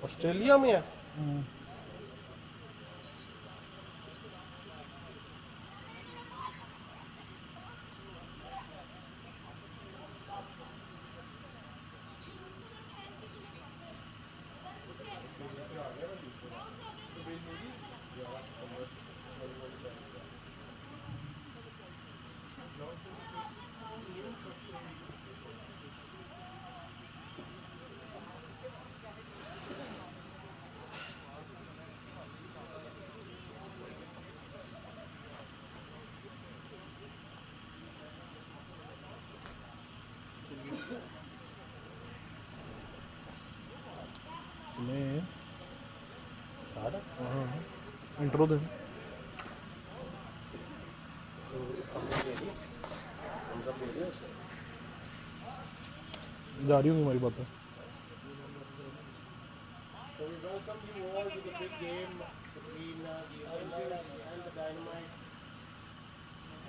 Australia में है। Intro दे जा रही होंगी हमारी बातें। So we welcome you all to the big game between the Avengers and the Dynamites.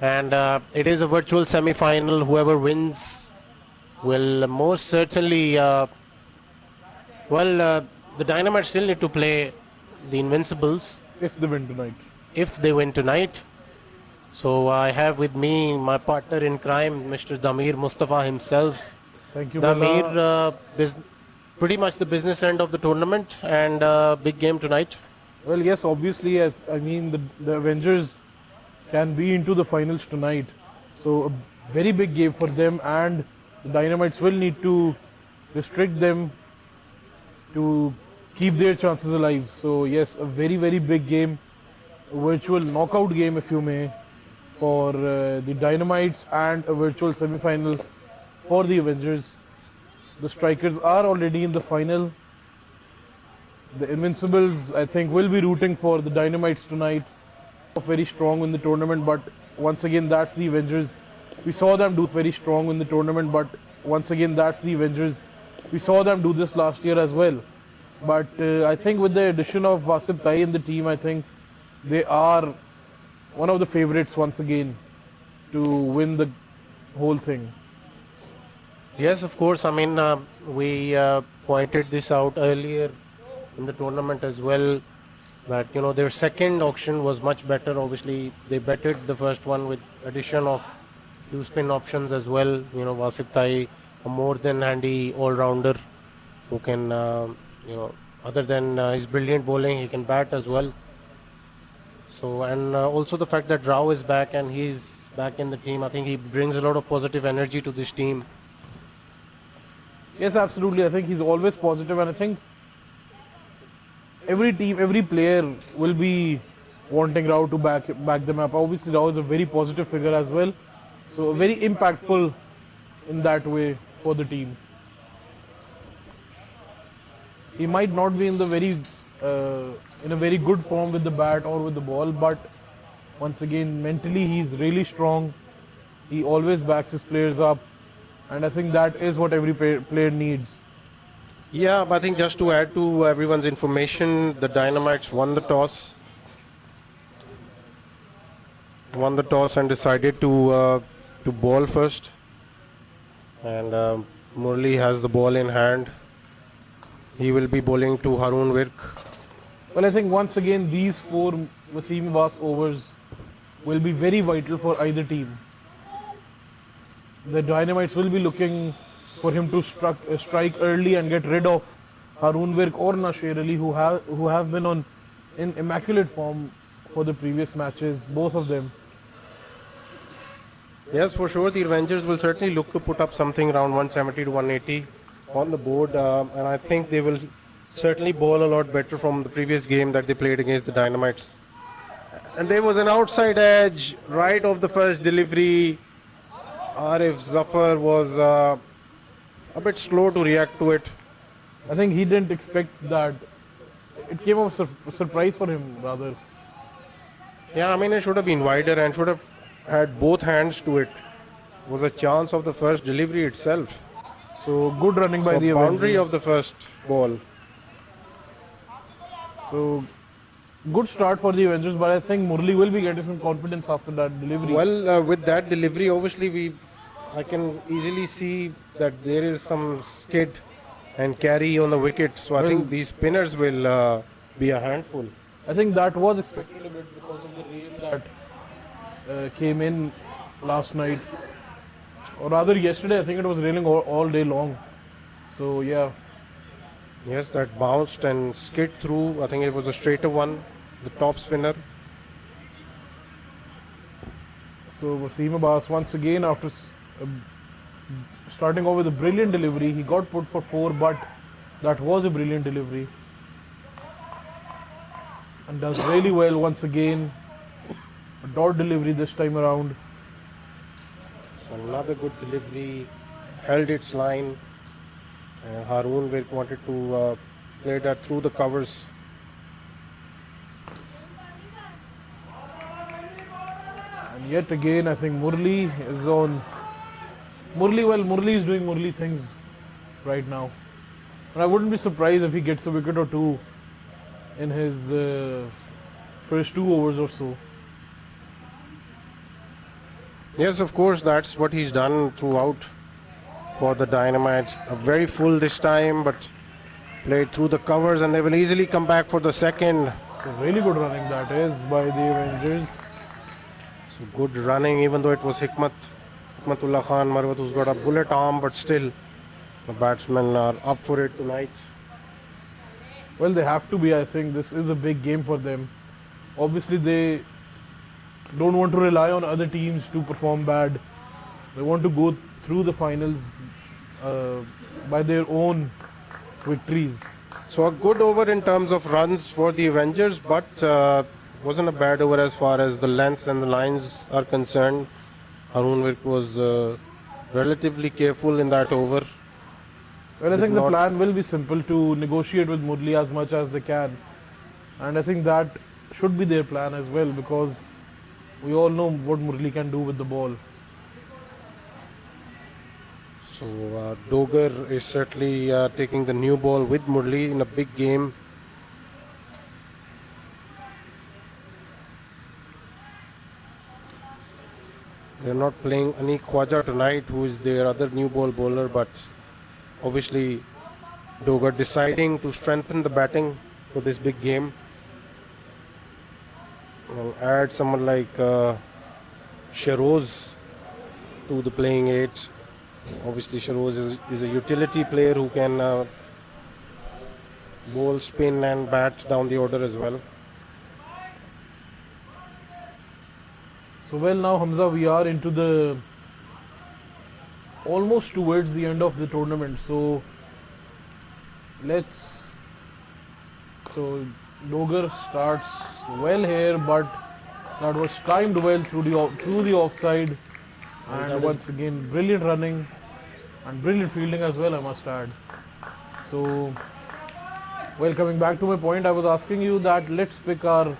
And it is a virtual semi-final. Whoever wins will most certainly, the Dynamites still need to play the Invincibles If they win tonight. if they win tonight. So I have with me my partner in crime, Mr. Damir Mustafa himself. Thank you, Damir, Bella. pretty much the business end of the tournament and big game tonight. Well, yes, obviously, I mean, the Avengers can be into the finals tonight. So, a very big game for them, and the Dynamites will need to restrict them to keep their chances alive. So, yes, a very, very big game, a virtual knockout game, if you may, for the Dynamites, and a virtual semi final for the Avengers. The Strikers are already in the final. The Invincibles, I think, will be rooting for the Dynamites tonight. Very strong in the tournament, but once again, that's the Avengers. We saw them do very strong in the tournament, but once again, that's the Avengers. We saw them do this last year as well. But I think with the addition of Wasip Tai in the team, I think they are one of the favorites once again to win the whole thing. Yes, of course. I mean, we pointed this out earlier in the tournament as well, that their second auction was much better. Obviously, they bettered the first one with addition of few spin options as well. Wasip Tai, a more than handy all-rounder who can, other than his brilliant bowling, he can bat as well. So, and also the fact that Rao is back and he's back in the team, I think he brings a lot of positive energy to this team. Yes, absolutely. I think he's always positive, and I think every team, every player will be wanting Rao to back them up. Obviously, Rao is a very positive figure as well, so very impactful in that way for the team. He might not be in the in a very good form with the bat or with the ball, but once again, mentally he's really strong. He always backs his players up, and I think that is what every player needs. Yeah, but I think just to add to everyone's information, the Dynamites won the toss. Won the toss and decided to bowl first. And Murli has the ball in hand. He will be bowling to Haroon Virk. Well, I think once again these four Wasim Abbas overs will be very vital for either team. The Dynamites will be looking for him to strike early and get rid of Haroon Virk or Nasher Ali, who have been in immaculate form for the previous matches, both of them. Yes, for sure. The Avengers will certainly look to put up something around 170 to 180 on the board, and I think they will certainly bowl a lot better from the previous game that they played against the Dynamites. And there was an outside edge right of the first delivery. Arif Zafar was a bit slow to react to it. I think he didn't expect that. It came as a surprise for him, rather. Yeah, I mean, it should have been wider and should have had both hands to it. It was a chance of the first delivery itself. So good running by the boundary Avengers. of the first ball. So good start for the Avengers, but I think Murli will be getting some confidence after that delivery. Well, with that delivery, obviously I can easily see that there is some skid and carry on the wicket. So I Well, think these spinners will be a handful. I think that was expected a bit because of the rain that came in last night, or rather yesterday. I think it was raining all day long. So yeah, Yes, that bounced and skid through. I think it was a straighter one, the top spinner. so Wasim Abbas once again after starting off with a brilliant delivery, he got put for 4, but that was a brilliant delivery and does really well once again. A dot delivery this time around. So another good delivery, held its line. Haroon wanted to play that through the covers. And yet again, I think Murli is on. Murli is doing Murli things right now. And I wouldn't be surprised if he gets a wicket or two in his first 2 overs or so. Yes, of course, that's what he's done throughout for the Dynamites. Very full this time, but played through the covers, and they will easily come back for the second. So really good running that is by the Avengers. So good running, even though it was Hikmatullah Khan Marwat who's got a bullet arm, but still the batsmen are up for it tonight. Well, they have to be. I think this is a big game for them. Obviously, they don't want to rely on other teams to perform bad. They want to go through the finals by their own victories. So a good over in terms of runs for the Avengers, but wasn't a bad over as far as the lengths and the lines are concerned. Haroon Virk was relatively careful in that over. Well, I Did think the not- plan will be simple to negotiate with Murli as much as they can. And I think that should be their plan as well because we all know what Murli can do with the ball. So Dogar is certainly taking the new ball with Murli in a big game. They're not playing Ani Khwaja tonight, who is their other new ball bowler, but obviously Dogar deciding to strengthen the batting for this big game and add someone like Sharoz to the playing eight. Obviously, Sharoz is a utility player who can bowl, spin, and bat down the order as well. So well now Hamza, we are into the almost towards the end of the tournament. So Dogar starts well here, but that was timed well through the offside, that and is- once again brilliant running and brilliant fielding as well, I must add. So well, coming back to my point, I was asking you that let's pick our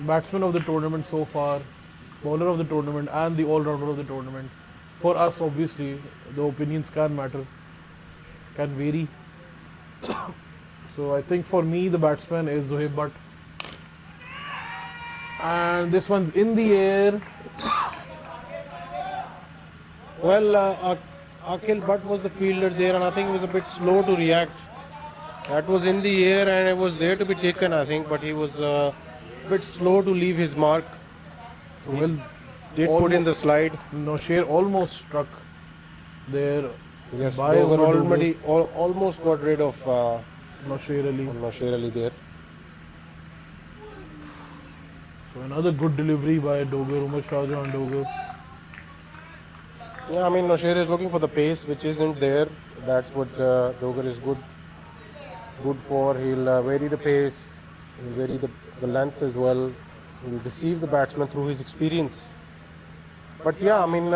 batsman of the tournament so far, bowler of the tournament, and the all-rounder of the tournament. For us, obviously, the opinions can matter, can vary. So I think for me, the batsman is Zohaib Butt. And this one's in the air. Well, Akhil Butt was the fielder there, and I think he was a bit slow to react. That was in the air and it was there to be taken, I think, but he was a bit slow to leave his mark. Well, Did put in the slide. Nosher almost struck there Yes, by Dogar over almost got rid of Nosher Ali. Nasher Ali there. So another good delivery by Dogar, Umar Shahjahan Dogar. Yeah, I mean, Nasher is looking for the pace, which isn't there. That's what Dogar is good for. He'll vary the pace, he'll vary the lengths as well. He'll deceive the batsman through his experience. But yeah, I mean,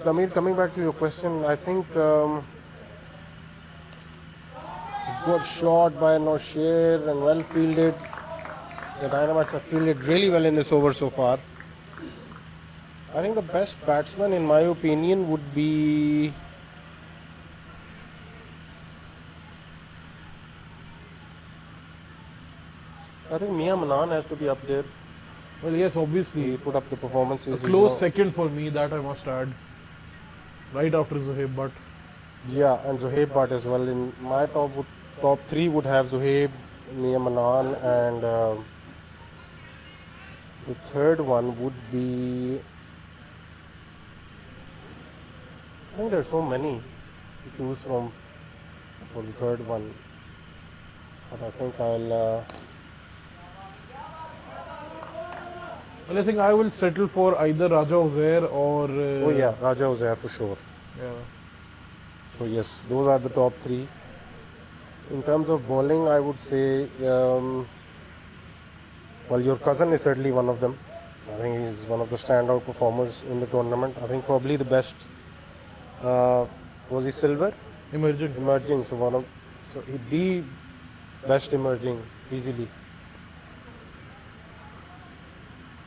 Damir, coming back to your question, I think good shot by Nosher and well fielded. The Dynamites have fielded really well in this over so far. I think the best batsman, in my opinion, would be I think Mia Manan has to be up there. Well, yes, obviously. He put up the A performances. close second for me, that I must add. Right after Zohaib Butt. Yeah, and Zohaib Bhatt as well. In my top three would have Zohaib, Mia Manan, and the third one would be. I think there's so many to choose from for the third one, but I think I'll. Well, I think I will settle for either Raja Uzair or Oh yeah, Raja was there for sure. yeah. So yes, those are the top three. In terms of bowling, I would say, well, your cousin is certainly one of them. I think he's one of the standout performers in the tournament. I think probably the best. Uh, was he silver? Emerging. Emerging. So one of, so the best emerging easily,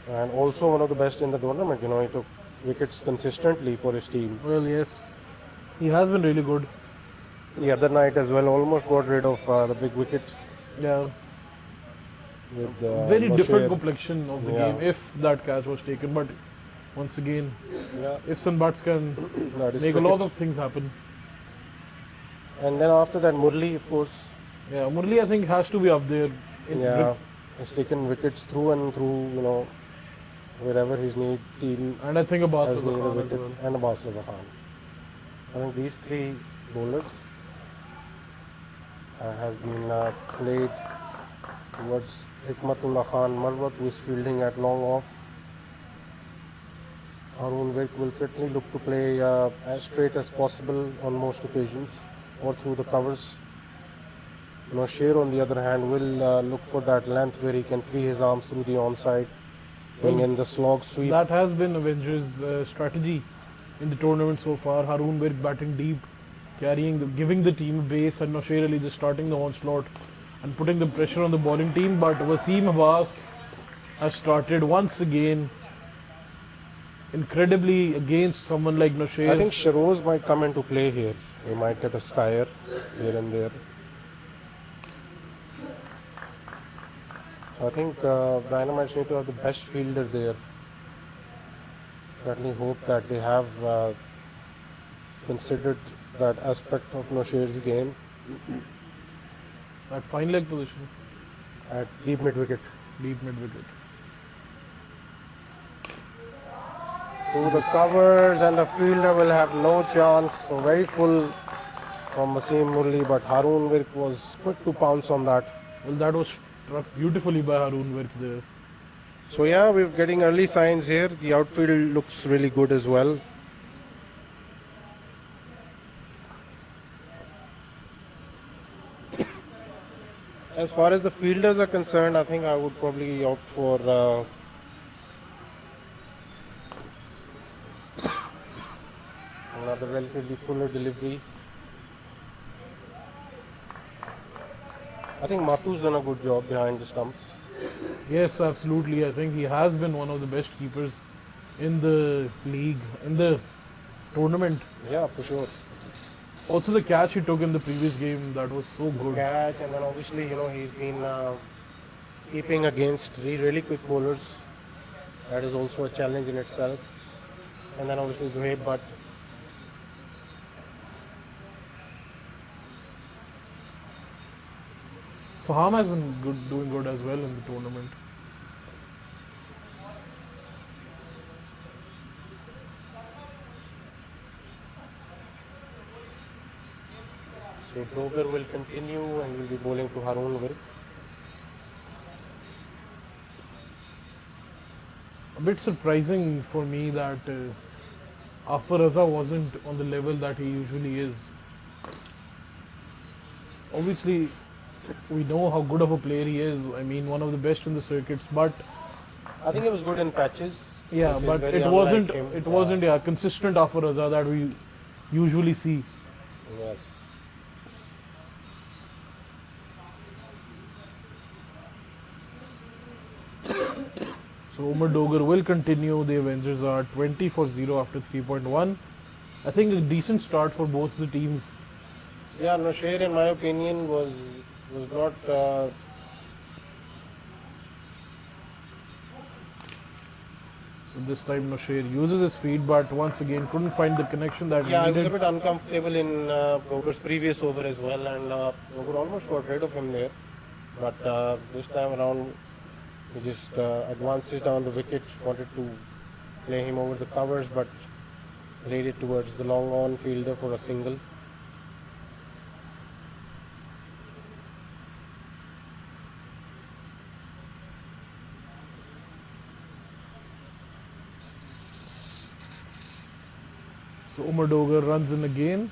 and also one of the best in the tournament. You know, he took wickets consistently for his team. Well, yes, he has been really good. The other night as well, almost got rid of the big wicket Yeah, with very different Nosher. complexion of the Yeah. game if that catch was taken. But once again, Yeah, ifs and buts can that is make a lot cricket. of things happen. And then after that, Murli, of course, Yeah, Murli I think has to be up there. yeah, has taken wickets through and through. You know, wherever his team And I think about has the needed a Khan as wicket, well. and Abbas Raza Khan. I think these three bowlers has been played towards Hikmatullah Khan Marwat, who is fielding at long off. Haroon Virk will certainly look to play as straight as possible on most occasions or through the covers. Nosher, on the other hand, will look for that length where he can free his arms through the onside, bring Well, in the slog sweep. that has been Avengers' strategy in the tournament so far. Haroon Birk batting deep, giving the team a base, and Nosher Ali just starting the onslaught and putting the pressure on the bowling team. But Wasim Abbas has started once again incredibly against someone like Nosher. I think Sharoz might come into play here. He might get a skyer here and there. So I think Dynamites need to have the best fielder there. Certainly hope that they have considered that aspect of Nosher's game That fine leg position, at deep mid wicket. deep mid wicket. Through the covers, and the fielder will have no chance. So very full from Wasim Murli, but Haroon Virk was quick to pounce on that. Well, that was struck beautifully by Haroon Virk there. So yeah, we're getting early signs here. The outfield looks really good as well. As far as the fielders are concerned, I think I would probably opt for another relatively fuller delivery. I think Matu's done a good job behind the stumps. Yes, absolutely. I think he has been one of the best keepers in the league, in the tournament. Yeah, for sure. Also, the catch he took in the previous game, that was so good. Catch, and then obviously, you know, he's been keeping against really quick bowlers. That is also a challenge in itself. And then obviously Zohaib Butt. Faham has been doing good as well in the tournament. So Doger will continue and will be bowling to Haroon Virk. A bit surprising for me that Afar Raza wasn't on the level that he usually is. Obviously, we know how good of a player he is. I mean, one of the best in the circuits. But I think it was good in patches. yeah, which is but very it unlike wasn't. him. It wasn't consistent Afar Raza that we usually see. Yes. So Umar Dogar will continue. The Avengers are 20 for 0 after 3.1. I think a decent start for both the teams. Yeah, Nosher, in my opinion, was not. So this time Nasher uses his feet, but once again couldn't find the connection that he Yeah, I was a needed. bit uncomfortable in Dogar's previous over as well, and Dogar almost got rid of him there. But this time around, he just advances down the wicket, wanted to play him over the covers, but laid it towards the long on fielder for a single. So Umar Dogar runs in again.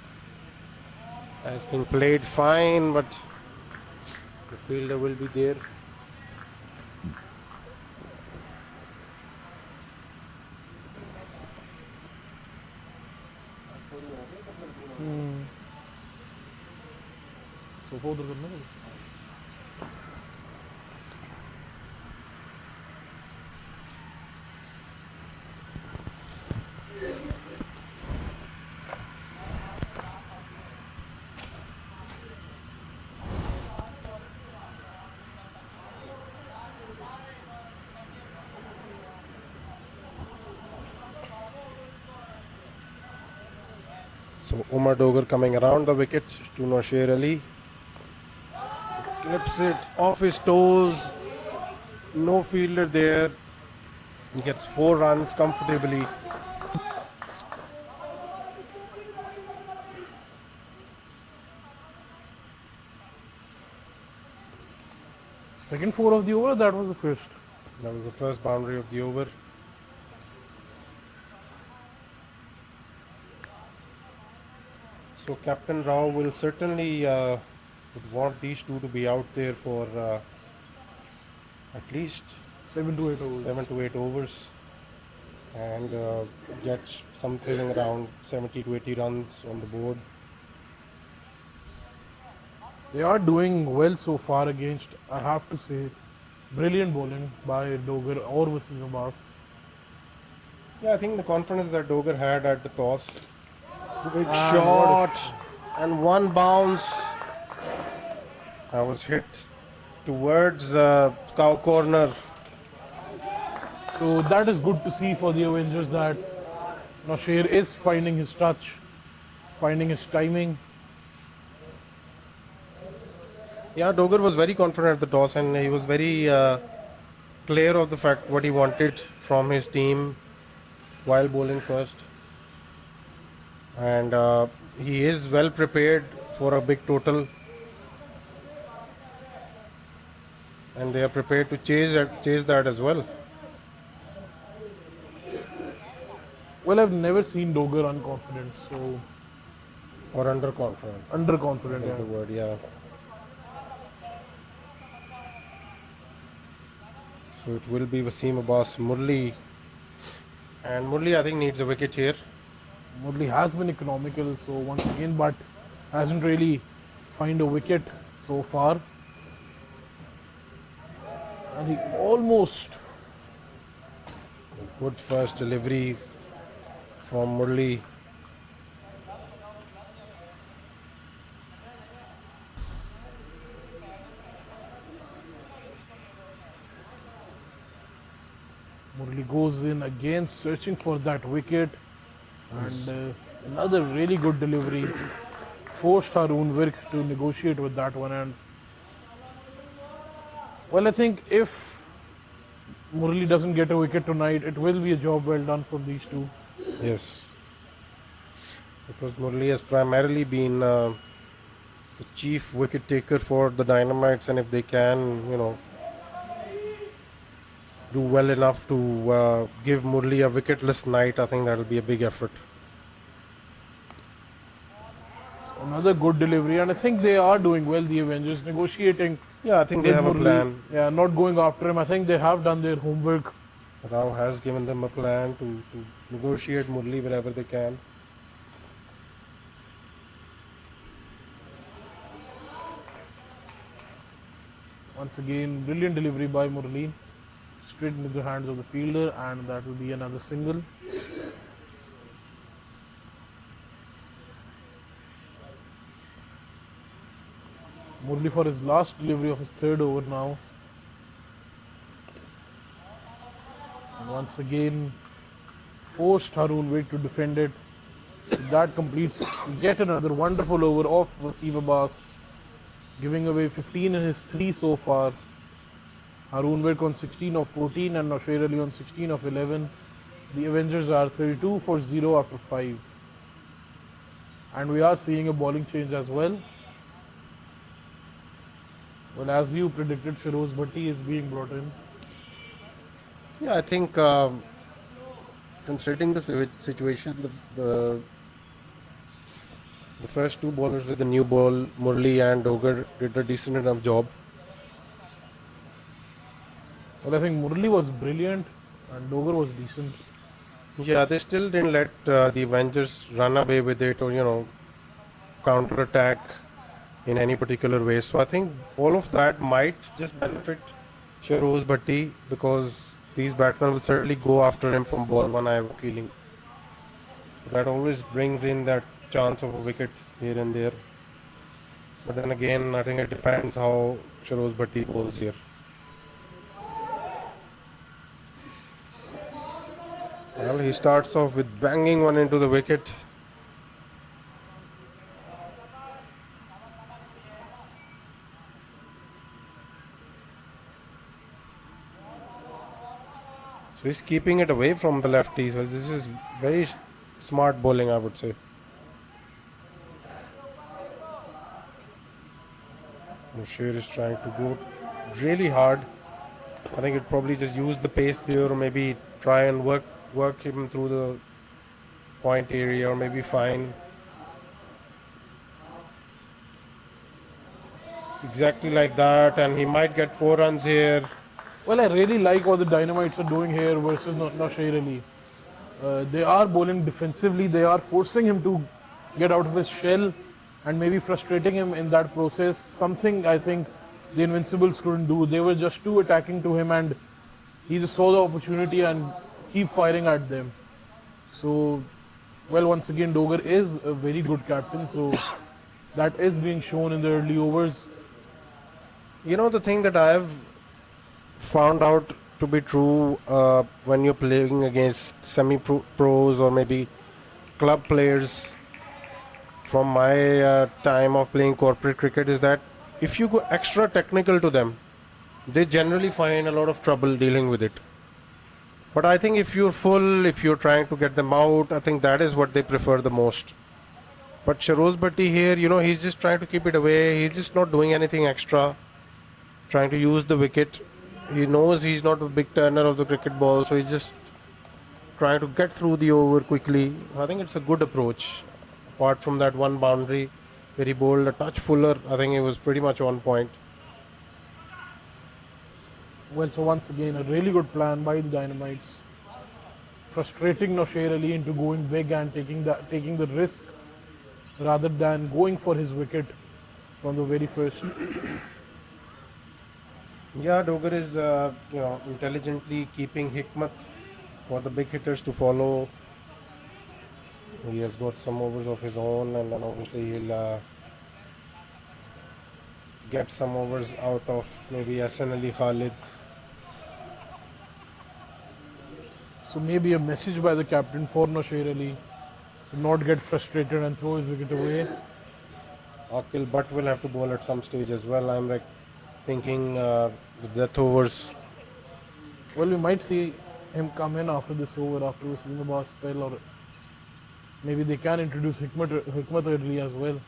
Has been played fine, but the fielder will be there. So further करना है. So Umar Dogar coming around the wicket to Nasher Ali. Clips it off his toes. No fielder there. He gets 4 runs comfortably. Second four of the over. That was the first. That was the first boundary of the over. So Captain Rao will certainly would want these two to be out there for at least 7 to 8 overs. 7 to 8 overs and get something around 70 to 80 runs on the board. They are doing well so far against, I have to say, brilliant bowling by Dogar or Wasim Abbas. Yeah, I think the confidence that Dogar had at the toss. Big And shot and one bounce. I was hit towards cow corner. So that is good to see for the Avengers that Nasher is finding his touch, finding his timing. Yeah, Dogar was very confident at the toss and he was very clear of the fact what he wanted from his team while bowling first. And he is well prepared for a big total. And they are prepared to chase that as well. Well, I've never seen Dogar unconfident, so Or underconfident underconfident. is Yeah. the word, yeah. So it will be Wasim Abbas, Murli. And Murli, I think, needs a wicket here. Murli has been economical, so once again, but hasn't really find a wicket so far. And he almost Good first delivery from Murli. Murli goes in again, searching for that wicket, and another really good delivery. Forced Haroon Virk to negotiate with that one, and well, I think if Murli doesn't get a wicket tonight, it will be a job well done for these two. Yes. Because Murli has primarily been the chief wicket taker for the Dynamites, and if they can, do well enough to give Murli a wicketless night, I think that'll be a big effort. Another good delivery, and I think they are doing well. The Avengers negotiating. Yeah, I think they with have a Murli. plan. Yeah, not going after him. I think they have done their homework. Rao has given them a plan to negotiate Murli wherever they can. Once again, brilliant delivery by Murli, straight into the hands of the fielder, and that will be another single. Murli for his last delivery of his third over now. And once again, forced Haroon Wade to defend it. That completes yet another wonderful over of Wasim Abbas, giving away 15 in his 3 so far. Haroon Wade on 16 of 14 and Nosher Ali on 16 of 11. The Avengers are 32 for 0 after 5. And we are seeing a bowling change as well. Well, as you predicted, Feroz Bhatti is being brought in. Yeah, I think considering the situation, the first two bowlers with the new ball, Murli and Dogar, did a decent enough job. Well, I think Murli was brilliant and Dogar was decent. Yeah, they still didn't let the Avengers run away with it or, counter attack in any particular way. So I think all of that might just benefit Shahroz Bhatti because these batsmen will certainly go after him from ball one, I have a feeling. So that always brings in that chance of a wicket here and there. But then again, I think it depends how Shahroz Bhatti bowls here. Well, he starts off with banging one into the wicket. So he's keeping it away from the lefty. So this is very smart bowling, I would say. Musher is trying to go really hard. I think it probably just use the pace there, or maybe try and work him through the point area, or maybe fine. Exactly like that, and he might get 4 runs here. Well, I really like what the Dynamites are doing here versus Nosher Ali. They are bowling defensively. They are forcing him to get out of his shell and maybe frustrating him in that process. Something I think the Invincibles couldn't do. They were just too attacking to him and he just saw the opportunity and keep firing at them. So, well, once again, Dogar is a very good captain. So that is being shown in the early overs. The thing that I've found out to be true when you're playing against semi-pros or maybe club players from my time of playing corporate cricket is that if you go extra technical to them, they generally find a lot of trouble dealing with it. But I think if you're trying to get them out, I think that is what they prefer the most. But Shahroz Bhatti here, he's just trying to keep it away. He's just not doing anything extra, trying to use the wicket. He knows he's not a big turner of the cricket ball, so he's just trying to get through the over quickly. I think it's a good approach. Apart from that one boundary where he bowled a touch fuller, I think it was pretty much on point. Well, so once again, a really good plan by the Dynamites, frustrating Nosher Ali into going big and taking the risk rather than going for his wicket from the very first. Yeah, Dogar is intelligently keeping Hikmat for the big hitters to follow. He has got some overs of his own, and then obviously he'll get some overs out of maybe Hassan Ali Khalid. So maybe a message by the captain for Nosher Ali to not get frustrated and throw his wicket away. Akil Butt will have to bowl at some stage as well. I'm like thinking the death overs. Well, we might see him come in after this over, after the Srinivas spell, or maybe they can introduce Hikmat early as well.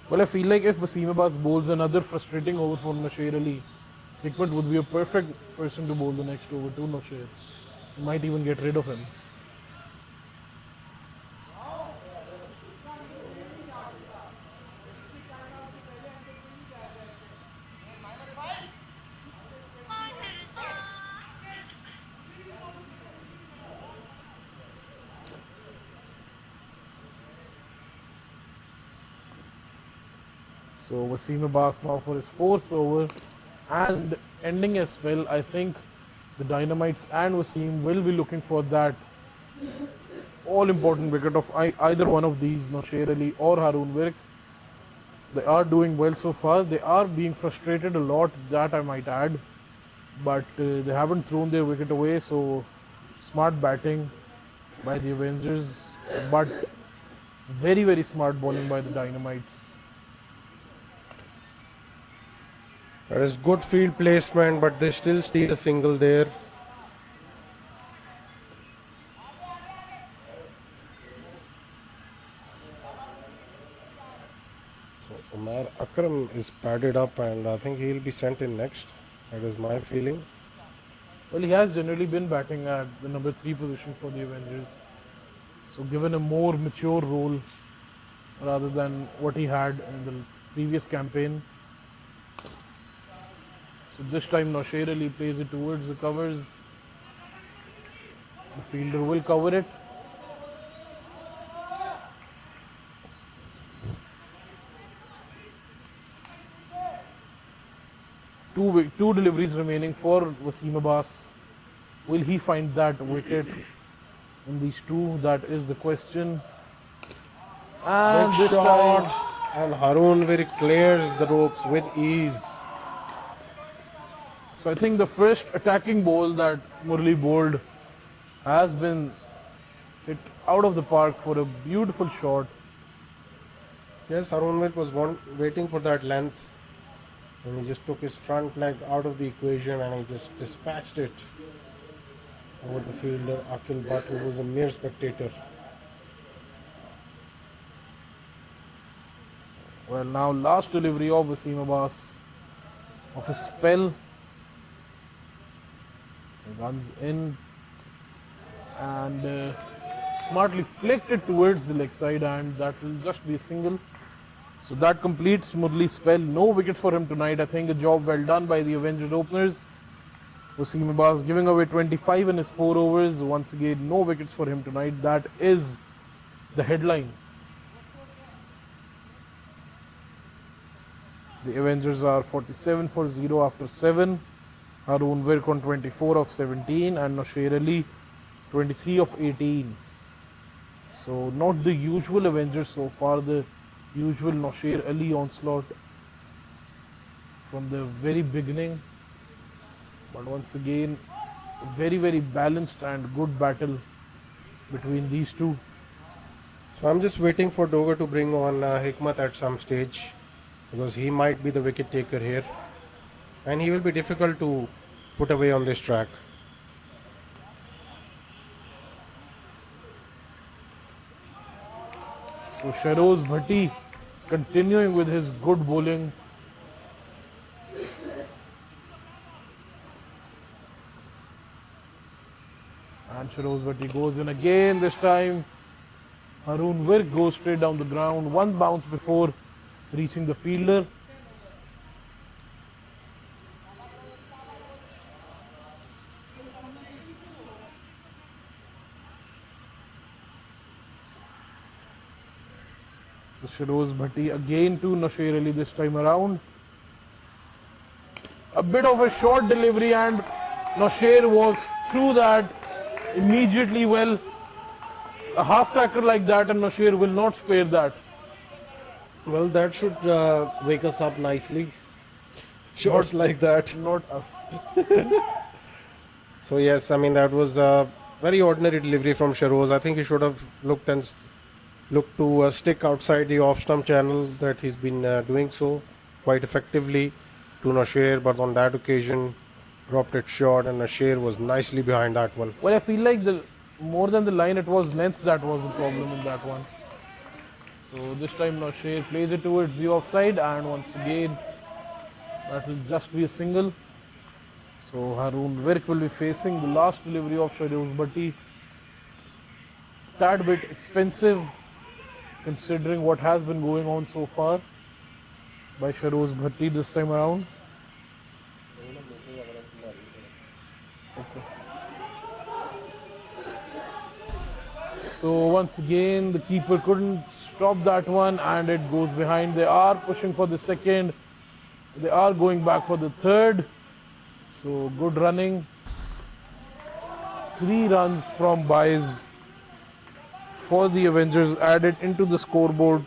Well, I feel like if Wasim Abbas bowls another frustrating over for Nosher Ali, Hikmat would be a perfect person to bowl the next over to Nosher. He might even get rid of him. So Wasim Abbas now for his 4th over and ending as well. I think the Dynamites and Wasim will be looking for that all important wicket of either one of these, Nosher Ali or Haroon Wade. They are doing well so far. They are being frustrated a lot, that I might add. but they haven't thrown their wicket away. So smart batting by the Avengers, but very very smart bowling by the Dynamites. That is good field placement, but they still steal a single there. So Umar Akram is padded up, and I think he'll be sent in next. That is my feeling. Well, he has generally been batting at the number 3 position for the Avengers. So given a more mature role rather than what he had in the previous campaign. So this time Nosher Ali plays it towards the covers. The fielder will cover it. Two deliveries remaining for Wasim Abbas. Will he find that wicket in these two? That is the question. And Big this shot, time, and Harun very clears the ropes with ease. so I think the first attacking ball that Murli bowled has been hit out of the park for a beautiful shot. Yes, Harun was waiting for that length, and he just took his front leg out of the equation and he just dispatched it over the fielder Akil Bhatt, who was a mere spectator. Well, now last delivery of Wasim Abbas of his spell. He runs in and smartly flicked it towards the leg side, and that will just be a single. So that completes Murli's spell. No wickets for him tonight. I think a job well done by the Avengers openers. Wasim Abbas giving away 25 in his 4 overs. Once again, no wickets for him tonight. That is the headline. The Avengers are 47 for 0 after 7. Haroon Virk on 24 of 17 and Nosher Ali 23 of 18. So not the usual Avengers so far, the usual Nosher Ali onslaught from the very beginning. But once again, very very balanced and good battle between these two. So I'm just waiting for Doga to bring on Hikmat at some stage, because he might be the wicket taker here, and he will be difficult to put away on this track. So Shahroz Bhatti continuing with his good bowling. And Shahroz Bhatti goes in again. This time Haroon Virk goes straight down the ground. One bounce before reaching the fielder. So Shahroz Bhatti again to Nosher Ali this time around. A bit of a short delivery and Nosher was through that immediately. Well, a half cracker like that and Nosher will not spare that. Well, that should wake us up nicely. Shots like that. Not us. So yes, I mean that was a very ordinary delivery from Shahroz. I think he should have looked to stick outside the off-stump channel that he's been doing so quite effectively to Nasher, but on that occasion dropped it short, and Nasher was nicely behind that one. Well, I feel like the more than the line, it was length that was the problem in that one. So this time Nosher plays it towards the offside, and once again that will just be a single. So Haroon Virk will be facing the last delivery of Shahroz Bhatti. Tad bit expensive considering what has been going on so far by Shahroz Bhatti this time around. Okay. So once again the keeper couldn't stop that one and it goes behind. They are pushing for the second. They are going back for the third. So good running. 3 runs from Baez for the Avengers added into the scoreboard.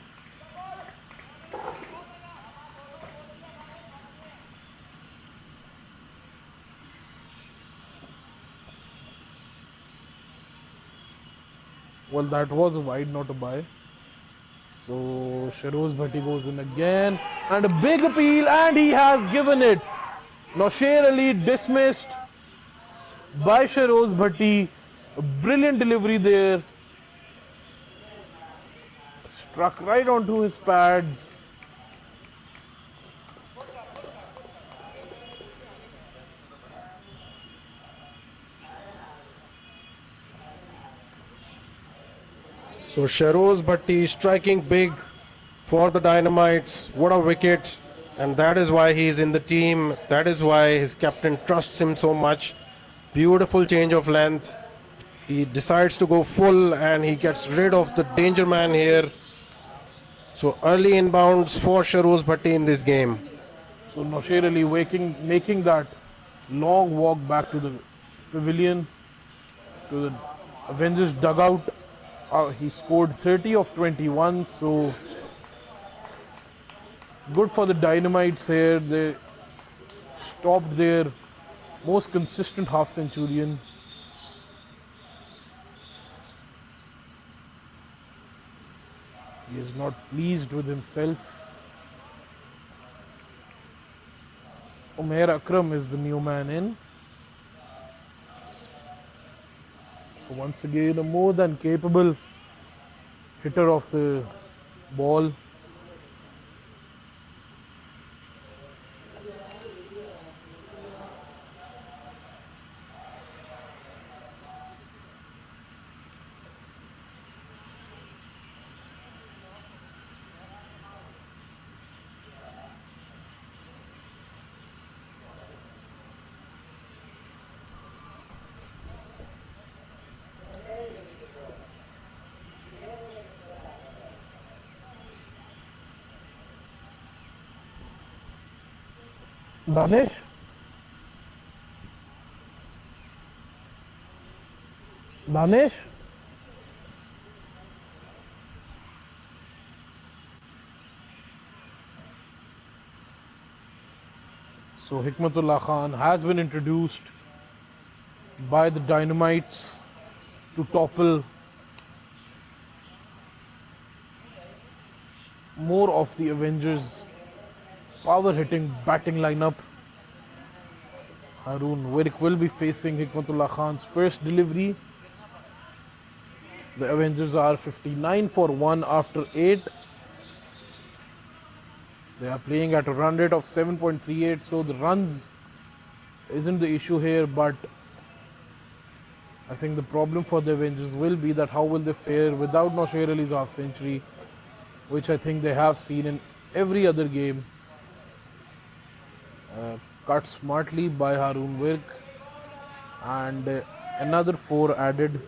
Well, that was a wide, not a buy. So Shahroz Bhatti goes in again, and a big appeal, and he has given it. Nosher Ali dismissed by Shahroz Bhatti. A brilliant delivery there. Struck right onto his pads. So Shahroz Bhatti striking big for the Dynamites. What a wicket. And that is why he's in the team. That is why his captain trusts him so much. Beautiful change of length. He decides to go full and he gets rid of the danger man here. So early inbounds for Shahroz Bhatti in this game. So Nosher Ali making that long walk back to the pavilion, to the Avengers dugout. He scored 30 of 21, so good for the Dynamites here. They stopped their most consistent half centurion. He is not pleased with himself. Umair Akram is the new man in. So once again, a more than capable hitter of the ball. Danish? Danish? So Hikmatullah Khan has been introduced by the Dynamites to topple more of the Avengers power hitting batting lineup. Haroon Wirk will be facing Hikmatullah Khan's first delivery. The Avengers are 59 for 1 after 8. They are playing at a run rate of 7.38, so the runs isn't the issue here, but I think the problem for the Avengers will be that how will they fare without Nosher Ali's half century, which I think they have seen in every other game. Cut smartly by Haroon Wirk, and another 4 added.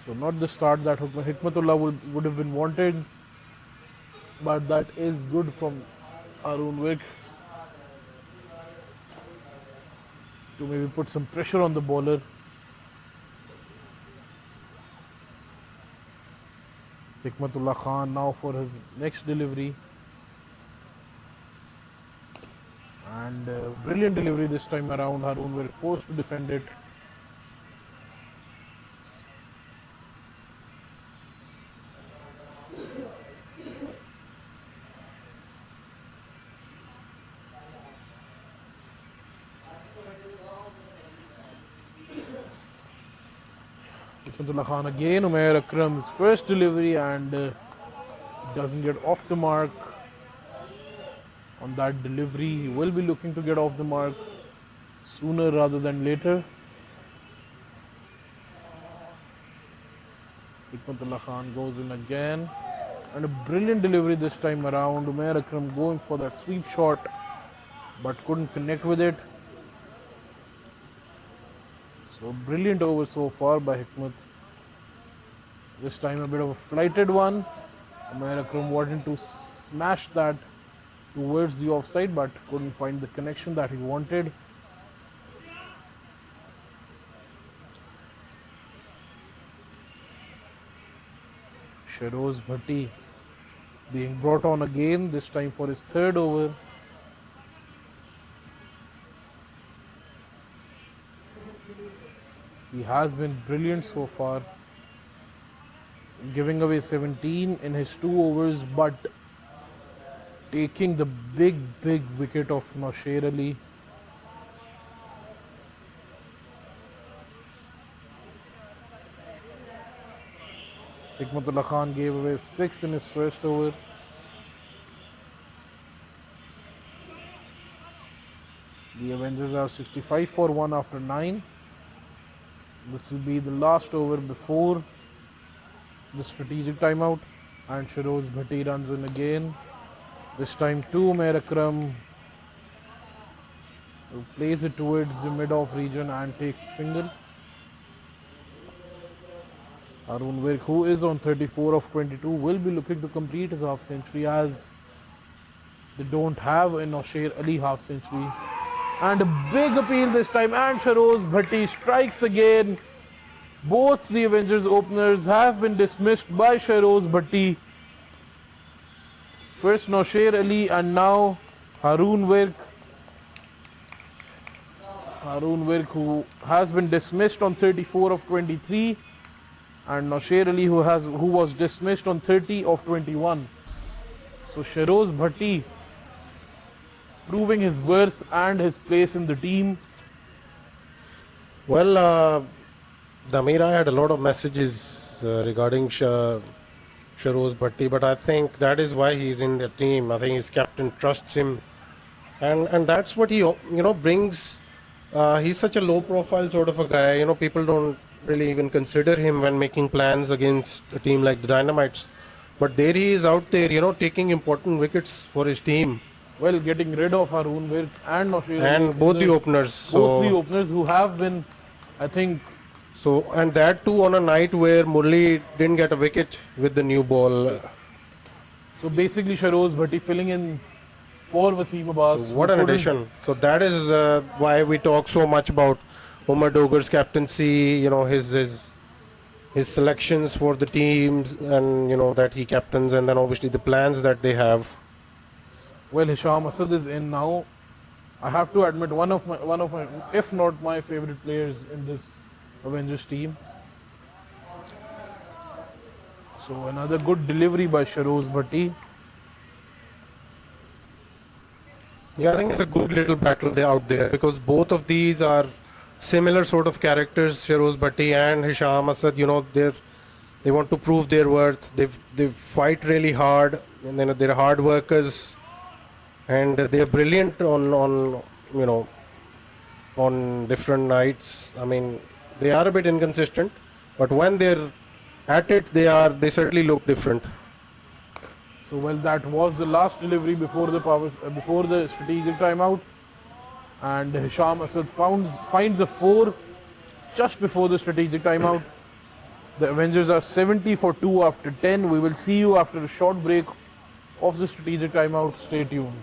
So not the start that Hikmatullah would have been wanted, but that is good from Haroon Wirk to maybe put some pressure on the bowler. Hikmatullah Khan now for his next delivery. And brilliant delivery this time around. Haroon were forced to defend it. Hikmatullah Khan again. Umair Akram's first delivery and doesn't get off the mark. On that delivery, he will be looking to get off the mark sooner rather than later. Hikmatullah Khan goes in again, and a brilliant delivery this time around. Umair Akram going for that sweep shot, but couldn't connect with it. So brilliant over so far by Hikmat. This time a bit of a flighted one. Umair Akram wanted to smash that towards the offside, but couldn't find the connection that he wanted. Shahroz Bhatti being brought on again, this time for his third over. He has been brilliant so far, giving away 17 in his 2 overs, but taking the big wicket of Nosher Ali. Hikmatullah Khan gave away 6 in his first over. The Avengers are 65 for 1 after 9. This will be the last over before the strategic timeout. And Shiroz Bhatti runs in again. This time to Umair Akram, who plays it towards the mid-off region and takes a single. Arun Virk, who is on 34 of 22, will be looking to complete his half century as they don't have a Nosher Ali half century. And a big appeal this time, and Shiroz Bhatti strikes again. Both the Avengers openers have been dismissed by Shiroz Bhatti. First Nosher Ali and now Harun Virk. Harun Virk, who has been dismissed on 34 of 23, and Nosher Ali, who was dismissed on 30 of 21. So Shiroz Bhatti proving his worth and his place in the team. Well, Damir, I had a lot of messages regarding Sharoz Bhatti, but I think that is why he's in the team. I think his captain trusts him, and that's what he brings. He's such a low-profile sort of a guy. People don't really even consider him when making plans against a team like the Dynamites. But there he is out there, taking important wickets for his team Well, getting rid of Harun Virk and Nosher Ali, and both the openers. both the So, openers who have been, I think, and that too on a night where Murli didn't get a wicket with the new ball. so basically Shiroz Bhatti filling in for Wasim So Abbas. what an addition! So that is why we talk so much about Umar Dogar's captaincy. His selections for the teams, and that he captains, and then obviously the plans that they have. Well, Hisham Asad is in now. I have to admit, one of my, if not my favorite players in this Avengers team. So another good delivery by Shiroz Bhatti. Yeah, I think it's a good little battle out there because both of these are similar sort of characters. Shiroz Bhatti and Hisham Asad, they want to prove their worth. They fight really hard, and then they're hard workers, and they're brilliant on different nights. I mean, they are a bit inconsistent, but when they're at it, they certainly look different. So well, that was the last delivery before the strategic timeout, and Hisham Asad finds a 4 just before the strategic timeout. The Avengers are 70 for 2 after 10. We will see you after a short break of the strategic timeout. Stay tuned.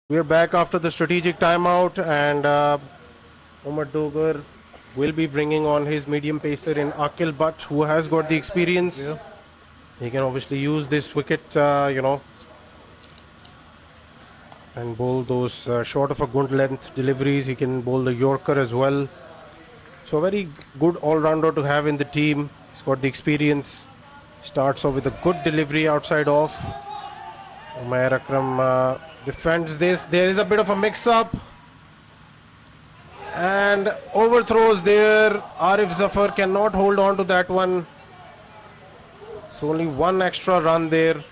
We are back after the strategic timeout, and Omar Dogar will be bringing on his medium pacer in Akil Butt, who has got the experience. Yeah. He can obviously use this wicket, and bowl those short of a good length deliveries. He can bowl the Yorker as well. So, a very good all rounder to have in the team. He's got the experience. Starts off with a good delivery outside off. Umair Akram defends this. There is a bit of a mix up. And overthrows there. Arif Zafar cannot hold on to that one. So only one extra run there.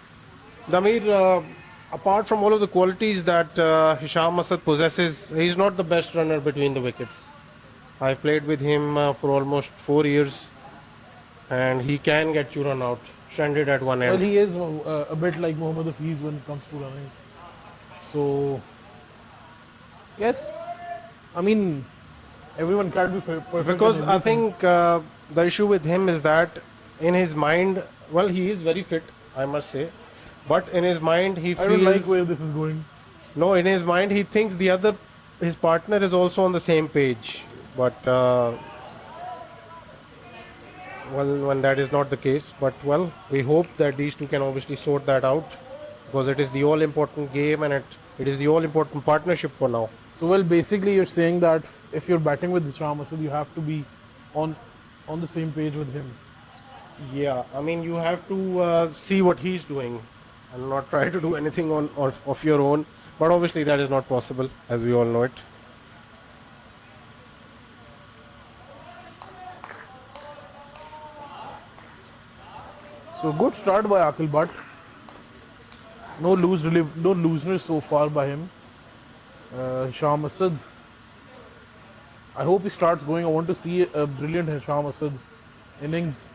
Damir, apart from all of the qualities that Hisham Asad possesses, he's not the best runner between the wickets. I've played with him for almost 4 years, and he can get you run out, stranded at one Well, end. he is a bit like Mohammad Hafiz when it comes to running. So, yes, I mean, everyone can't be perfect. Because in I everything. think the issue with him is that in his mind, well, he is very fit, I must say, but in his mind, he I don't like feels where this is going. no. In his mind, he thinks his partner is also on the same page, but well, when that is not the case, but well, we hope that these two can obviously sort that out because it is the all important game and it is the all important partnership for now. So, well, basically, you're saying that if you're batting with Hisham Asad, you have to be on on the same page with him. Yeah, I mean, you have to see what he's doing and not try to do anything on of your own. But obviously, that is not possible, as we all know it. So, good start by Akil Butt. No no looseners so far by him. Hisham Asad. I hope he starts going. I want to see a brilliant Hisham Asad innings.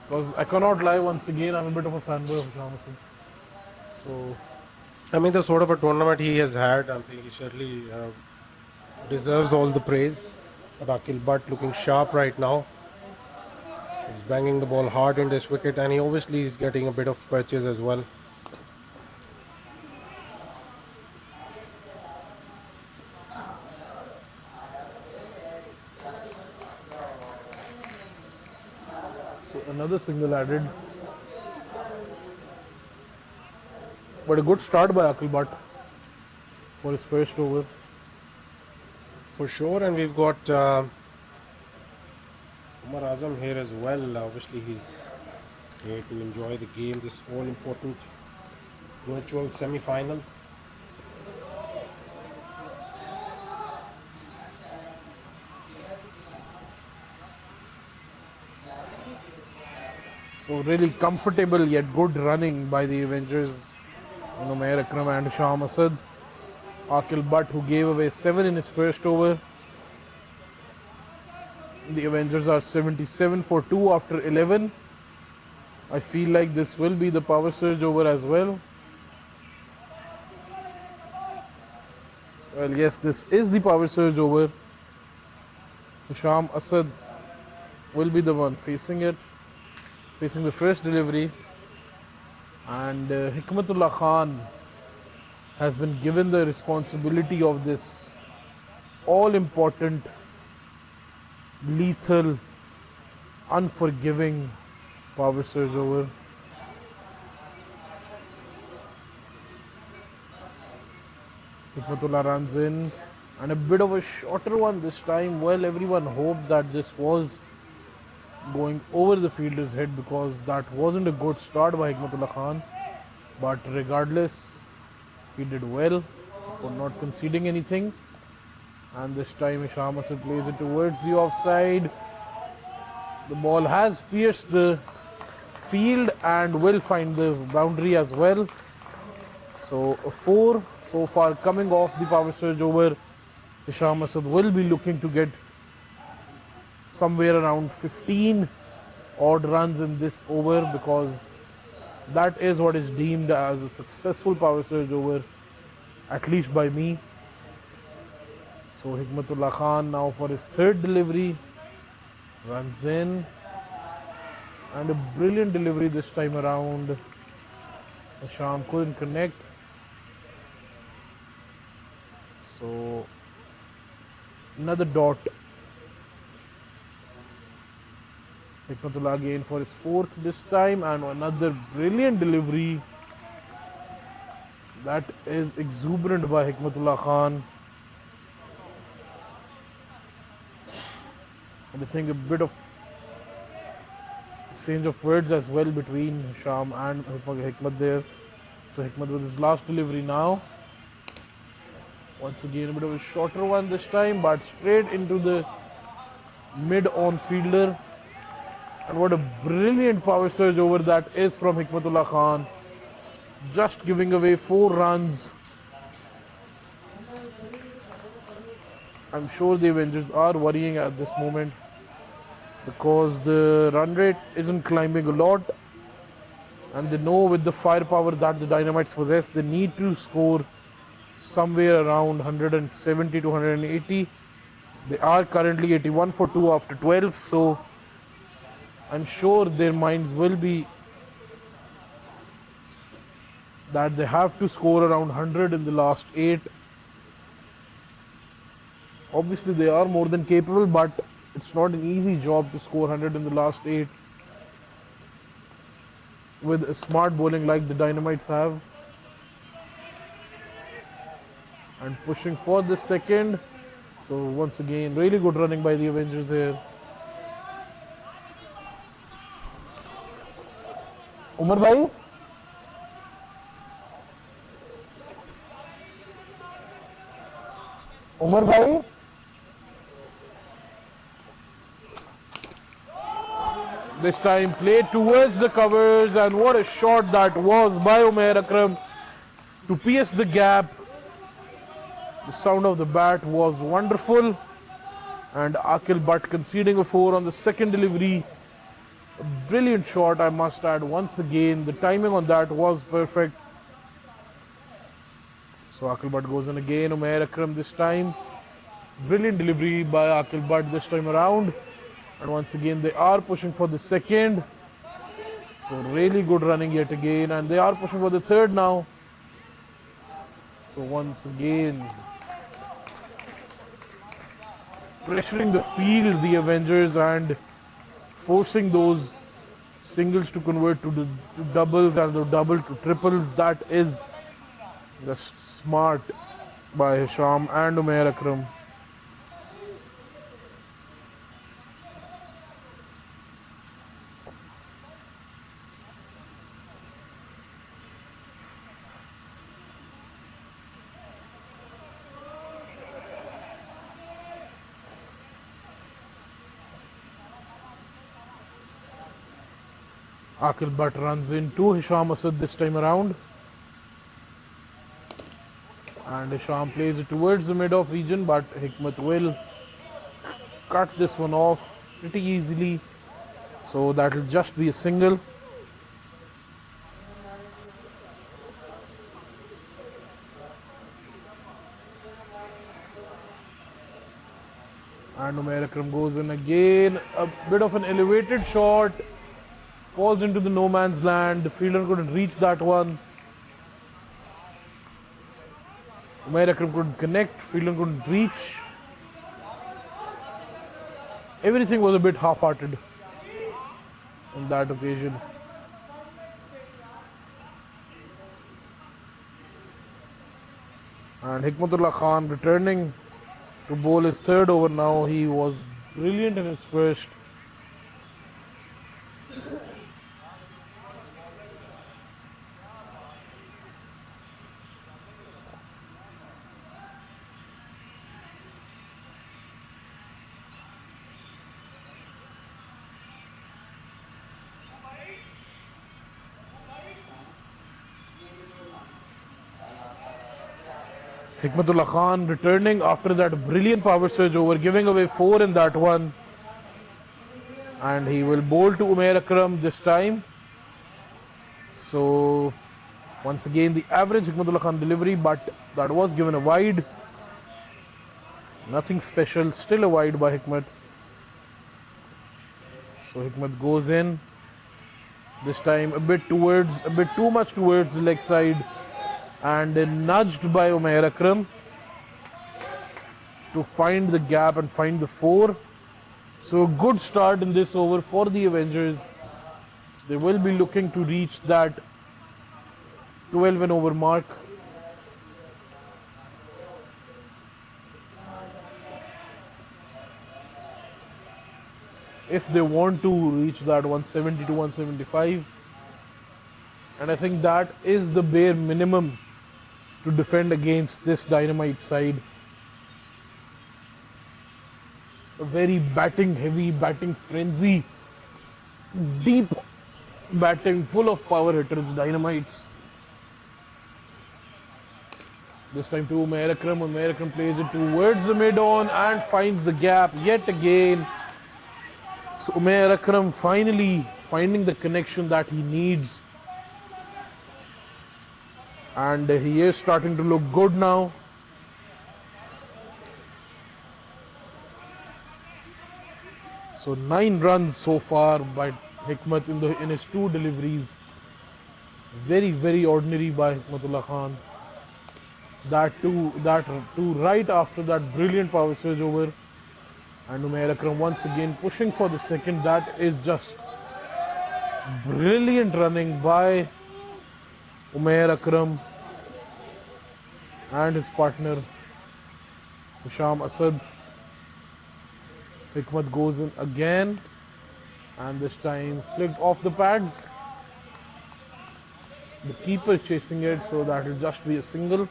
Because I cannot lie, once again, I'm a bit of a fanboy of Hisham Asad. So, I mean, the sort of a tournament he has had, I think he certainly deserves all the praise. Rakil Butt looking sharp right now. He's banging the ball hard in this wicket, and he obviously is getting a bit of patches as well. so another single added. But a good start by Akil Butt for his first over. For sure, and we've got Umar Azam here as well. Obviously, he's here to enjoy the game, this all important virtual semi final. So really comfortable yet good running by the Avengers. Umair Akram and Hisham Asad. Akil Butt, who gave away 7 in his first over. The Avengers are 77 for 2 after 11. I feel like this will be the power surge over as well. Well, yes, this is the power surge over. Hisham Asad will be the one facing it, facing the first delivery. And Hikmatullah Khan has been given the responsibility of this all important, lethal, unforgiving power surge over. Hikmatullah runs in, and a bit of a shorter one this time. Well, everyone hoped that this was going over the fielder's head because that wasn't a good start by Hikmatullah Khan. But regardless, he did well for not conceding anything. And this time Hisham Asad plays it towards the offside. The ball has pierced the field and will find the boundary as well. So a 4 so far coming off the power surge over. Hisham Asad will be looking to get somewhere around 15 odd runs in this over because that is what is deemed as a successful power surge over, at least by me. So Hikmatullah Khan now for his third delivery runs in, and a brilliant delivery this time around. Hisham couldn't connect. So another dot. Hikmatullah again for his fourth this time, and another brilliant delivery. That is exuberant by Hikmatullah Khan. And I think a bit of exchange of words as well between Hisham and Hikmat there. So Hikmat with his last delivery now. Once again a bit of a shorter one this time, but straight into the mid-on fielder. And what a brilliant power surge over that is from Hikmatullah Khan. Just giving away 4 runs. I'm sure the Avengers are worrying at this moment because the run rate isn't climbing a lot, and they know with the firepower that the Dynamites possess, they need to score somewhere around 170 to 180. They are currently 81 for 2 after 12, so I'm sure their minds will be that they have to score around 100 in the last 8. Obviously they are more than capable, but it's not an easy job to score 100 in the last 8 with a smart bowling like the Dynamites have. And pushing for the second. So once again, really good running by the Avengers here. Umar bhai? Umar bhai? This time played towards the covers, and what a shot that was by Umair Akram to pierce the gap. The sound of the bat was wonderful, and Akil Butt conceding a 4 on the second delivery. A brilliant shot, I must add. Once again, the timing on that was perfect. So Akil Butt goes in again. Umair Akram this time. Brilliant delivery by Akil Butt this time around. And once again, they are pushing for the second. So really good running yet again. And they are pushing for the third now. So once again, pressuring the field, the Avengers, and forcing those singles to convert to doubles and the double to triples. That is just smart by Hisham and Umair Akram. Akil Butt runs into Hisham Asad this time around. And Hisham plays it towards the mid-off region, but Hikmat will cut this one off pretty easily. So that will just be a single. And Umair Akram goes in again. A bit of an elevated shot. Falls into the no man's land. The fielder couldn't reach that one. Umair Akram couldn't connect. Fielder couldn't reach. Everything was a bit half-hearted on that occasion. And Hikmatullah Khan returning to bowl his third over now. He was brilliant in his first. Hikmatullah Khan returning after that brilliant power surge over, giving away 4 in that one. And he will bowl to Umair Akram this time. So once again the average Hikmatullah Khan delivery, but that was given a wide. Nothing special, still a wide by Hikmat. So Hikmat goes in. This time a bit too much towards the leg side, and nudged by Umair Akram. to find the gap and find the 4. So a good start in this over for the Avengers. They will be looking to reach that 12 and over mark. If they want to reach that 170 to 175. And I think that is the bare minimum to defend against this Dynamite side. A very batting heavy, batting frenzy, deep batting, full of power hitters, Dynamites. This time to Umair Akram. Umair Akram plays it towards the mid-on and finds the gap yet again. So Umair Akram finally finding the connection that he needs. And he is starting to look good now. So 9 runs so far by Hikmat in his 2 deliveries. Very, very ordinary by Hikmatullah Khan. That too right after that brilliant power surge over. And Umair Akram once again pushing for the second. That is just brilliant running by Umair Akram and his partner Hisham Asad. Hikmat goes in again and this time flicked off the pads. The keeper chasing it, so that will just be a single.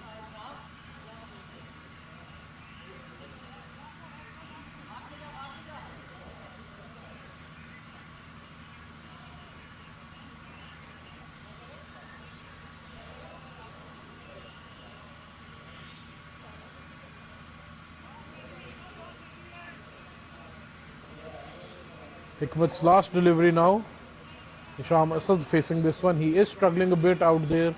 Hikmat's last delivery now. Hisham Asad facing this one. He is struggling a bit out there.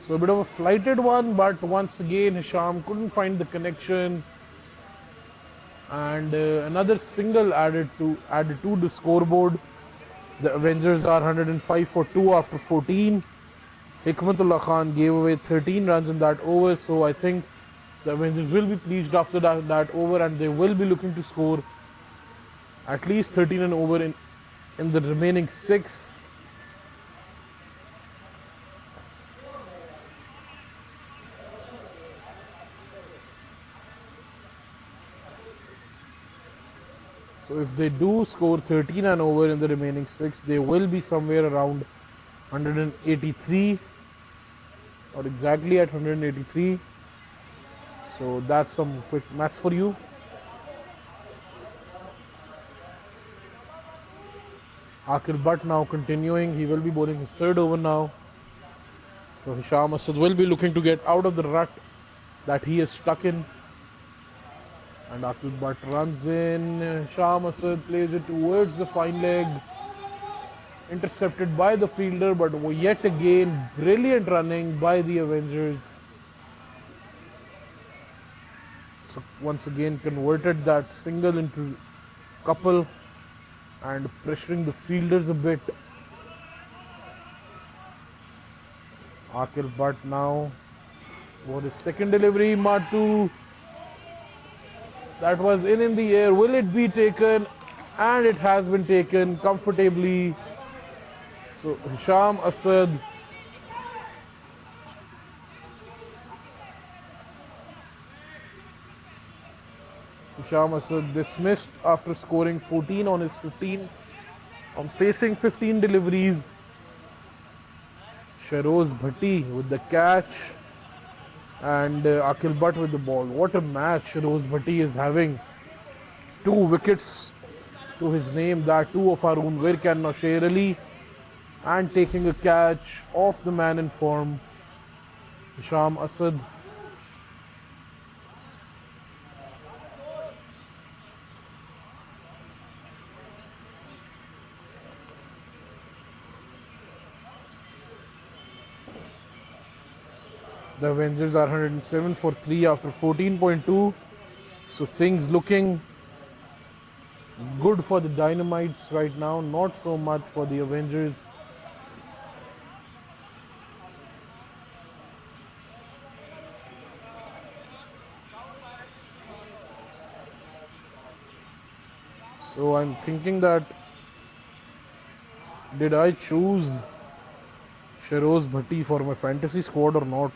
So a bit of a flighted one, but once again Hisham couldn't find the connection. And another single added to the scoreboard. The Avengers are 105 for 2 after 14. Hikmatullah Khan gave away 13 runs in that over, so I think the Avengers will be pleased after that over, and they will be looking to score at least 13 and over in the remaining 6. So if they do score 13 and over in the remaining 6, they will be somewhere around 183 or exactly at 183. So that's some quick maths for you. Akil Butt now continuing. He will be bowling his 3rd over now. So Hisham Asad will be looking to get out of the rut that he is stuck in. And Akil Butt runs in. Hisham Asad plays it towards the fine leg. Intercepted by the fielder, but yet again brilliant running by the Avengers. So once again converted that single into couple and pressuring the fielders a bit. Akil Butt now for his 2nd delivery. Matu, that was in the air. Will it be taken? And it has been taken comfortably. So Hisham Asad dismissed after scoring 14 on his 15. On facing 15 deliveries. Shahroz Bhatti with the catch and Akil Butt with the ball. What a match Shahroz Bhatti is having. 2 wickets to his name, that too of our own Virk and Nasher Ali, and taking a catch off the man in form, Hisham Asad. The Avengers are 107 for 3 after 14.2. So things looking good for the Dynamites right now, not so much for the Avengers. So I'm thinking that did I choose Sheroz Bhatti for my fantasy squad or not?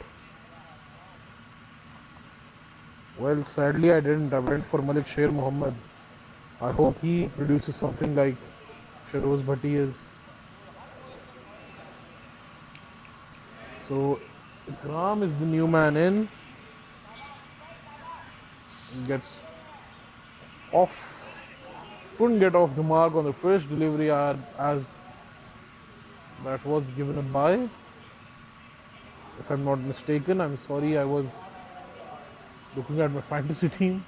Well, sadly I didn't. I went for Malik Sher Muhammad. I hope he produces something like Sheroz Bhatti is. So Ikram is the new man in. Gets off. Couldn't get off the mark on the first delivery as that was given a bye. If I'm not mistaken, I'm sorry, I was looking at my fantasy team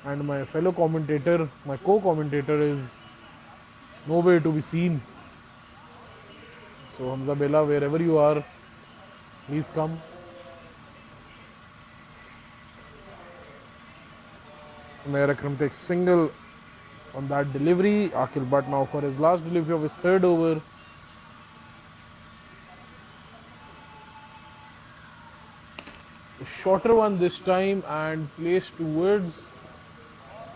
and my fellow commentator, my co-commentator is nowhere to be seen. So Hamza Bella, wherever you are, please come. Umair Akram takes single on that delivery. Akil Butt now for his last delivery of his third over. A shorter one this time and placed towards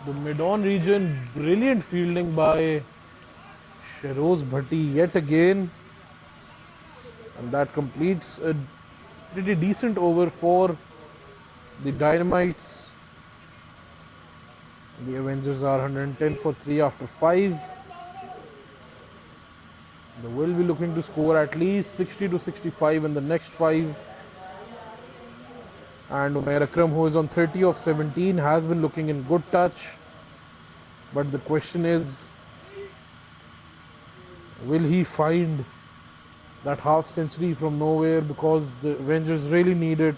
the mid-on region. Brilliant fielding by Sheroz Bhatti yet again. And that completes a pretty decent over for the Dynamites. The Avengers are 110 for 3 after 5. They will be looking to score at least 60 to 65 in the next 5. And Umair Akram, who is on 30 of 17, has been looking in good touch. But the question is, will he find that half century from nowhere, because the Avengers really need it.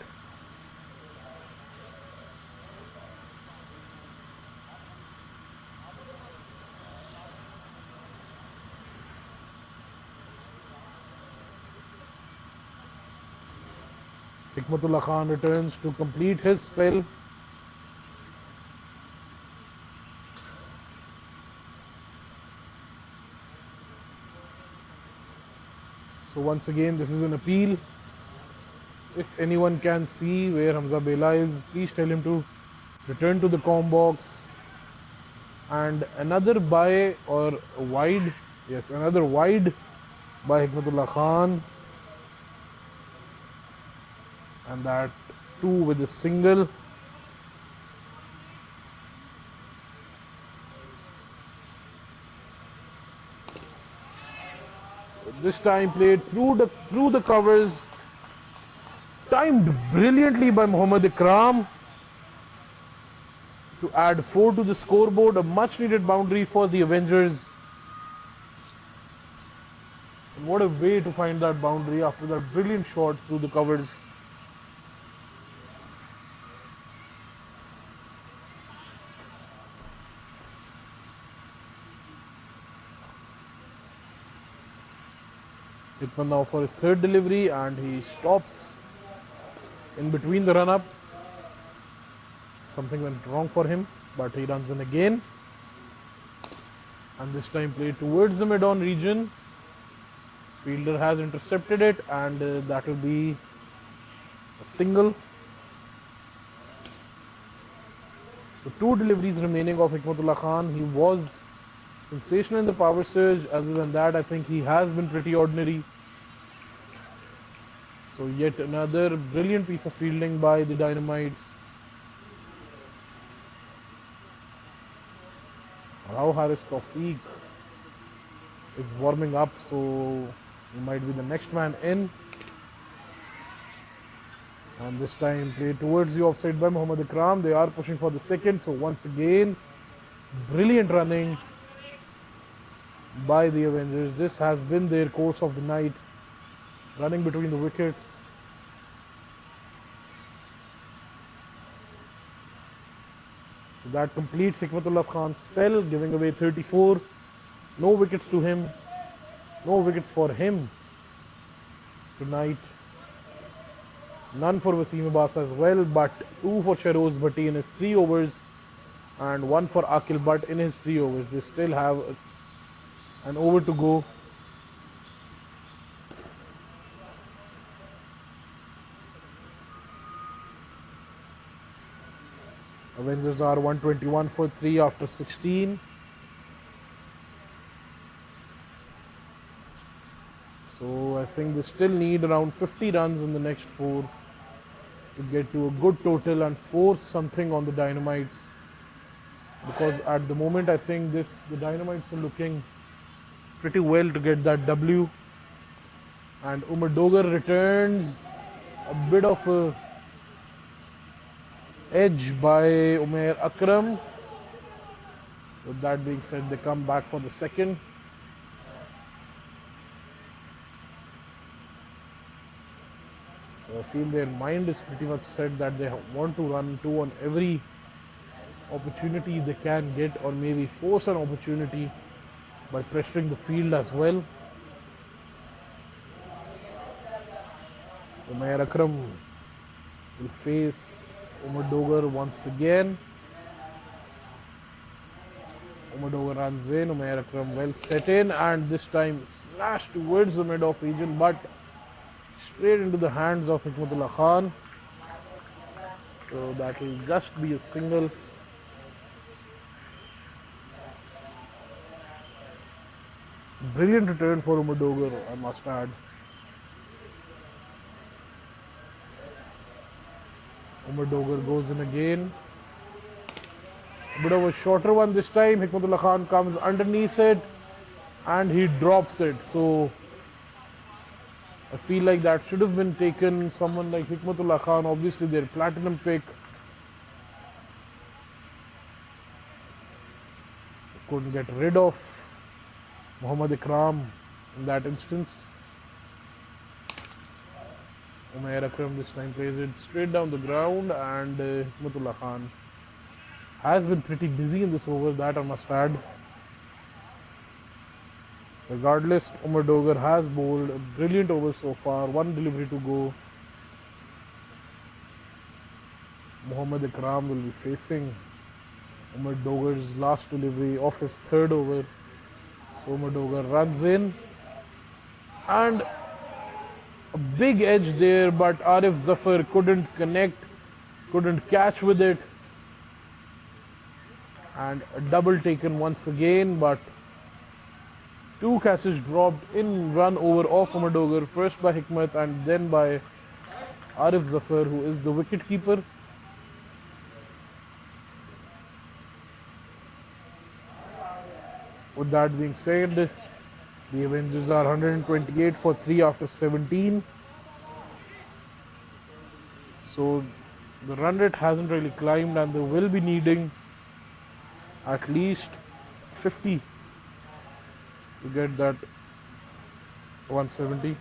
Hikmatullah Khan returns to complete his spell. So once again, this is an appeal. If anyone can see where Hamza Bela is, please tell him to return to the com box. And another by or wide, yes, another wide by Hikmatullah Khan. And that two with a single. This time played through the covers, timed brilliantly by Mohammad Ikram to add 4 to the scoreboard. A much needed boundary for the Avengers. And what a way to find that boundary after that brilliant shot through the covers. Hitman now for his third delivery and he stops in between the run-up. Something went wrong for him, but he runs in again. And this time played towards the mid-on region. Fielder has intercepted it and that will be a single. So 2 deliveries remaining of Hikmatullah Khan. He was sensational in the power surge. Other than that, I think he has been pretty ordinary. So yet another brilliant piece of fielding by the Dynamites. Rao Haris Tawfiq is warming up, so he might be the next man in. And this time played towards the offside by Mohammad Ikram. They are pushing for the second, so once again, brilliant running by the Avengers. This has been their course of the night, running between the wickets. So that completes Hikmatullah Khan's spell, giving away 34. No wickets to him. No wickets for him tonight. None for Wasim Abbas as well, but 2 for Sheroz Bhatti in his 3 overs and 1 for Akil Butt in his 3 overs. They still have an over to go. Avengers are 121 for 3 after 16. think they still need around 50 runs in the next four to get to a good total and force something on the Dynamites. Because at the moment, I think the Dynamites are looking pretty well to get that W. And Umar Dogar returns a bit of a edge by Umair Akram. With that being said, they come back for the second. So I feel their mind is pretty much set that they want to run two on every opportunity they can get, or maybe force an opportunity by pressuring the field as well. Umair Akram will face Umar Dogar once again. Umar Dogar runs in, Umair Akram well set in, and this time smash towards the mid-off region, but straight into the hands of Hikmatullah Khan. So that will just be a single. Brilliant return for Umar Dogar, I must add. Umar Dogar goes in again. A bit of a shorter one this time. Hikmatullah Khan comes underneath it and he drops it. So I feel like that should have been taken. Someone like Hikmatullah Khan, obviously their platinum pick, couldn't get rid of Muhammad Ikram in that instance. Umair Akram this time plays it straight down the ground, and Hikmatullah Khan has been pretty busy in this over, that I must add. Regardless, Umar Dogar has bowled a brilliant over so far, one delivery to go. Muhammad Ikram will be facing Umar Dogar's last delivery of his third over. So Umar Dogar runs in, and a big edge there, but Arif Zafar couldn't connect, couldn't catch with it. And a double taken once again, but two catches dropped in run over off Umar Dogar, first by Hikmat and then by Arif Zafar, who is the wicket keeper. With that being said, the Avengers are 128 for 3 after 17. So the run rate hasn't really climbed, and they will be needing at least 50 to get that 170.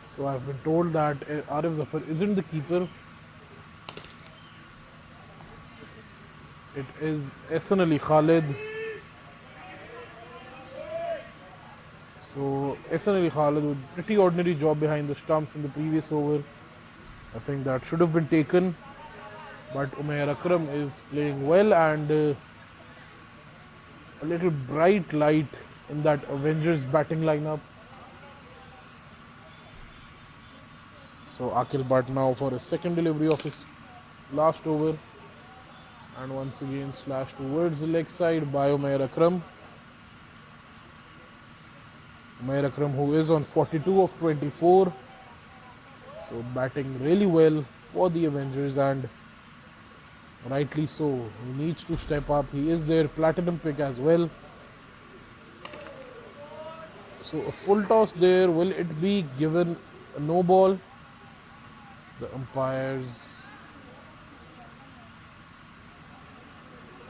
So I've been told that Arif Zafar isn't the keeper. It is Ehsan Ali Khalid. So Ehsan Ali Khalid with pretty ordinary job behind the stumps in the previous over. I think that should have been taken. But Umair Akram is playing well, and a little bright light in that Avengers batting lineup. So Akil Bhatt now for a second delivery of his last over, and once again slashed towards the leg side by Umair Akram. Umair Akram, who is on 42 of 24, so batting really well for the Avengers, and rightly so. He needs to step up. He is their platinum pick as well. So a full toss there. Will it be given a no ball? The umpires,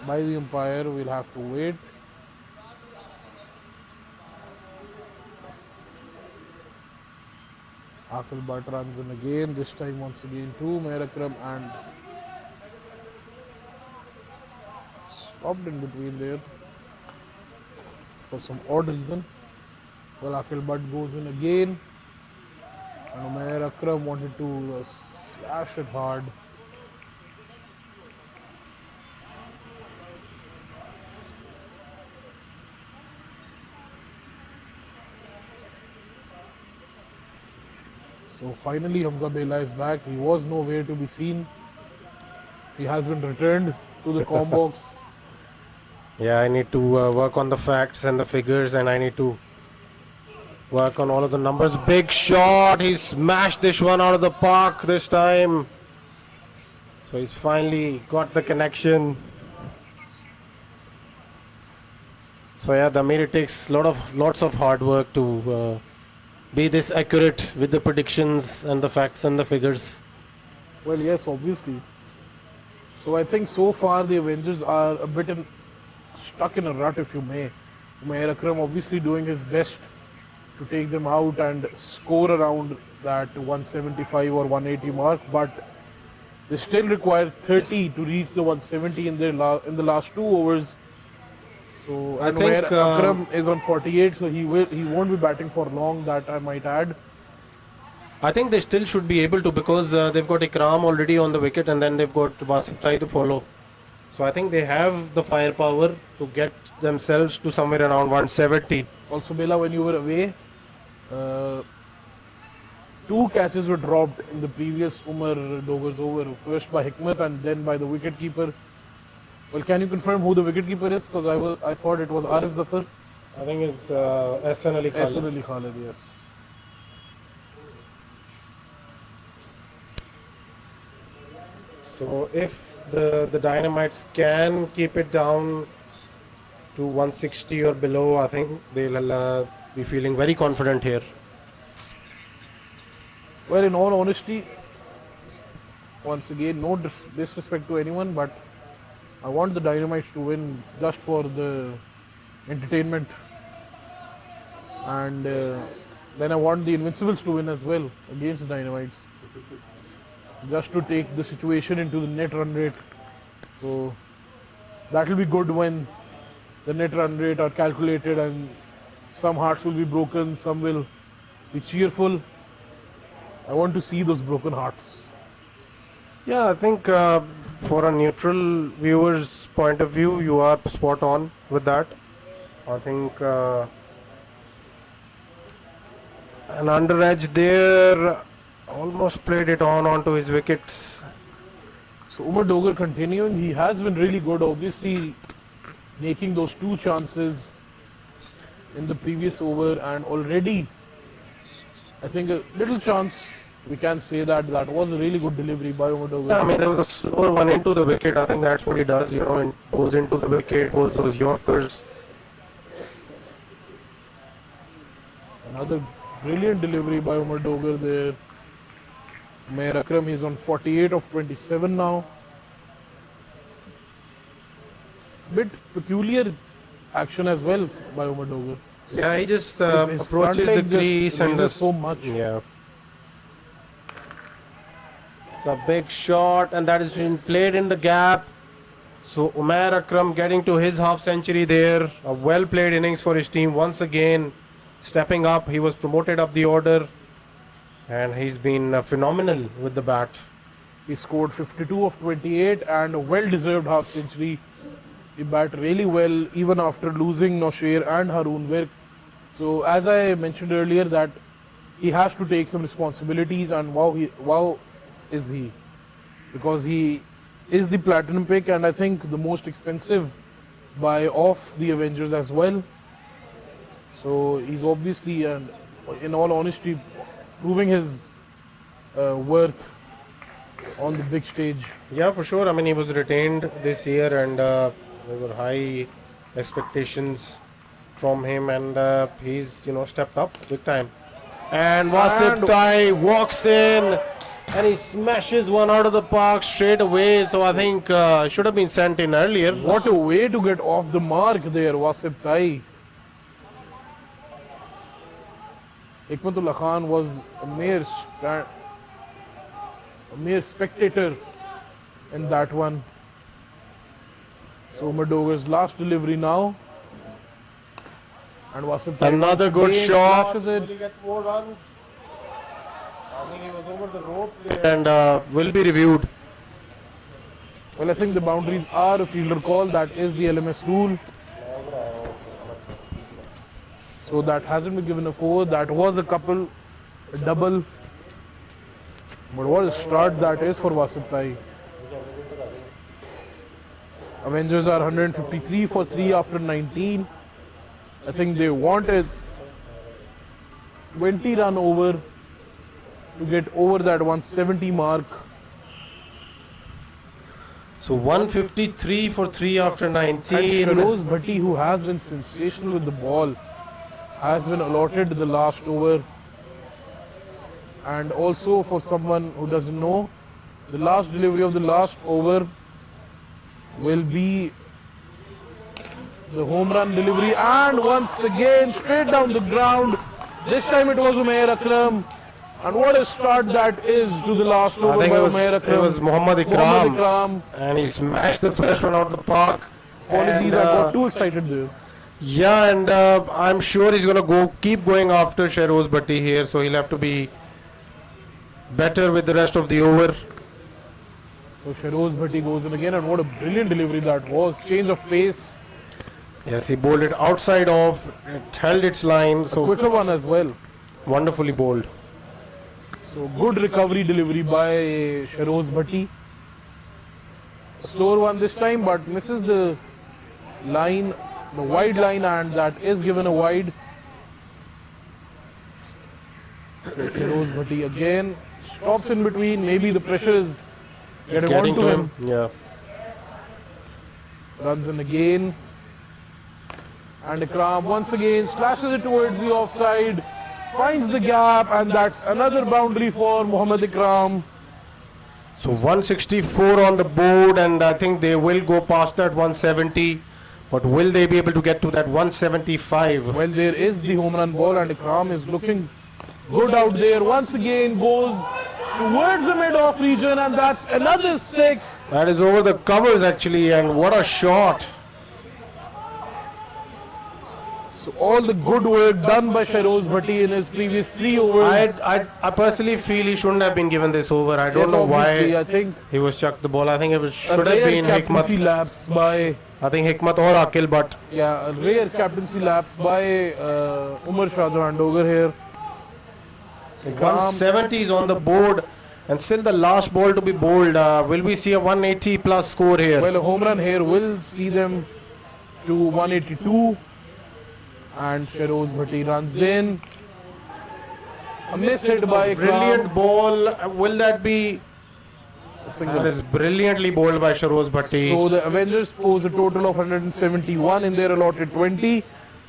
by the umpire, we'll have to wait. Akil Bhatt runs in again, this time once again to Umair Akram, and stopped in between there for some odd reason. Well, Akil Bhatt goes in again, and Umair Akram wanted to Dash it hard. So finally Hamza Bela is back. He was nowhere to be seen. He has been returned to the com box. Yeah, I need to work on the facts and the figures, and I need to work on all of the numbers. Big shot. He smashed this one out of the park this time. So he's finally got the connection. So yeah, the it takes lots of hard work to be this accurate with the predictions and the facts and the figures. Well, yes, obviously. So I think so far the Avengers are a bit stuck in a rut, if you may. Umair Akram obviously doing his best to take them out and score around that 175 or 180 mark, but they still require 30 to reach the 170 in in the last 2 overs. So I and think, where Akram is on 48, so he won't be batting for long. That I might add. I think they still should be able to, because they've got Ikram already on the wicket, and then they've got Wasim Tai to follow. So I think they have the firepower to get themselves to somewhere around 170. Also, Bela, when you were away, uh, 2 catches were dropped in the previous Umar Dogar's over. First by Hikmat and then by the wicketkeeper. Well, can you confirm who the wicketkeeper is? Because I thought it was Arif Zafar. I think it's SN Ali Khalid. Hassan Ali Khalid, yes. So if the Dynamites can keep it down to 160 or below, I think they'll be feeling very confident here. Well, in all honesty, once again, no disrespect to anyone, but I want the Dynamites to win just for the entertainment. And then I want the Invincibles to win as well against the Dynamites. Just to take the situation into the net run rate. So that will be good when the net run rate are calculated and some hearts will be broken, some will be cheerful. I want to see those broken hearts. Yeah, I think for a neutral viewer's point of view, you are spot on with that. I think an under edge there, almost played it onto his wickets. So Umar Dogar continuing, he has been really good, obviously making those 2 chances in the previous over, and already I think a little chance we can say that was a really good delivery by Umar Dogar. Yeah, I mean, there was a slower one into the wicket. I think that's what he does, and goes into the wicket, holds those Yorkers. Another brilliant delivery by Umar Dogar there. Umair Akram is on 48 of 27 now. Bit peculiar action as well by Umar Dogar. Yeah, he just His front approaches the leg just crease and raises so much. Yeah. It's a big shot, and that has been played in the gap. So Umair Akram getting to his half century there. A well played innings for his team once again. Stepping up, he was promoted up the order, and he's been phenomenal with the bat. He scored 52 of 28 and a well-deserved half century. He bat really well even after losing Nosher and Haroon Virk. So as I mentioned earlier that he has to take some responsibilities, and wow is he, because he is the platinum pick and I think the most expensive buy of the Avengers as well. So he's obviously, and in all honesty, proving his worth on the big stage. Yeah, for sure. I mean, he was retained this year, and there were high expectations from him, and he's stepped up big time. And Wasim Tai walks in, and he smashes one out of the park straight away. So I think should have been sent in earlier. What a way to get off the mark there, Wasim Tai. Hikmatullah Khan was a mere spectator in that one. So Umar Dogar's last delivery now. And Wasim Tai Another once good again shot. smashes Will it. he get 4 runs? think he was over the rope there and will be reviewed. Well, I think the boundaries are a fielder call. That is the LMS rule. So that hasn't been given a 4. That was a double. But what a start that is for Wasif Tai. Avengers are 153 for 3 after 19. I think they wanted 20 run over to get over that 170 mark. So 153 for 3 after And 19. Shahroz Bhatti, who has been sensational with the ball, has been allotted the last over. And also, for someone who doesn't know, the last delivery of the last over will be the home run delivery. And once again, straight down the ground. This time it was Umair Akram. And what a start that is to the last I over think by it was, Umair it Akram. was Muhammad Muhammad Ikram, Ikram. and he smashed the first one out of the park. Apologies, And, I got too excited there. yeah, and I'm sure he's going to keep going after Shahroz Bhatti here, so he'll have to be better with the rest of the over. So Shahroz Bhatti goes in again, and what a brilliant delivery that was. Change of pace, Yes, he bowled it outside off, it held its line, so quicker one as well. wonderfully bowled. So good recovery delivery by Shahroz Bhatti. Slower one this time, but misses the line, the wide line, and that is given a wide. So Shahroz Bhatti again stops in between. Maybe the pressure is getting on to him. Yeah. Runs in again. And Ikram once again slashes it towards the offside. Finds the gap, and that's another boundary for Muhammad Ikram. So 164 on the board, and I think they will go past that 170. But will they be able to get to that 175? Well, there is the home run ball, and Ikram is looking good out there. Once again goes towards the mid-off region, and that's another 6. That is over the covers actually, and what a shot. So all the good work done by Shahroz Bhatti in his previous 3 overs. I personally feel he shouldn't have been given this over. I don't Yes, know obviously, why I think he was chucked the ball. I think it was, a should have rare been captaincy Hikmat. lapse by I think Hikmat or Akil, but a rare captaincy lapse by Umar Shah Jahandogar here. So Ikram, 170 is on the board, and still the last ball to be bowled. Will we see a 180 plus score here? well, a home run here will see them to 182. And Shahroz Bhatti runs in. A miss hit by Ikram. Brilliant ball. Will that be? That is brilliantly bowled by Shahroz Bhatti. So the Avengers pose a total of 171 in their allotted 20.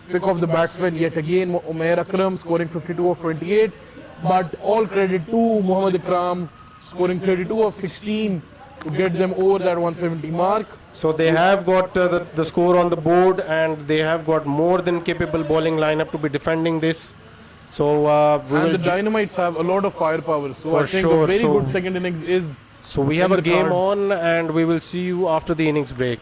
Pick of the batsman yet again, Umair Akram scoring 52 of 28. But all credit to Muhammad Ikram scoring 32 of 16 to get them over that 170 mark. So they have got the score on the board, and they have got more than capable bowling lineup to be defending this. So we And will the Dynamites have a lot of firepower. So For I think sure, a very so- good second innings is. So we have in a the game cards. on, and we will see you after the innings break.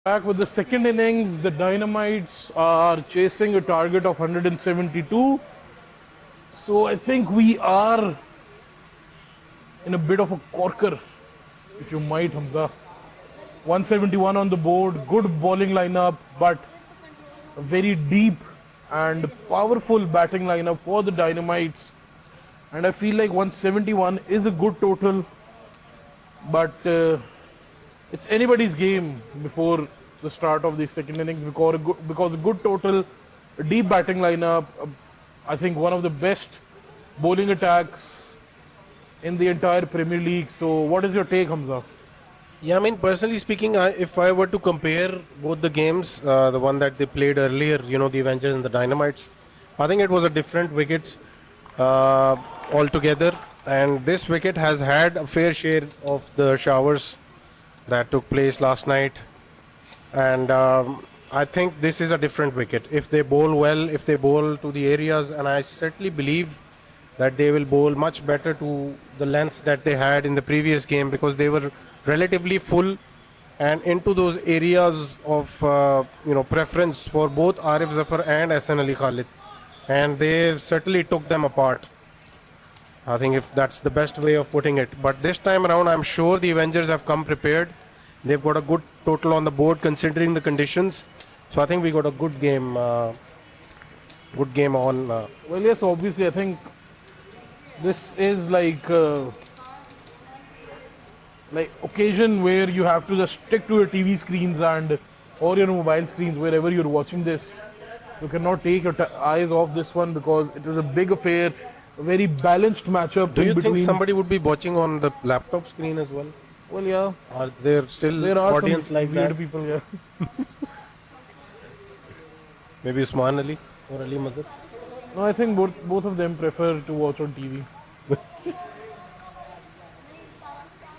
Back with the second innings, the Dynamites are chasing a target of 172. So I think we are in a bit of a corker, if you might, Hamza. 171 on the board, good bowling lineup, but a very deep and powerful batting lineup for the Dynamites. And I feel like 171 is a good total, but it's anybody's game before the start of the second innings because a good total, a deep batting lineup, I think one of the best bowling attacks in the entire Premier League. So, what is your take, Hamza? Yeah, I mean, personally speaking, if I were to compare both the games, the one that they played earlier, the Avengers and the Dynamites, I think it was a different wicket uh, altogether. And this wicket has had a fair share of the showers that took place last night. And I think this is a different wicket. If they bowl well, if they bowl to the areas, and I certainly believe that they will bowl much better to the lengths that they had in the previous game because they were relatively full and into those areas of preference for both Arif Zafar and Hassan Ali Khalid, and they certainly took them apart. I think if that's the best way of putting it. But this time around, I'm sure the Avengers have come prepared. They've got a good total on the board considering the conditions. So I think we got a good game. Good game on. Well, yes, obviously, I think this is like occasion where you have to just stick to your TV screens and or your mobile screens wherever you're watching this. You cannot take your eyes off this one because it is a big affair, a very balanced matchup. Do you think somebody would be watching on the laptop screen as well? Well, yeah. Are there still There are audience some like weird that? people, yeah. Maybe Usman Ali or Ali Mazhar? No, I think both of them prefer to watch on TV.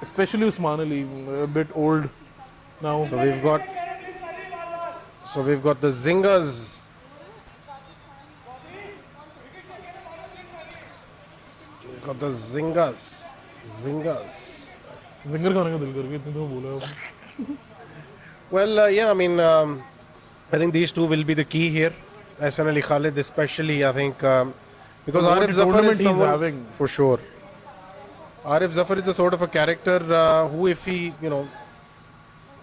Especially Usman Ali, a bit old now. So we've got the Zingers. We've got the Zingers. Zinger खाने का दिल कर गया इतने तो बोला आपने. Well, yeah, I mean, I think these two will be the key here. Hassan Ali Khalid, especially, I think, because What Arif Zafar tournament is he's someone, having. for sure. Arif Zafar is a sort of a character who, if he,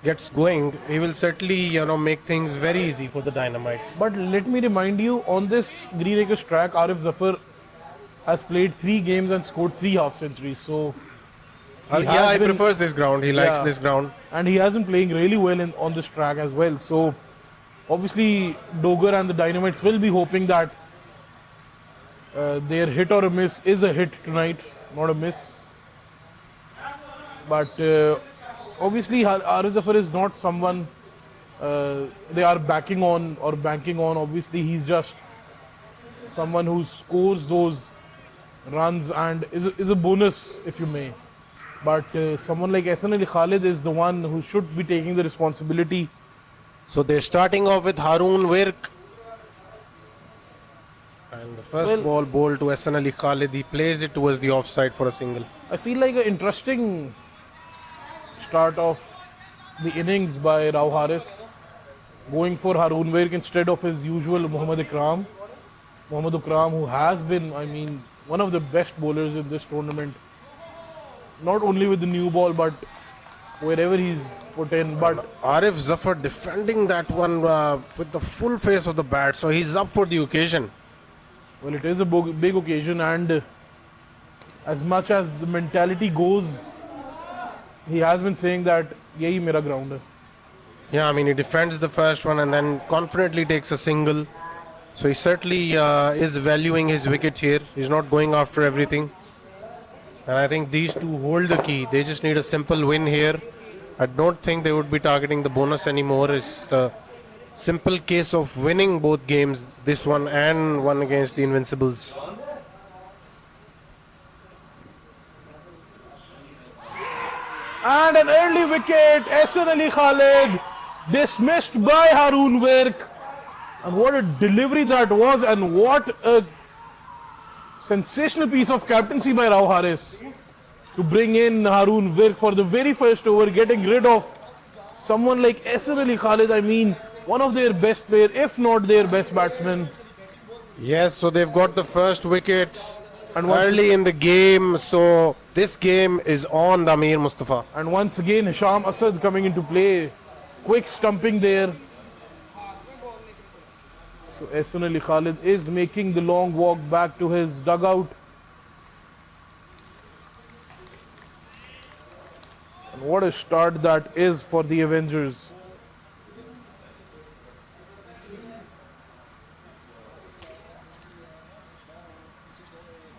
gets going, he will certainly, make things very easy for the Dynamites. But let me remind you, on this Green Acres track, Arif Zafar has played 3 games and scored 3 half centuries. So He prefers this ground. He likes Yeah. this ground. and he has been playing really well on this track as well. So obviously, Doger and the Dynamites will be hoping that their hit or a miss is a hit tonight, not a miss. But obviously, Arif Zafar is not someone they are backing on or banking on. Obviously, he's just someone who scores those runs and is a bonus, if you may. But someone like Hassan Ali Khalid is the one who should be taking the responsibility. So they're starting off with Haroon Wirk. And the first ball bowled to Hassan Ali Khalid. He plays it towards the offside for a single. I feel like an interesting start of the innings by Rao Haris, going for Haroon Wirk instead of his usual Mohammad Ikram. Mohammad Ikram, who has been, one of the best bowlers in this tournament. Not only with the new ball, but wherever he's put in. But Arif Zafar defending that one with the full face of the bat. So he's up for the occasion. well, it is a big occasion, and as much as the mentality goes, he has been saying that yahi mera ground hai. Yeah, I mean, he defends the first one and then confidently takes a single. So he certainly is valuing his wickets here. He's not going after everything. And I think these two hold the key. They just need a simple win here. I don't think they would be targeting the bonus anymore. It's a simple case of winning both games, this one and one against the Invincibles. And an early wicket, Hassan Ali Khalid dismissed by Haroon Wirk. And what a delivery that was, and what a sensational piece of captaincy by Rao Haris to bring in Haroon Wirk for the very first over, getting rid of someone like Esser Ali Khalid, I mean, one of their best players, if not their best batsman. Yes, so they've got the first wicket And early in the game. So this game is on the Amir Mustafa. once again, Hisham Asad coming into play. Quick stumping there. So Ehsan Ali Khalid is making the long walk back to his dugout. And what a start that is for the Avengers.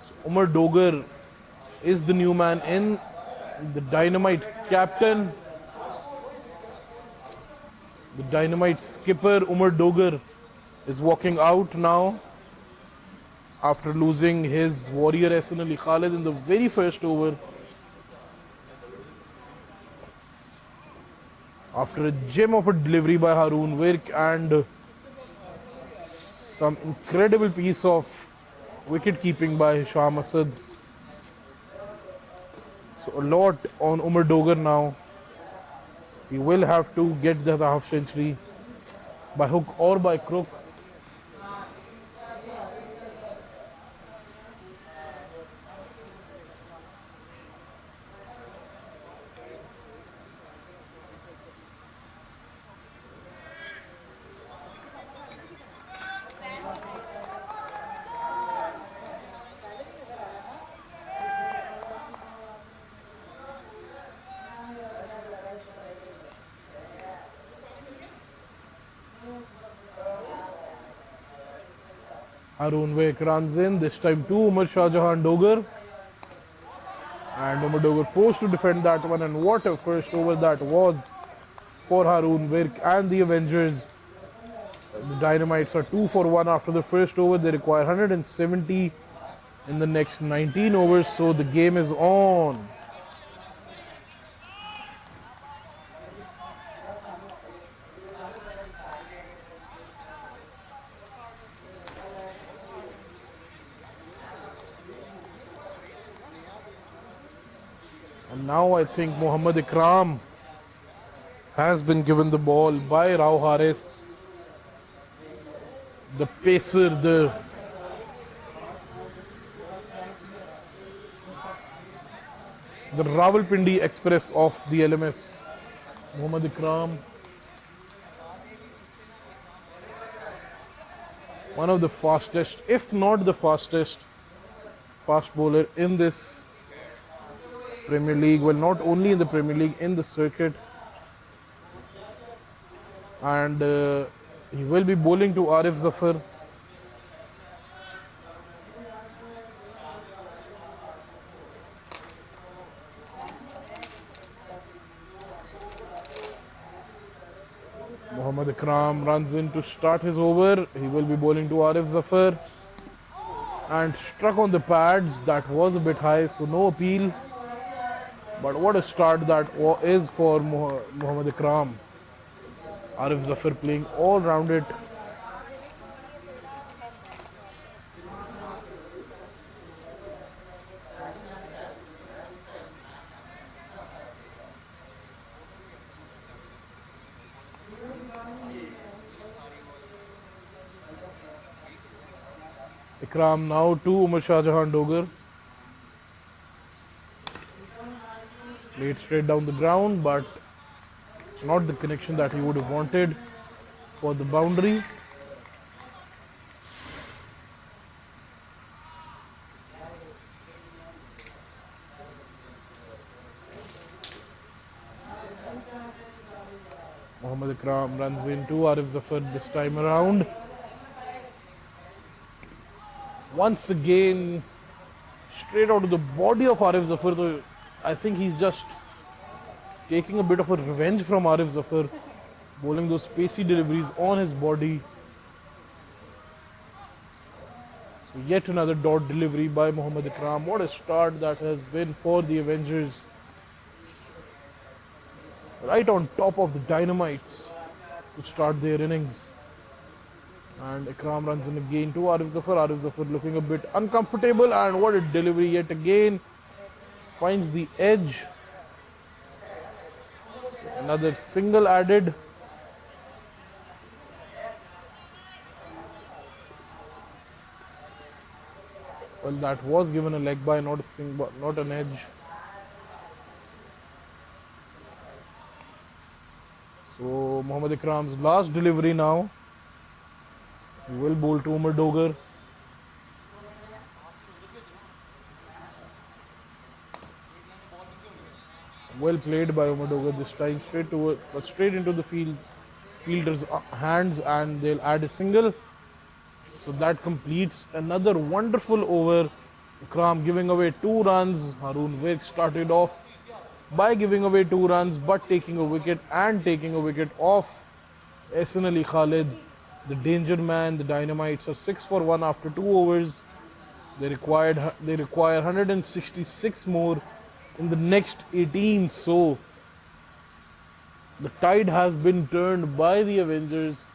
So Umar Dogar is the new man in, the Dynamite captain. The Dynamite skipper Umar Dogar is walking out now after losing his warrior Ehsan Ali Khalid in the very first over. After a gem of a delivery by Haroon Virk and some incredible piece of wicket keeping by Hisham Asad. So a lot on Umar Dogar now. He will have to get the half century by hook or by crook. Haroon Virk runs in, this time to Umar Shah Jahan Dogar. And Umar Dogar forced to defend that one, and what a first over that was for Haroon Virk and the Avengers. The Dynamites are 2 for 1 after the first over. They require 170 in the next 19 overs, so the game is on. And now I think Mohammad Ikram has been given the ball by Rao Haris. The pacer, the Rawalpindi Express of the LMS. Mohammad Ikram, one of the fastest, if not the fastest, fast bowler in this Premier League. Well, not only in the Premier League, in the circuit. And he will be bowling to Arif Zafar. Mohammad Ikram runs in to start his over. He will be bowling to Arif Zafar. And struck on the pads. That was a bit high, so no appeal. But what a start that is for Mohammad Ikram. Arif Zafar playing all round it. Ikram now to Umar Shah Jahan Dogar. Played straight down the ground, but not the connection that he would have wanted for the boundary. Mohammad Ikram runs into Arif Zafar this time around. Once again, straight out of the body of Arif Zafar. I think he's just taking a bit of a revenge from Arif Zafar, bowling those pacey deliveries on his body. So yet another dot delivery by Mohammad Ikram. What a start that has been for the Avengers. Right on top of the Dynamites to start their innings. And Ikram runs in again to Arif Zafar. Arif Zafar looking a bit uncomfortable, and what a delivery yet again. Finds the edge. So Another single added. Well, that was given a leg by, not a not an edge. So Mohammad Ikram's last delivery now. He will bowl to Umar Dogar. Well played by Umar Dogar this time, straight into the fielder's hands, and they'll add a single. So that completes another wonderful over. Ikram giving away 2 runs. Haroon Virk started off by giving away 2 runs, but taking a wicket and taking a wicket off Ehsan Ali Khalid, the danger man. The Dynamites are 6 for 1 after 2 overs. They require 166 more in the next 18. So the tide has been turned by the Avengers.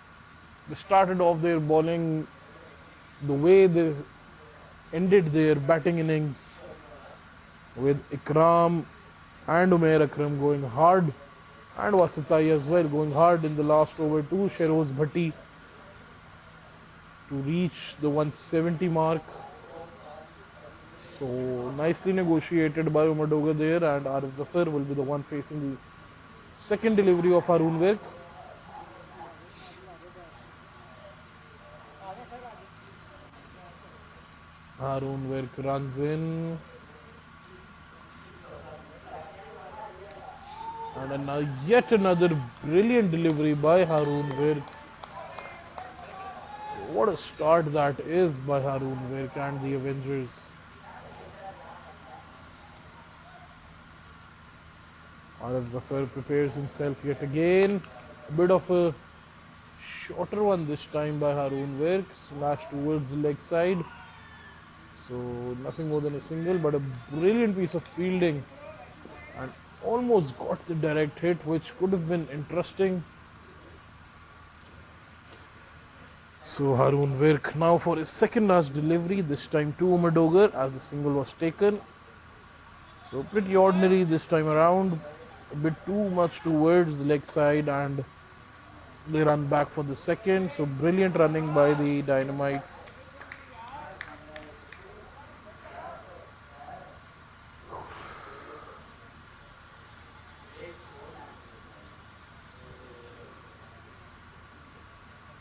They started off their bowling the way they ended their batting innings, with Ikram and Umair Akram going hard, and Wasif Tai as well going hard in the last over to Sheroz Bhatti to reach the 170 mark. So nicely negotiated by Umar Dogar there, and Arif Zafar will be the one facing the second delivery of Haroon Virk. Haroon Virk runs in. And yet another brilliant delivery by Haroon Virk. What a start that is by Haroon Virk and the Avengers. Arif Zafar prepares himself yet again. A bit of a shorter one this time by Haroon Virk, slashed towards the leg side. So nothing more than a single, but a brilliant piece of fielding, and almost got the direct hit, which could have been interesting. So Haroon Virk now for his second last delivery, this time to Umar Dogar as the single was taken. So pretty ordinary this time around, a bit too much towards the leg side, and they run back for the second. So brilliant running by the Dynamites.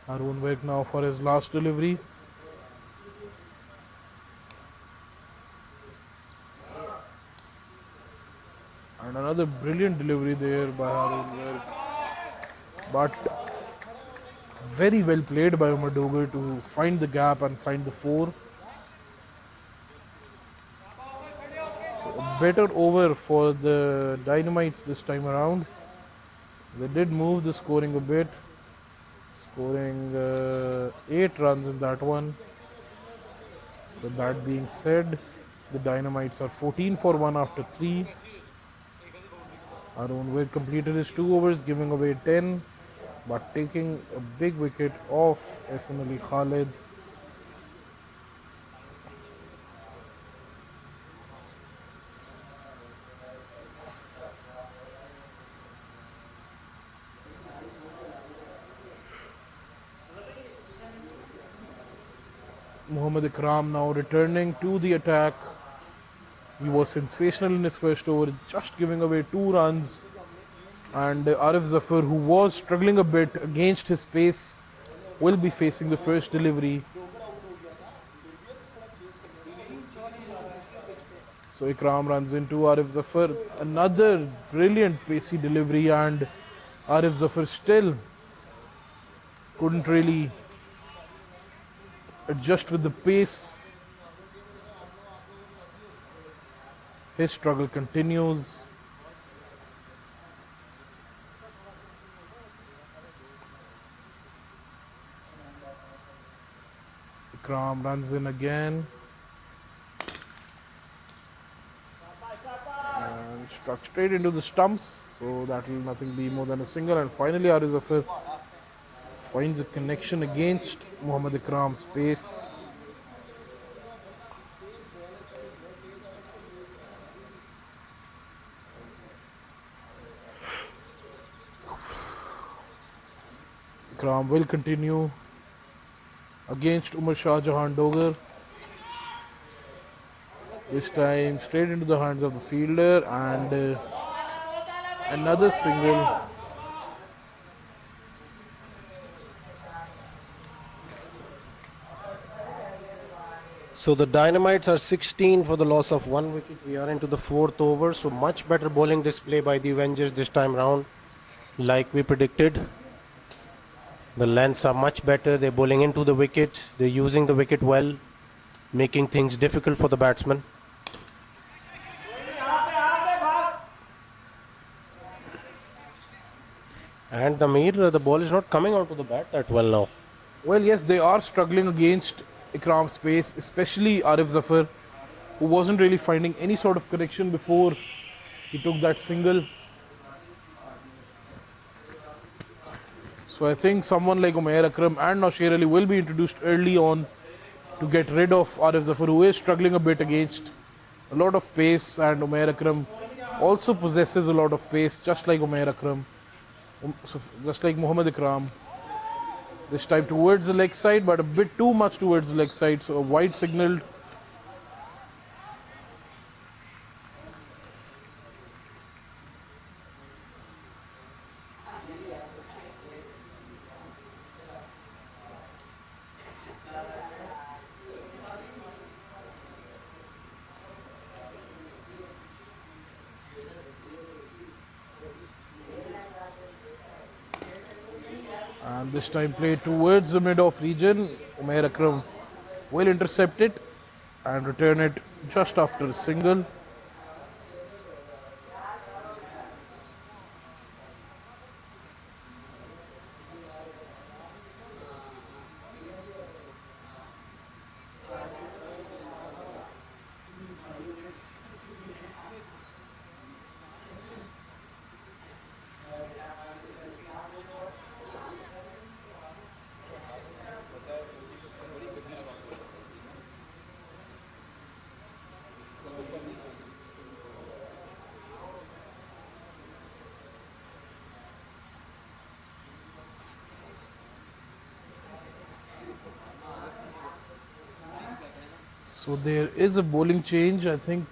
Haroon Virk now for his last delivery. And another brilliant delivery there by Haroon Virk. But very well played by Umar Dogar to find the gap and find the 4. So a better over for the Dynamites this time around. They did move the scoring a bit, scoring 8 runs in that one. With that being said, the Dynamites are 14 for 1 after 3. Haroon Virk completed his 2 overs, giving away 10, but taking a big wicket off Ehsan Ali Khalid. Mohammad Ikram now returning to the attack. He was sensational in his first over, just giving away 2 runs. And Arif Zafar, who was struggling a bit against his pace, will be facing the first delivery. So Ikram runs into Arif Zafar. Another brilliant pacey delivery, and Arif Zafar still couldn't really adjust with the pace. His struggle continues. Ikram runs in again. And struck straight into the stumps. So that will nothing be more than a single. And finally Arif Zafar finds a connection against Mohammad Ikram's pace. Ikram will continue against Umar Shah Jahan Dogar. This time straight into the hands of the fielder and another single. So the Dynamites are 16 for the loss of 1 wicket. We are into the fourth over. So much better bowling display by the Avengers this time round. Like we predicted. The lengths are much better. They're bowling into the wicket. They're using the wicket well, making things difficult for the batsman. And the ball is not coming onto the bat that well now. Well, yes, they are struggling against Ikram's pace, especially Arif Zafar, who wasn't really finding any sort of connection before he took that single. So I think someone like Umair Akram and Nasir Ali will be introduced early on to get rid of Arif Zafar, who is struggling a bit against a lot of pace, and Umair Akram also possesses a lot of pace, just like Umair Akram, just like Muhammad Ikram. This time towards the leg side, but a bit too much towards the leg side, so a wide signaled. And this time play towards the mid-off region. Umair Akram will intercept it and return it just after a single. So there is a bowling change, I think.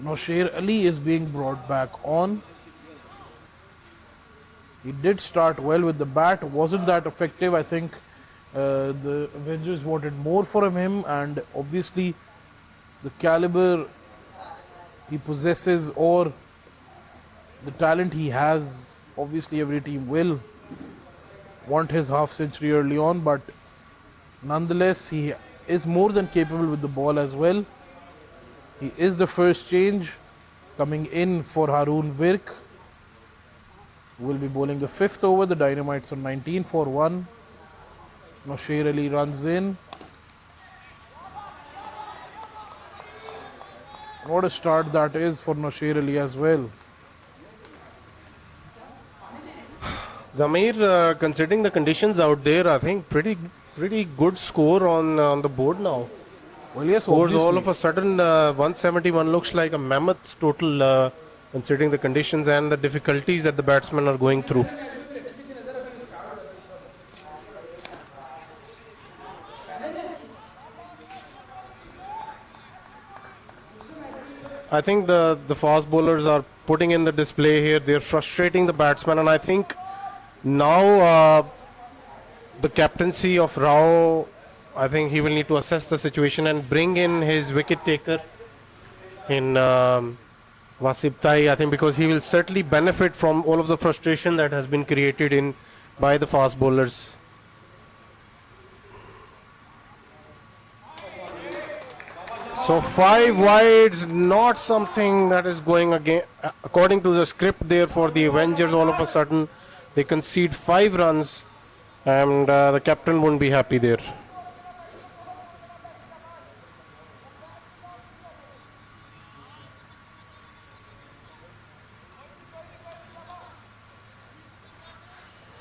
Nasir Ali is being brought back on. He did start well with the bat, wasn't that effective. I think the Avengers wanted more from him, and obviously the caliber he possesses or the talent he has, obviously every team will want his half century early on, but nonetheless he is more than capable with the ball as well. He is the first change coming in for Haroon Virk, who will be bowling the fifth over. The Dynamites on 19 for 1. Nasir Ali runs in. What a start that is for Nasir Ali as well. Zamir, considering the conditions out there, I think pretty good score on the board now. Well, yes, Scores all obviously. of a sudden 171 looks like a mammoth total, considering the conditions and the difficulties that the batsmen are going through. I think the fast bowlers are putting in the display here. They're frustrating the batsman, and I think now the captaincy of Rao, I think he will need to assess the situation and bring in his wicket taker in Wasib Tai, I think, because he will certainly benefit from all of the frustration that has been created by the fast bowlers. So 5 wides, not something that is going again according to the script there for the Avengers. All of a sudden they concede 5 runs, and the captain won't be happy there.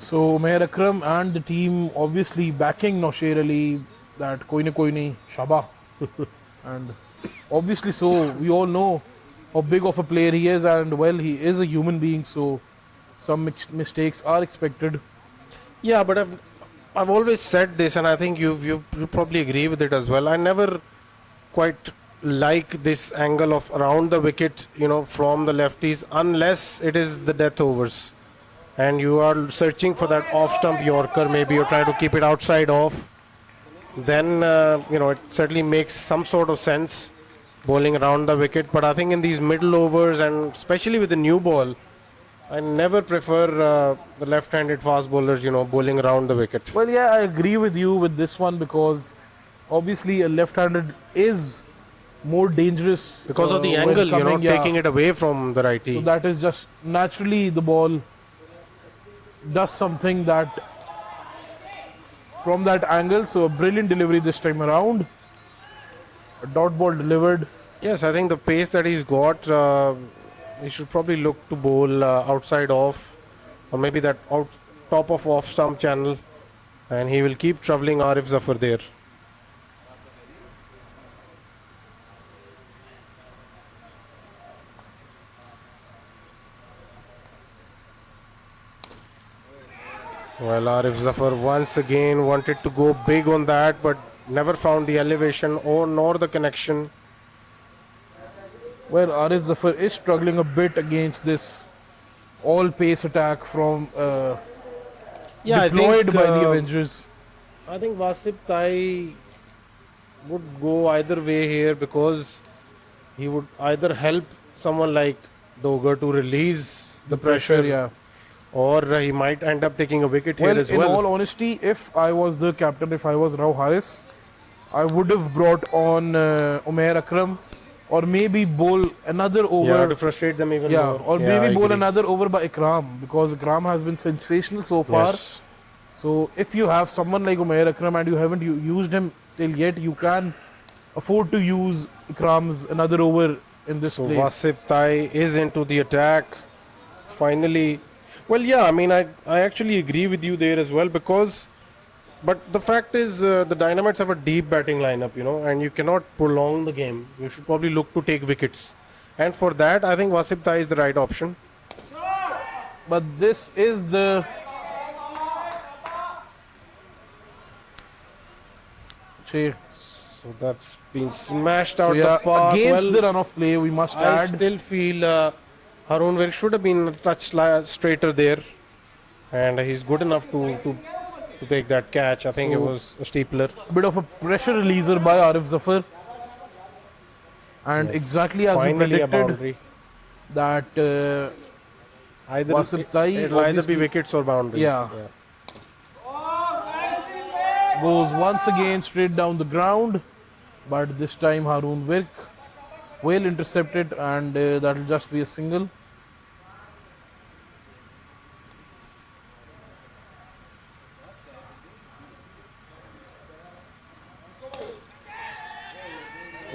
So Umair Akram and the team obviously backing Nasir Ali, that koi nahi Shaba. And Obviously, so we all know how big of a player he is, and well, he is a human being, so some mistakes are expected. Yeah, but I've always said this, and I think you probably agree with it as well. I never quite like this angle of around the wicket, from the lefties, unless it is the death overs, and you are searching for that off stump Yorker. Maybe you're trying to keep it outside off. Then it certainly makes some sort of sense bowling around the wicket. But I think in these middle overs, and especially with the new ball, I never prefer the left-handed fast bowlers, bowling around the wicket. Well, yeah, I agree with you with this one because obviously a left-handed is more dangerous Because of the when angle, coming, yeah. taking it away from the So righty. that is just naturally the ball does something that from that angle. So a brilliant delivery this time around. A dot ball delivered. Yes, I think the pace that he's got, he should probably look to bowl outside off, or maybe that top of off stump channel, and he will keep travelling Arif Zafar there. Well, Arif Zafar once again wanted to go big on that, but never found the elevation or nor the connection. Where Arif Zafar is struggling a bit against this all pace attack from deployed by the Avengers. I think Wasip Tai would go either way here, because he would either help someone like Doger to release the pressure, Yeah. or he might end up taking a wicket Well, here as in well. all honesty, if I was the captain, if I was Rao Haris, I would have brought on Umair Akram, or maybe bowl another over. Yeah, to frustrate them even Yeah, more. or Yeah, maybe I bowl agree. another over by Ikram, because Ikram has been sensational so far. Yes. So if you have someone like Umair Akram and you haven't used him till yet, you can afford to use Ikram's another over in this So place. Wasip Tai is into the attack. Finally, well, yeah, I mean, I actually agree with you there as well, because, but the fact is, the Dynamites have a deep batting lineup, and you cannot prolong the game. You should probably look to take wickets, and for that, I think Wasip Tai is the right option. But this is the Che. So that's been smashed So out yeah, the park. against Well, the run of play, we must I add. still feel Harun Virk should have been a touch straighter there, and he's good enough to take that catch. I think it So- was a steepler. A bit of a pressure releaser by Arif Zafar. And Yes. exactly as we Finally a predicted, boundary. that Either Wasip Tai it'll either be obviously- wickets or boundaries. Yeah. goes once again straight down the ground. But this time Harun Virk well intercepted, and that'll just be a single.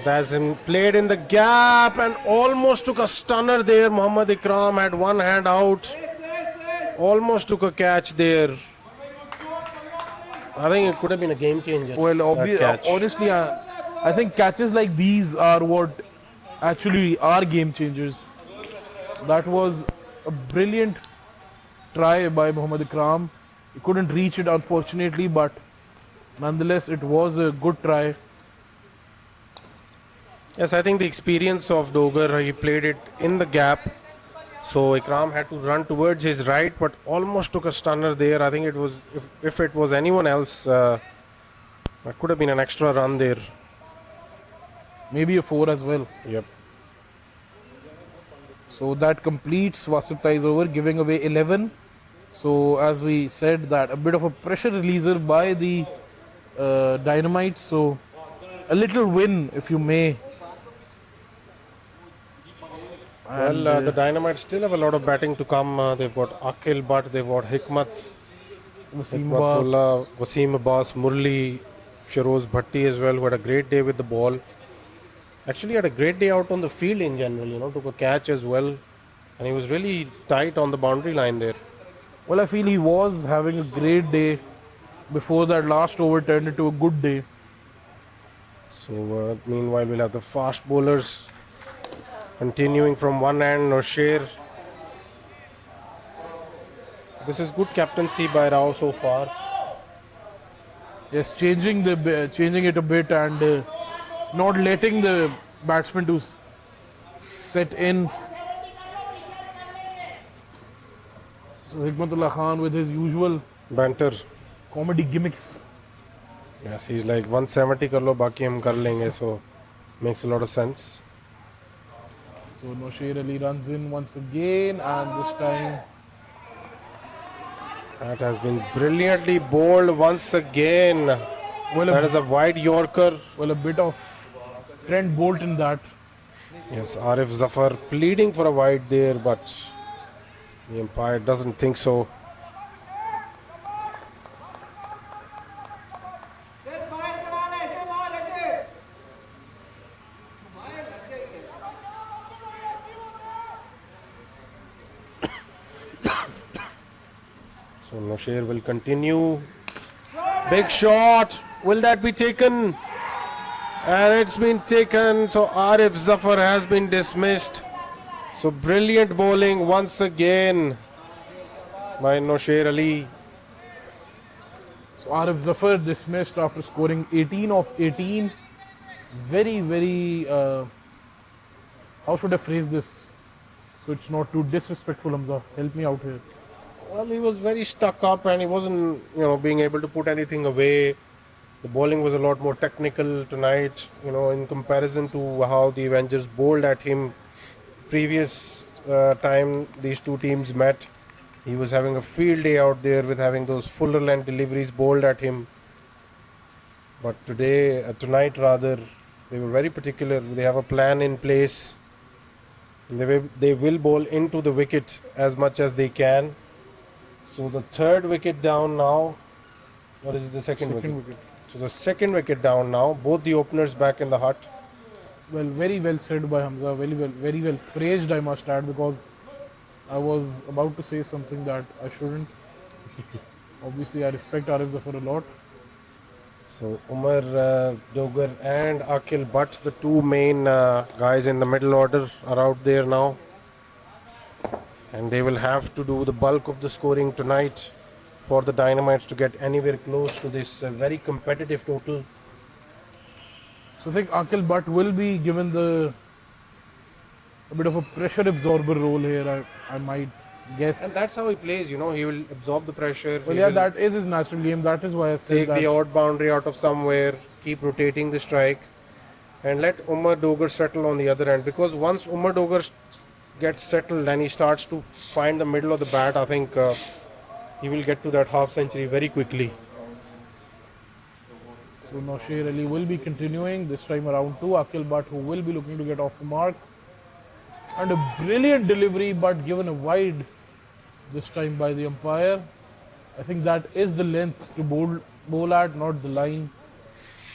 That's him played in the gap and almost took a stunner there. Muhammad Ikram had one hand out. Almost took a catch there. I think it could have been a game changer. Well, that catch. honestly, I think catches like these are what actually are game changers. That was a brilliant try by Muhammad Ikram. He couldn't reach it, unfortunately, but nonetheless, it was a good try. Yes, I think the experience of Dogar, he played it in the gap. So Ikram had to run towards his right, but almost took a stunner there. I think it was, if it was anyone else, that could have been an extra run there. Maybe a 4 as well. Yep. So that completes Wasip Tai's over, giving away 11. So as we said, that a bit of a pressure releaser by the Dynamites. So a little win, if you may. Well, the Dynamites still have a lot of batting to come. They've got Akil Bhatt, they've got Hikmat, Wasim Abbas. Hikmatullah, Wasim Abbas, Murli, Shiroz Bhatti as well, who had a great day with the ball. Actually had a great day out on the field in general, took a catch as well. And he was really tight on the boundary line there. Well, I feel he was having a great day before that last over turned into a good day. So meanwhile, we'll have the fast bowlers continuing from one end. Nosher. This is good captaincy by Rao so far. Yes, changing it a bit and not letting the batsman to set in. So Hikmatullah Khan with his usual Banter. comedy gimmicks. Yes, he's like 170 kar lo, baki hum kar lenge. So makes a lot of sense. So Nosher Ali runs in once again, and this time, That has been brilliantly bowled once again. well, That is a wide Yorker. a bit of Trent Bolt in that. Yes, Arif Zafar pleading for a wide there, but the umpire doesn't think so. So Nosher will continue. Big shot. Will that be taken? And it's been taken. So Arif Zafar has been dismissed. So brilliant bowling once again by Nosher Ali. So Arif Zafar dismissed after scoring 18 of 18. Very, very. How should I phrase this? So it's not too disrespectful, Hamza. Help me out here. Well, he was very stuck up and he wasn't, being able to put anything away. The bowling was a lot more technical tonight, in comparison to how the Avengers bowled at him previous time these two teams met. He was having a field day out there with having those fuller length deliveries bowled at him. But tonight rather, they were very particular. They have a plan in place. They will bowl into the wicket as much as they can. So the third wicket down now. Or is it the second wicket? So the second wicket down now. Both the openers back in the hut. Well, very well said by Hamza. Very well phrased, I must add, because I was about to say something that I shouldn't. Obviously, I respect Arif Zafar a lot. So Umar Dogar and Akil Butt, the two main guys in the middle order, are out there now. And they will have to do the bulk of the scoring tonight for the Dynamites to get anywhere close to this very competitive total. So I think Akil Butt will be given a bit of a pressure absorber role here, I might guess. And that's how he plays, he will absorb the pressure. Well, yeah, that is his natural game. That is why I said Take that. the odd boundary out of somewhere, keep rotating the strike, and let Umar Dogar settle on the other end. Because once Umar Dogar gets settled and he starts to find the middle of the bat, I think he will get to that half century very quickly. So Nosher Ali will be continuing this time around too. Akil Butt, who will be looking to get off the mark. And a brilliant delivery, but given a wide this time by the umpire. I think that is the length to bowl at, not the line.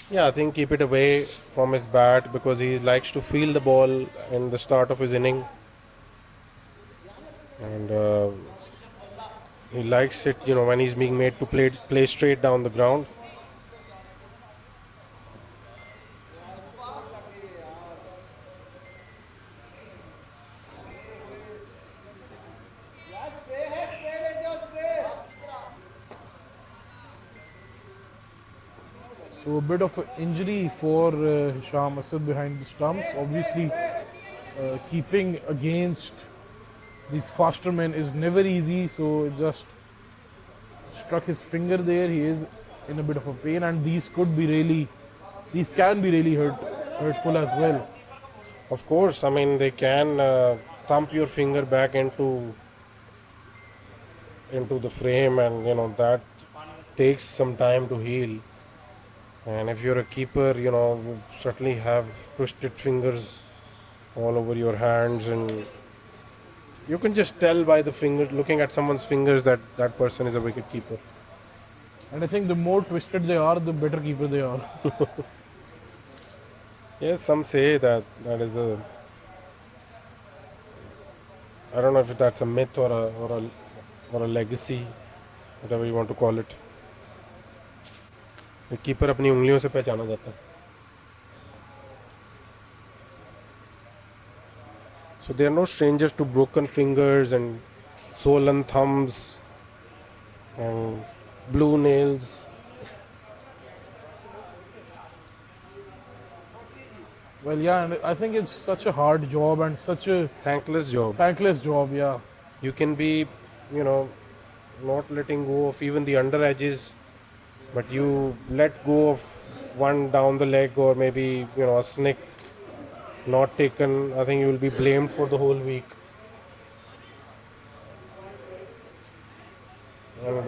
Yeah, I think keep it away from his bat because he likes to feel the ball in the start of his inning. And he likes it, when he's being made to play straight down the ground. So a bit of an injury for Hisham Asad behind the stumps. Obviously, keeping against these faster men is never easy. So it just struck his finger there. He is in a bit of a pain, and these can be really hurtful as well. Of course, I mean they can thump your finger back into the frame, and that takes some time to heal. And if you're a keeper, you certainly have twisted fingers all over your hands, and you can just tell by the finger, looking at someone's fingers, that that person is a wicket keeper. And I think the more twisted they are, the better keeper they are. Yes, some say that is a. I don't know if that's a myth or a legacy, whatever you want to call it. The keeper अपनी उंगलियों से पहचाना जाता है. So they are no strangers to broken fingers and swollen thumbs and blue nails. Well, yeah, and I think it's such a hard job and such a Thankless job. thankless job. Yeah, You can be, you know, not letting go of even the under edges, but you let go of one down the leg or maybe, a snick not taken. I think you will be blamed for the whole week.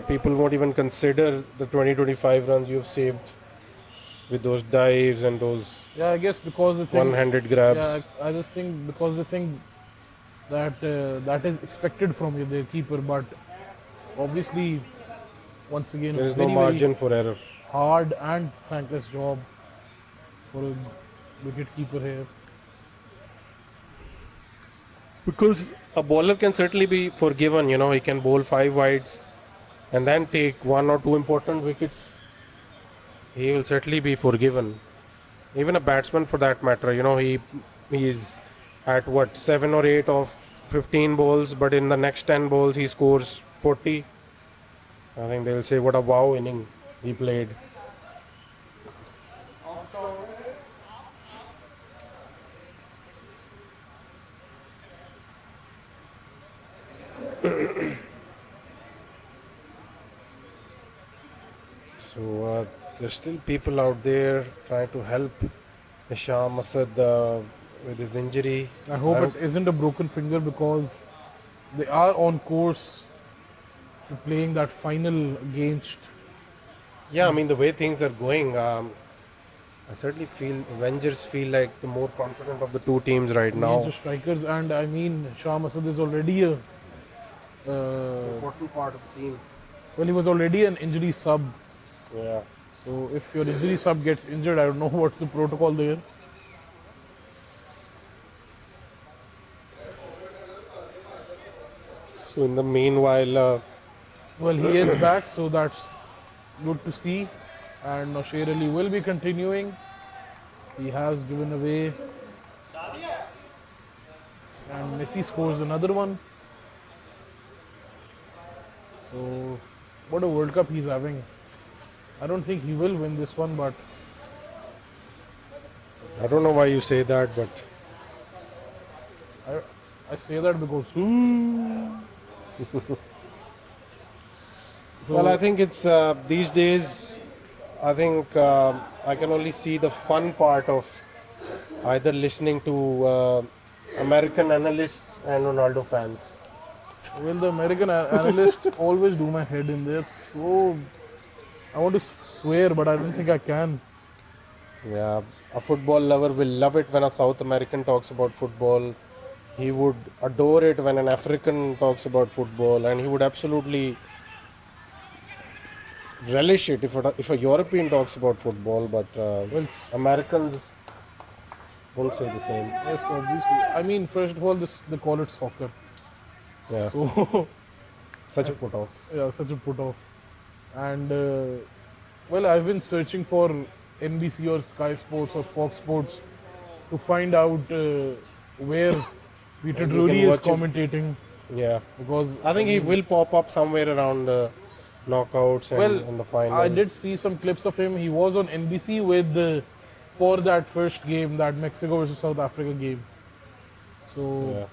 People won't even consider the 20-25 runs you've saved with those dives and those yeah. I guess because the thing, one-handed yeah, grabs. I just think because the thing that that is expected from you, the keeper, but obviously, once again, There is no very margin for error. hard and thankless job for a wicket keeper here. Because a bowler can certainly be forgiven, he can bowl five wides and then take one or two important wickets. He will certainly be forgiven. Even a batsman for that matter, he's at what 7 or 8 of 15 balls, but in the next 10 balls he scores 40. I think they'll say what a wow inning he played. So there's still people out there trying to help Isham Asad with his injury. I hope it isn't a broken finger because they are on course to playing that final against. Yeah, I mean the way things are going, I certainly feel Avengers feel like the more confident of the two teams right Against now. the strikers, and I mean, Shah Masud is already a. Important part of the team. Well, he was already an injury sub. Yeah. So if your injury sub gets injured, I don't know what's the protocol there. So in the meanwhile, Well, he is back, so that's good to see. And Nasher Ali will be continuing. He has given away. And Messi scores another one. So, what a World Cup he's having. I don't think he will win this one, but I don't know why you say that, but I say that because. So, well, I think it's these days. I think I can only see the fun part of either listening to American analysts and Ronaldo fans. well, the American analyst always do my head in this. So, I want to swear, but I don't think I can. Yeah, a football lover will love it when a South American talks about football. He would adore it when an African talks about football, and he would absolutely relish it if a European talks about football. But Well, Americans won't say the same. yes, obviously. I mean, first of all, they call it soccer. Yeah, So, such a put off. yeah, such a put off. And, well, I've been searching for NBC or Sky Sports or Fox Sports to find out where Peter And you Drury can is watch it. commentating Yeah, because I think he will pop up somewhere around knockouts and Well, in the finals. I did see some clips of him. He was on NBC with for that first game, that Mexico versus South Africa game. So Yeah.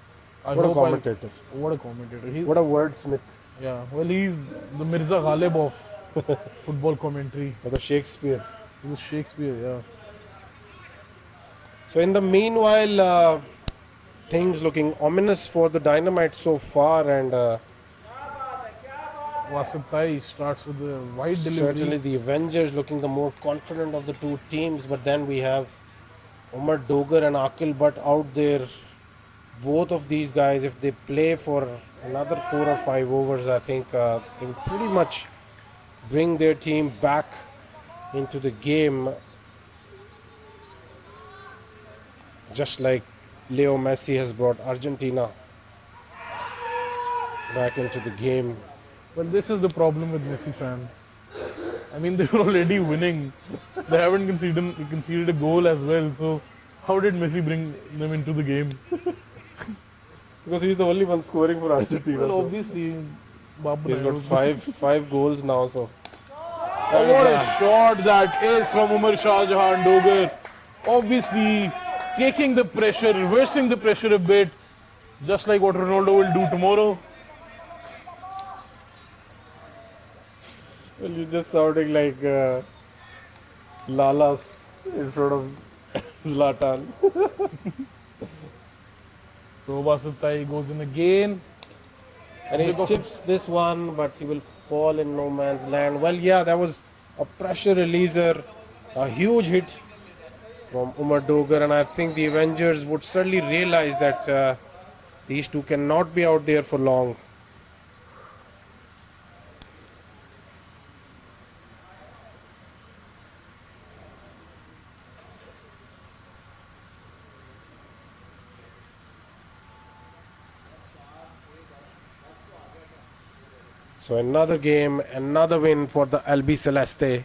I What a hope I'll- commentator! what a commentator! He, What a wordsmith! yeah, well, he's the Mirza Ghalib of football commentary. What a Shakespeare! He's Shakespeare, yeah. So in the meanwhile, things looking ominous for the Dynamites so far, and Wasif Tai starts with the wide delivery. certainly the Avengers looking the more confident of the two teams. But then we have Umar Dogar and Akil Butt out there. Both of these guys, if they play for another 4 or 5 overs, I think they will pretty much bring their team back into the game, just like Leo Messi has brought Argentina back into the game. Well, this is the problem with Messi fans. I mean, they were already winning. They haven't conceded a goal as well. So, how did Messi bring them into the game? because he's the only one scoring for Argentina. Well, So obviously, Babra he's got five goals now. So Oh, that is what a shot that is from Umar Shah Jahan Dogar. Obviously, taking the pressure, reversing the pressure a bit, just like what Ronaldo will do tomorrow. well, you're just sounding like Lalas in front of Zlatan. So Vasanthay goes in again. And he Big of chips this one, but he will fall in no man's land. Well, yeah, that was a pressure releaser, a huge hit from Umar Dogar, and I think the Avengers would certainly realize that these two cannot be out there for long. So another game, another win for the Albi Celeste.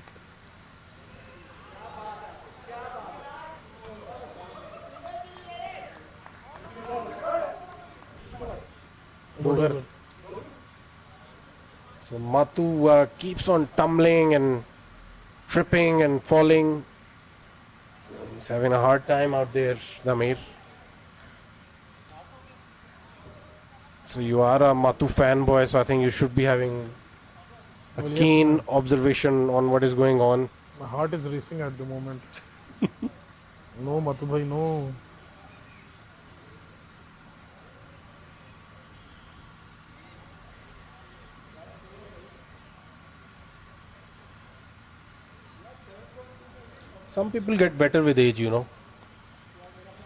Dogar. Dogar. So Matu keeps on tumbling and tripping and falling. He's having a hard time out there, Damir. So you are a Matu fanboy, so I think you should be having a Well, yes, keen observation on what is going on. My heart is racing at the moment. No, Matu bhai, no. Some people get better with age, you know.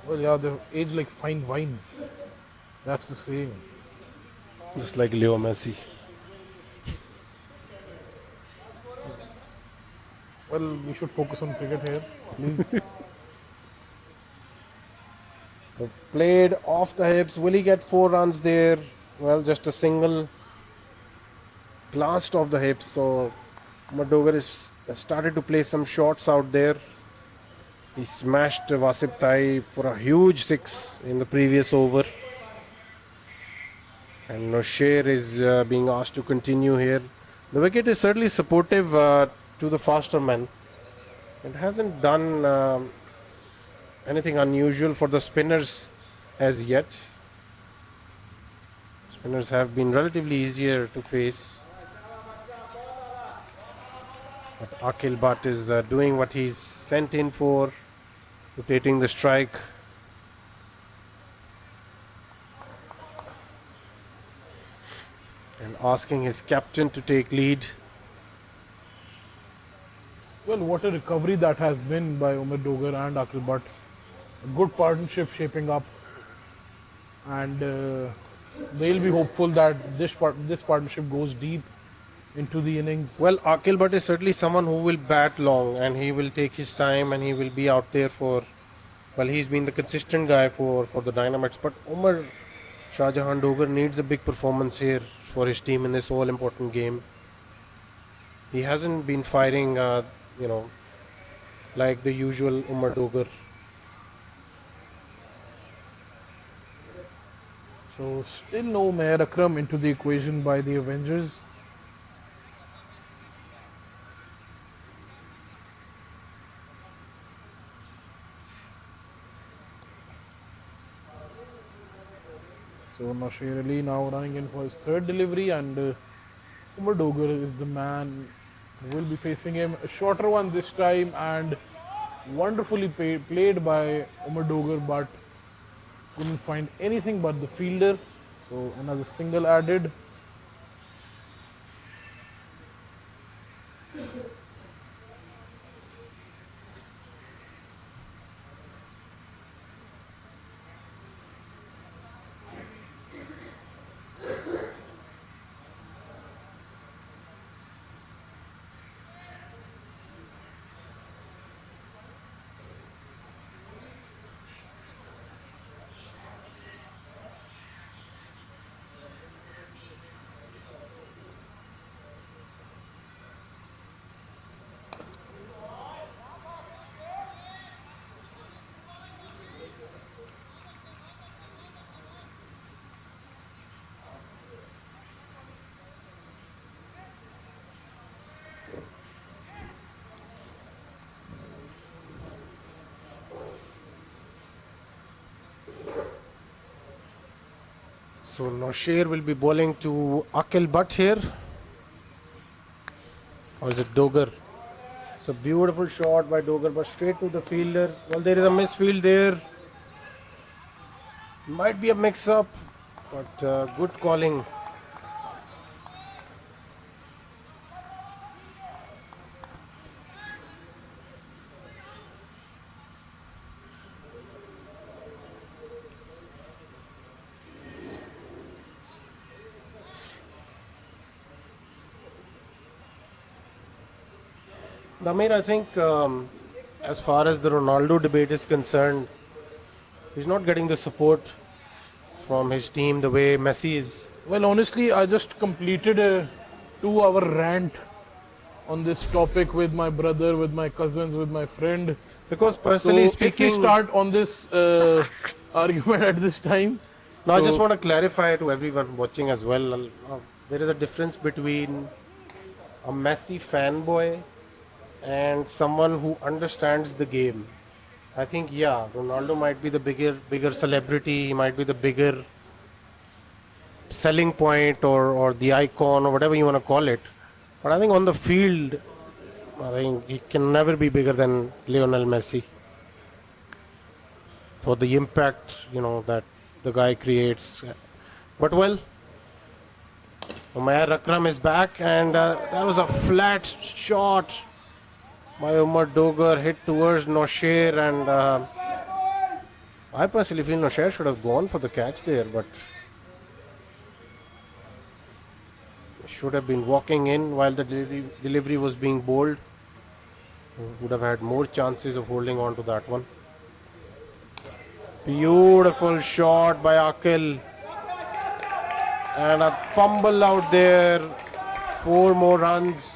Well, yeah, they age like fine wine. That's the saying. Just like Leo Messi. Well, we should focus on cricket here, please. So played off the hips. Will he get 4 runs there? Well, just a single. Glanced off the hips. So Madogar is started to play some shots out there. He smashed Wasip Tai for a huge six in the previous over. And Nosher is being asked to continue here. The wicket is certainly supportive to the faster man. It hasn't done anything unusual for the spinners as yet. Spinners have been relatively easier to face. But Akil Bhatt is doing what he's sent in for, rotating the strike. And asking his captain to take lead. Well, what a recovery that has been by Umar Dogar and Akil Bhatt. A good partnership shaping up. And they'll be hopeful that this partnership goes deep into the innings. Well, Akil Bhatt is certainly someone who will bat long and he will take his time and he will be out there for, well, he's been the consistent guy for the Dynamites. But Umar Shah Jahan Dogar needs a big performance here for his team in this all important game. He hasn't been firing, like the usual Umar Dogar. So still no Meher Akram into the equation by the Avengers. So Nasir Ali now running in for his third delivery, and Umar Dogar is the man who will be facing him. A shorter one this time, and wonderfully played by Umar Dogar, but couldn't find anything but the fielder. So another single added. So Nosher will be bowling to Akil Butt here. Or is it Dogar? It's a beautiful shot by Dogar, but straight to the fielder. Well, there is a misfield there. Might be a mix-up, but good calling. Damir, I think as far as the Ronaldo debate is concerned, he's not getting the support from his team the way Messi is. Well, honestly, I just completed a 2-hour rant on this topic with my brother, with my cousins, with my friend. Because personally So, if we speaking, start on this argument at this time, no, I just so want to clarify to everyone watching as well. There is a difference between a Messi fanboy and someone who understands the game. I think yeah, Ronaldo might be the bigger celebrity. He might be the bigger selling point or the icon or whatever you want to call it. But I think on the field, I think he can never be bigger than Lionel Messi for the impact that the guy creates. But well, Umair Akram is back, and that was a flat shot by Umar Dogar, hit towards Nosher, and I personally feel Nosher should have gone for the catch there, but should have been walking in while the delivery was being bowled. Would have had more chances of holding on to that one. Beautiful shot by Akil. And a fumble out there. 4 more runs.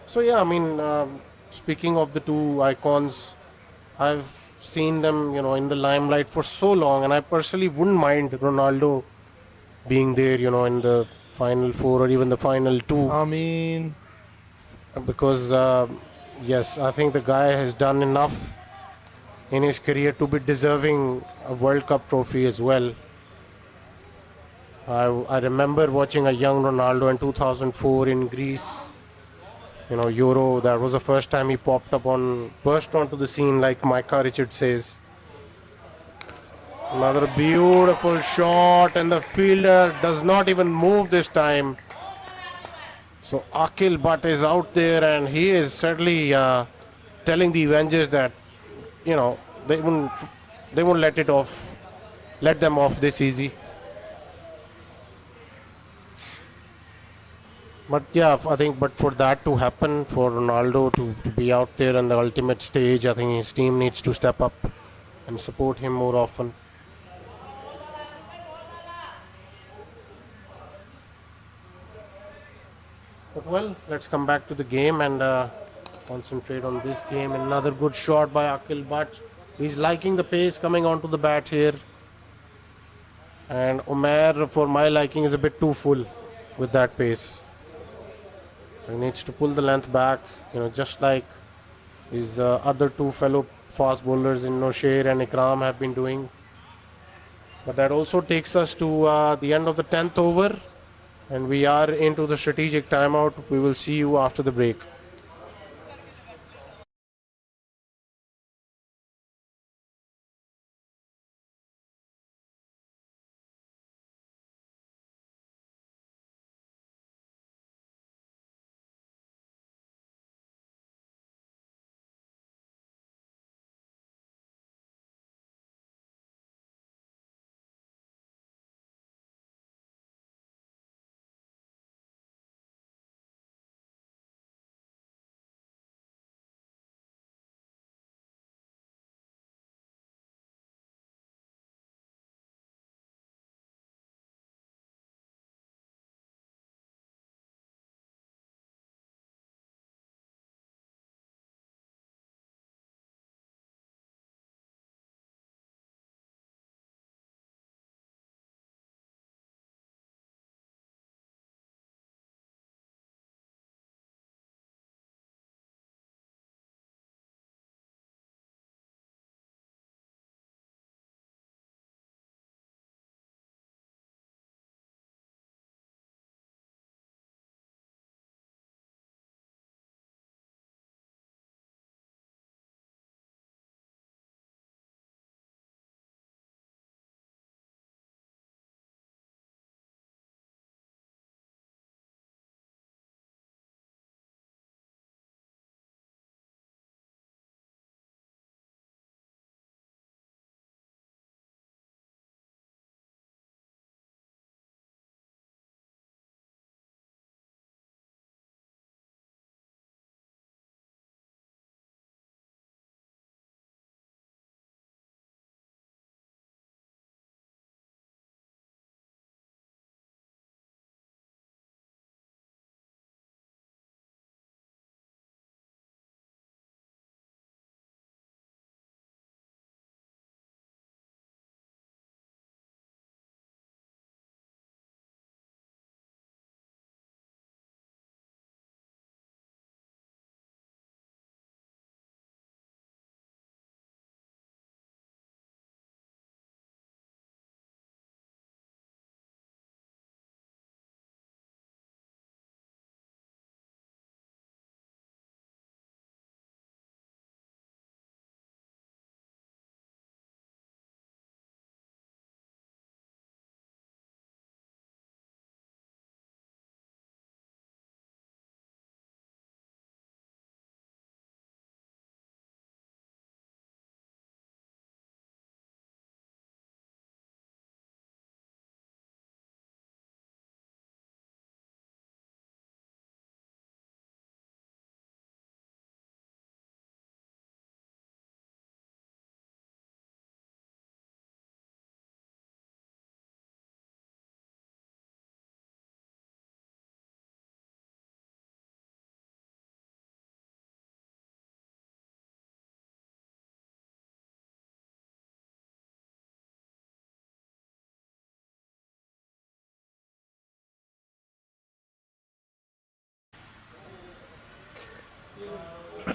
So yeah, I mean, speaking of the two icons, I've seen them, in the limelight for so long, and I personally wouldn't mind Ronaldo being there, in the final four or even the final two, I mean, because yes, I think the guy has done enough in his career to be deserving a World Cup trophy as well. I remember watching a young Ronaldo in 2004 in Greece, Euro. That was the first time he burst onto the scene, like Micah Richard says. Another beautiful shot, and the fielder does not even move this time. So Akil Butt is out there, and he is certainly telling the Avengers that you know they won't they won't let them off this easy. But yeah, I think but for that to happen, for Ronaldo to be out there on the ultimate stage, I think his team needs to step up and support him more often. But well, let's come back to the game and concentrate on this game. Another good shot by Akil Butt. He's liking the pace coming onto the bat here. And Omer, for my liking, is a bit too full with that pace. So he needs to pull the length back, just like his other two fellow fast bowlers in Nosher and Ikram have been doing. But that also takes us to the end of the 10th over, and we are into the strategic timeout. We will see you after the break.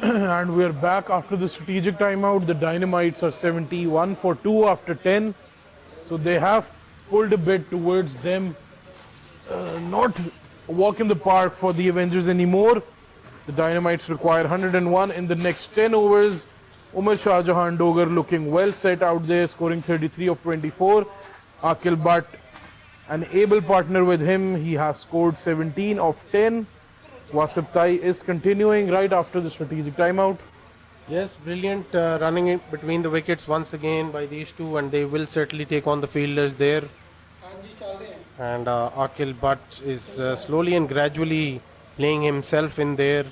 And we're back after the strategic timeout. The Dynamites are 71 for 2 after 10. So they have pulled a bit towards them. Not a walk in the park for the Avengers anymore. The Dynamites require 101 in the next 10 overs. Umar Shah Jahan Dogar looking well set out there, scoring 33 of 24. Akil Butt, an able partner with him, he has scored 17 of 10. Wasip Tai is continuing right after the strategic timeout. Yes, brilliant running in between the wickets once again by these two, and they will certainly take on the fielders there. And Akil Butt is slowly and gradually playing himself in there.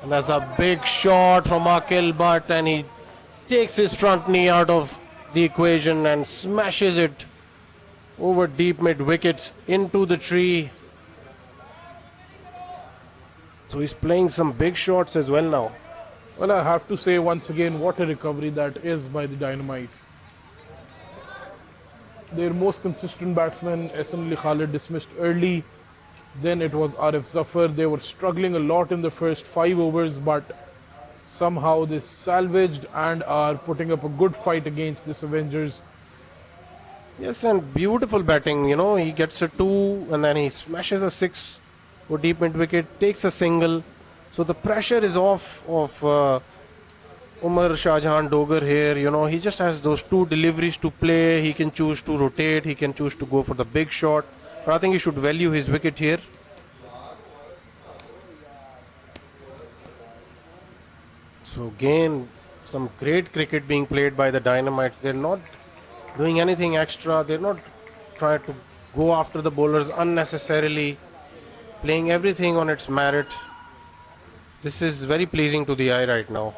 And that's a big shot from Akil Butt, and he takes his front knee out of the equation and smashes it over deep mid wickets into the tree. So he's playing some big shots as well now. Well, I have to say once again, what a recovery that is by the Dynamites. Their most consistent batsman, Ehsan Ali Khalid, dismissed early. Then it was Arif Zafar. They were struggling a lot in the first 5 overs, but somehow they salvaged and are putting up a good fight against this Avengers. Yes, and beautiful batting. You know, he gets a 2 and then he smashes a 6 for deep mid wicket, takes a single. So the pressure is off of Umar Shah Jahan Dogar here. You know, he just has those 2 deliveries to play. He can choose to rotate, he can choose to go for the big shot. But I think he should value his wicket here. So again, some great cricket being played by the Dynamites. They're not doing anything extra. They're not trying to go after the bowlers unnecessarily. Playing everything on its merit. This is very pleasing to the eye right now.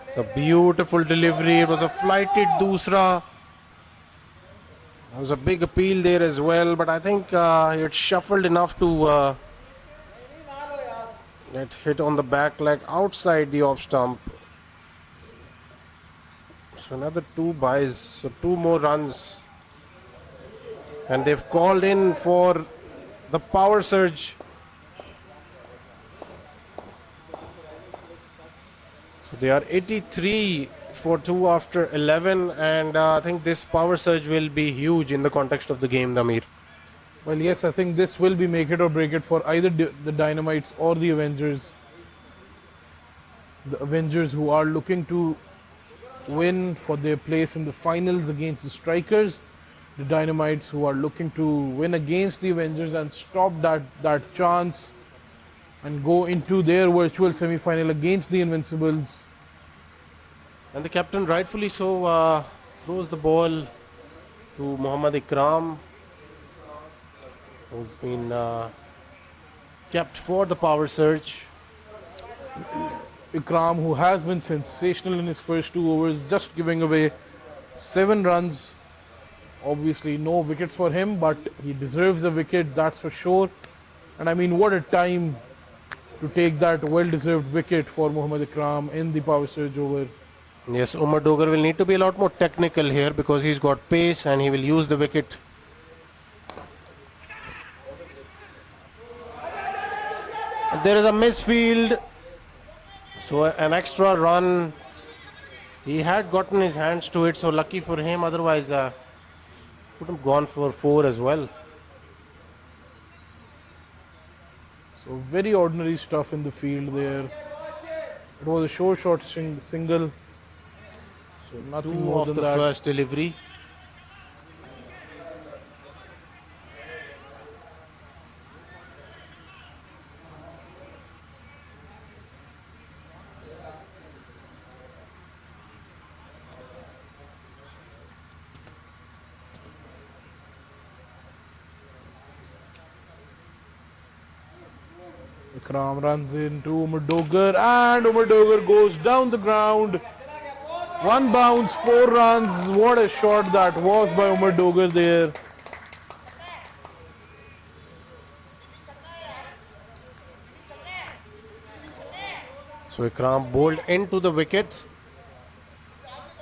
It's a beautiful delivery. It was a flighted doosra. There was a big appeal there as well, but I think he had shuffled enough to get hit on the back leg outside the off stump. So another 2 buys, so 2 more runs. And they've called in for the power surge. So they are 83 for 2 after 11, and I think this power surge will be huge in the context of the game, Damir. Well, yes, I think this will be make it or break it for either the Dynamites or the Avengers. The Avengers who are looking to win for their place in the finals against the Strikers. The Dynamites who are looking to win against the Avengers and stop that chance and go into their virtual semi-final against the Invincibles. And the captain, rightfully so, throws the ball to Muhammad Ikram, who's been kept for the power surge. Ikram, who has been sensational in his first 2 overs, just giving away 7 runs. Obviously, no wickets for him, but he deserves a wicket, that's for sure. And I mean, what a time to take that well-deserved wicket for Muhammad Ikram in the power surge over. Yes, Umar Dogar will need to be a lot more technical here because he's got pace and he will use the wicket. There is a misfield, so an extra run. He had gotten his hands to it, so lucky for him. Otherwise, could have gone for 4 as well. So very ordinary stuff in the field there. It was a short single. So nothing 2 more off than the that. first delivery. Ikram runs into Umar Dogar and Umar Dogar goes down the ground. 1 bounce, 4 runs. What a shot that was by Umar Dogar there. So Ikram bowled into the wicket.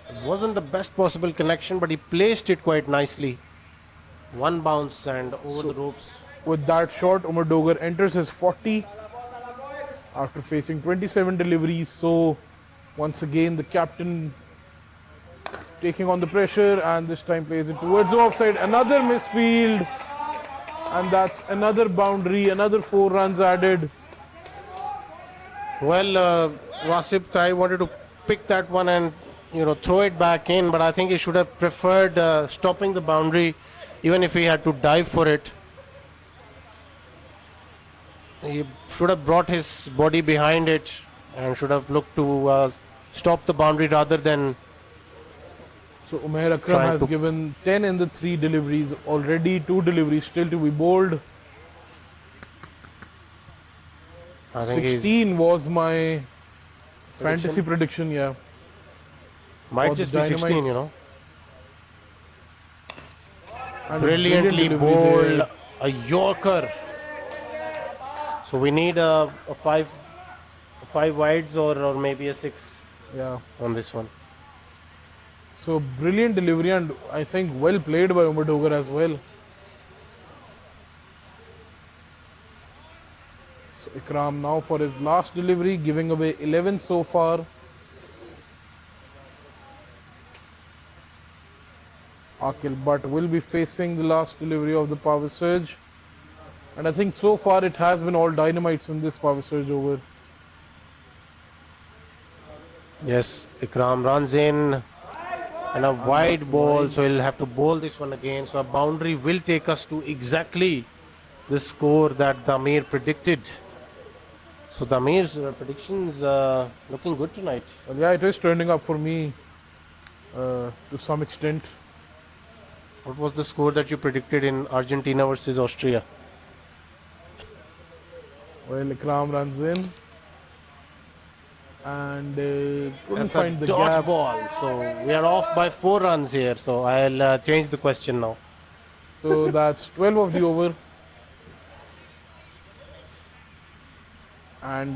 It wasn't the best possible connection, but he placed it quite nicely. 1 bounce and over the ropes. With that shot, Umar Dogar enters his 40 after facing 27 deliveries. So once again, the captain taking on the pressure and this time plays it towards the offside. Another misfield, and that's another boundary, another 4 runs added. Well, Wasip Tai wanted to pick that one and throw it back in, but I think he should have preferred stopping the boundary, even if he had to dive for it. He should have brought his body behind it and should have looked to stop the boundary rather than. So Umair Akram has given 10 in the 3 deliveries already, 2 deliveries still to be bowled. I think 16 was my fantasy prediction, yeah. Might just be 16, And Brilliantly delivery bowled, there. a Yorker. So we need a five wides or maybe a 6 Yeah. on this one. So brilliant delivery and I think well played by Umar Dogar as well. So Ikram now for his last delivery, giving away 11 so far. Akil Butt will be facing the last delivery of the power surge. And I think so far it has been all dynamites in this power surge over. Yes, Ikram runs in and a wide ball, so he'll have to bowl this one again. So a boundary will take us to exactly the score that Damir predicted. So Damir's predictions looking good tonight. Well, yeah, it is turning up for me to some extent. What was the score that you predicted in Argentina versus Austria? Well, Ikram runs in and couldn't That's find a the gap. dodgeball. So we are off by 4 runs here. So I'll change the question now. So that's 12 of the over. And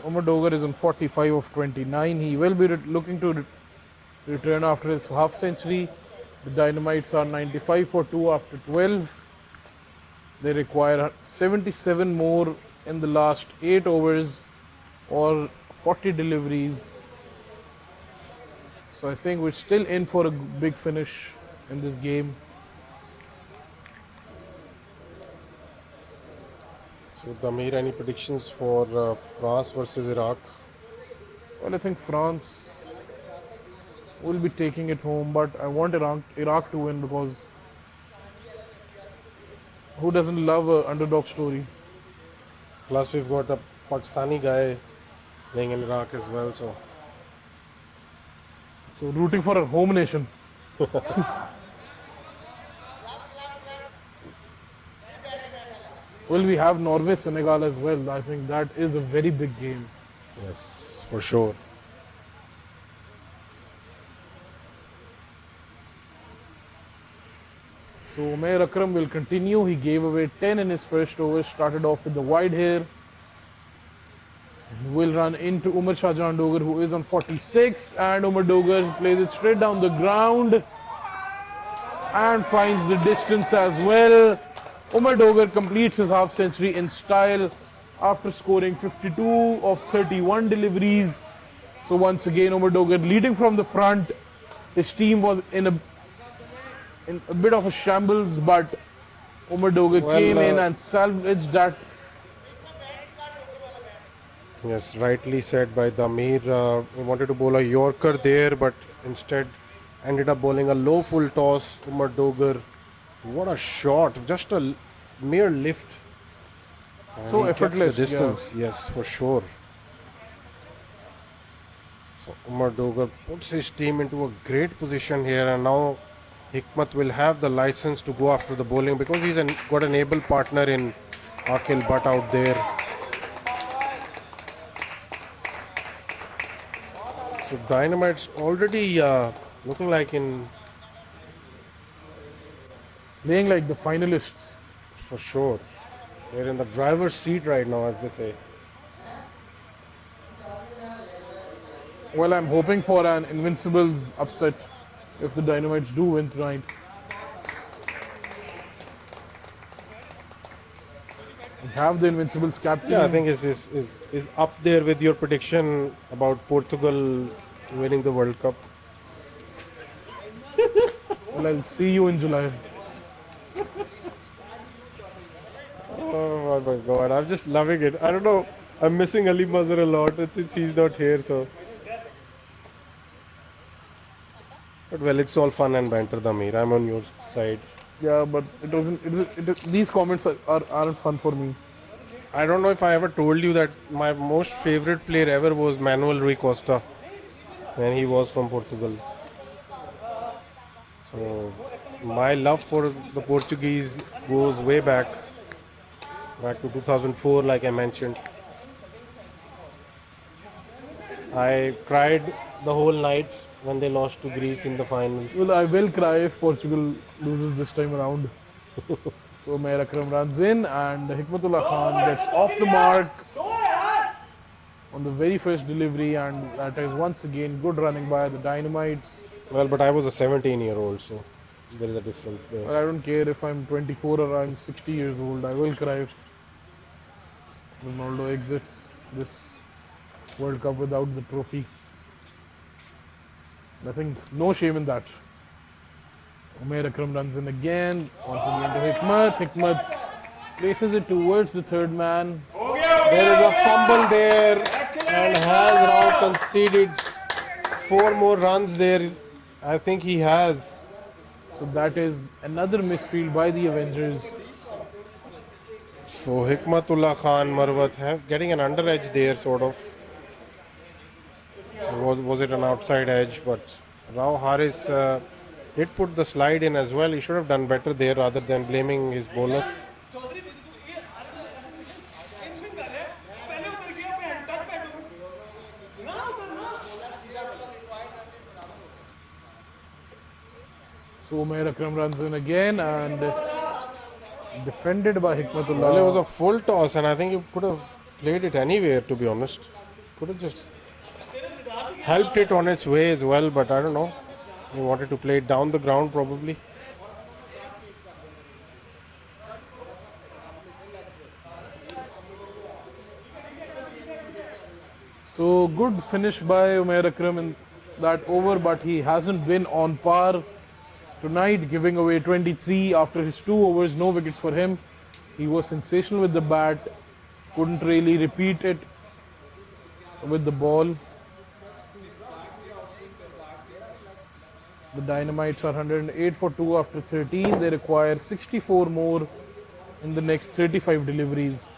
Umar Dogar is on 45 of 29. He will be looking to return after his half century. The Dynamites are 95 for 2 after 12. They require 77 more in the last 8 overs or 40 deliveries. So I think we're still in for a big finish in this game. So Damir, any predictions for France versus Iraq? Well, I think France will be taking it home, but I want Iraq to win because who doesn't love an underdog story? Plus we've got a Pakistani guy playing in Iraq as well. So Rooting for our home nation. Well, we have Norway, Senegal as well. I think that is a very big game. yes, for sure. So Umair Akram will continue. He gave away 10 in his first over, started off with the wide here. Will run into Umar Shahjahan Dogar, who is on 46, and Umar Dogar plays it straight down the ground and finds the distance as well. Umar Dogar completes his half century in style after scoring 52 of 31 deliveries. So once again, Umar Dogar leading from the front. His team was in a bit of a shambles, but Umar Dogar came in and salvaged that. Yes, rightly said by Damir. He wanted to bowl a Yorker there, but instead ended up bowling a low full toss. Umar Dogar, what a shot! Just a mere lift. And So he gets effortless, the distance, yes, for sure. So Umar Dogar puts his team into a great position here, and now Hikmat will have the license to go after the bowling because he's got an able partner in Akil Butt out there. So Dynamites already looking like in Playing like the finalists. for sure. They're in the driver's seat right now, as they say. Well, I'm hoping for an Invincibles upset if the Dynamites do win tonight. have the Invincibles Yeah, I captain. think is up there with your prediction about Portugal winning the World Cup. Well, I'll see you in July. Oh my god, I'm just loving it. I don't know. I'm missing Ali Mazhar a lot since he's not here. So, but well, it's all fun and banter, Damir. I'm on your side. Yeah, but it doesn't. These comments aren't fun for me. I don't know if I ever told you that my most favorite player ever was Manuel Rui Costa when he was from Portugal. So my love for the Portuguese goes way back to 2004, like I mentioned. I cried the whole night when they lost to Greece in the final. Well, I will cry if Portugal loses this time around. So Umair Akram runs in and Hikmatullah Khan gets off the mark on the very first delivery, and that is once again good running by the Dynamites. Well, but I was a 17-year-old, so there is a difference there. But I don't care if I'm 24 or I'm 60 years old. I will cry if Ronaldo exits this World Cup without the trophy. I think no shame in that. Umair Akram runs in again, once again to Hikmat. Hikmat places it towards the third man. There is a fumble there, and has Rao conceded 4 more runs there? I think he has. So that is another misfield by the Avengers. So Hikmatullah Khan Marwat have getting an under edge there, sort of. Was it an outside edge? But Rao Haris did put the slide in as well. He should have done better there rather than blaming his bowler. So Umair Akram runs in again and defended by Hikmatullah. Well, it was a full toss, and I think you could have played it anywhere, to be honest. Could have just helped it on its way as well, but I don't know. He wanted to play it down the ground, probably. So good finish by Umair Akram in that over, but he hasn't been on par tonight, giving away 23 after his 2 overs, no wickets for him. He was sensational with the bat, couldn't really repeat it with the ball. The Dynamites are 108 for 2 after 13. They require 64 more in the next 35 deliveries.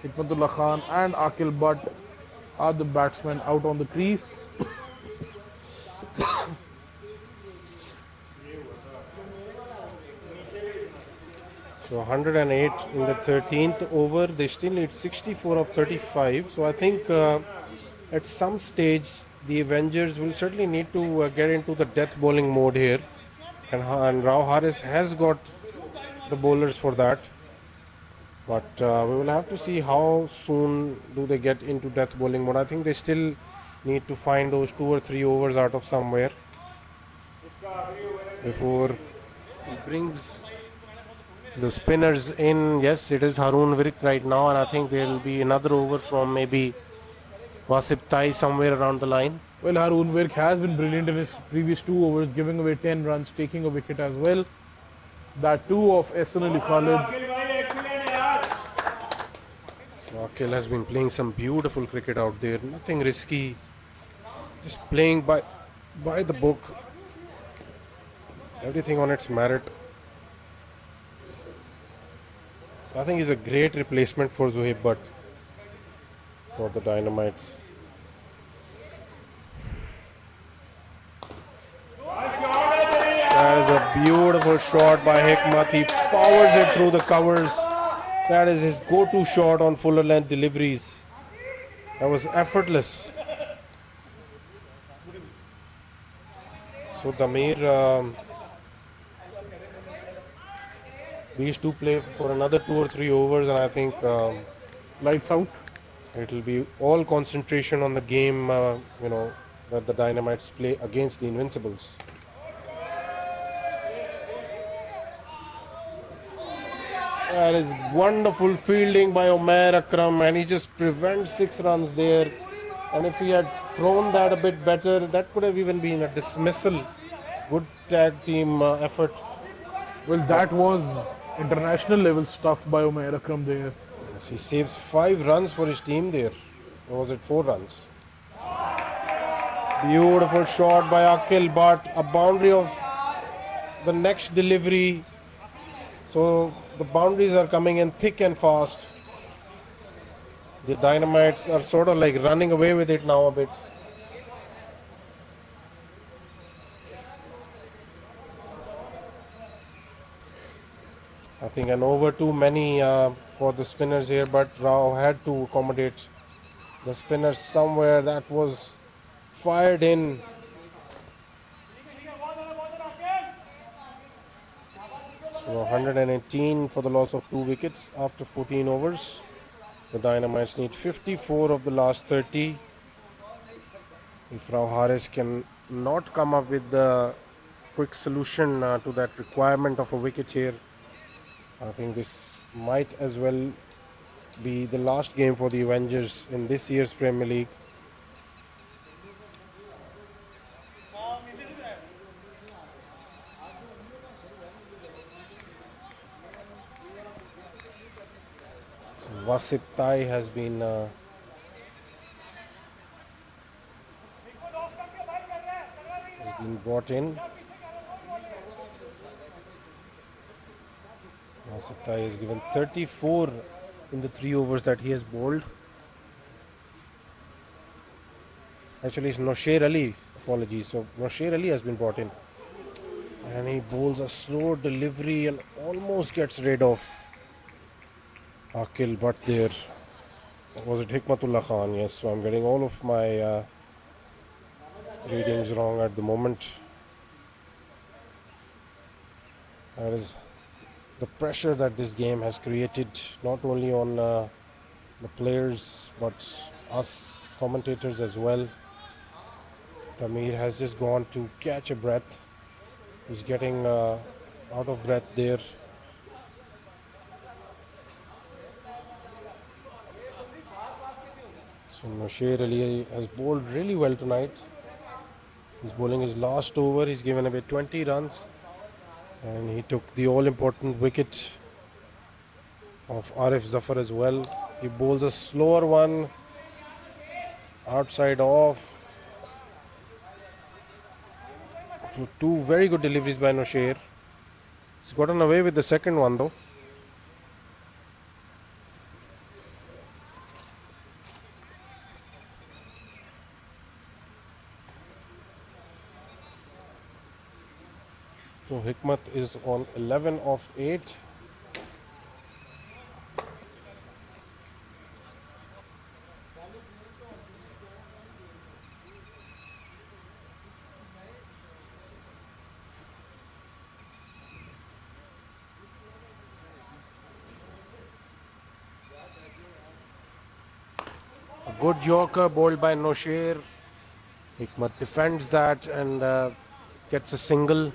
Hikmatullah Khan and Akil Butt are the batsmen out on the crease. So 108 in the 13th over. They still need 64 of 35. So I think at some stage the Avengers will certainly need to get into the death bowling mode here. And Rao Haris has got the bowlers for that. But we will have to see how soon do they get into death bowling mode. I think they still need to find those 2 or 3 overs out of somewhere before he brings the spinners in. Yes, it is Haroon Virik right now, and I think there will be another over from maybe Wasip Tai somewhere around the line. Well, Haroon Virk has been brilliant in his previous 2 overs, giving away 10 runs, taking a wicket as well. That too of Ehsan Ali Khalid. So Akil has been playing some beautiful cricket out there. Nothing risky, just playing by the book. Everything on its merit. I think he's a great replacement for Zuhaib Butt for the Dynamites. That is a beautiful shot by Hikmat. He powers it through the covers. That is his go-to shot on fuller length deliveries. That was effortless. So Damir, these two play for another 2 or 3 overs, and I think Lights out. it will be all concentration on the game, that the Dynamites play against the Invincibles. That is wonderful fielding by Omer Akram, and he just prevents 6 runs there. And if he had thrown that a bit better, that could have even been a dismissal. Good tag team effort. Well, that was international level stuff by Umair Akram there. Yes, he saves 5 runs for his team there. Or was it 4 runs? Beautiful shot by Akil, but a boundary of the next delivery. So the boundaries are coming in thick and fast. The Dynamites are sort of like running away with it now a bit. I think an over too many for the spinners here, but Rao had to accommodate the spinners somewhere. That was fired in. So 118 for the loss of 2 wickets after 14 overs. The Dynamites need 54 of the last 30. If Rao Haris can not come up with the quick solution to that requirement of a wicket here, I think this might as well be the last game for the Avengers in this year's Premier League. So Wasip Tai has been brought in. Wasip Tai is given 34 in the 3 overs that he has bowled. Actually, it's Nosher Ali. Apologies. So Nosher Ali has been brought in, and he bowls a slow delivery and almost gets rid of Akil. But there was it Hikmatullah Khan? Yes. So I'm getting all of my readings wrong at the moment. That is the pressure that this game has created, not only on the players but us commentators as well. Tamir has just gone to catch a breath. He's getting out of breath there. So Nosher Ali has bowled really well tonight. He's bowling his last over. He's given away 20 runs. And he took the all-important wicket of Arif Zafar as well. He bowls a slower one, outside off. So 2 very good deliveries by Nosher. He's gotten away with the second one though. So Hikmat is on 11 of 8. A good Yorker bowled by Nosher. Hikmat defends that and gets a single.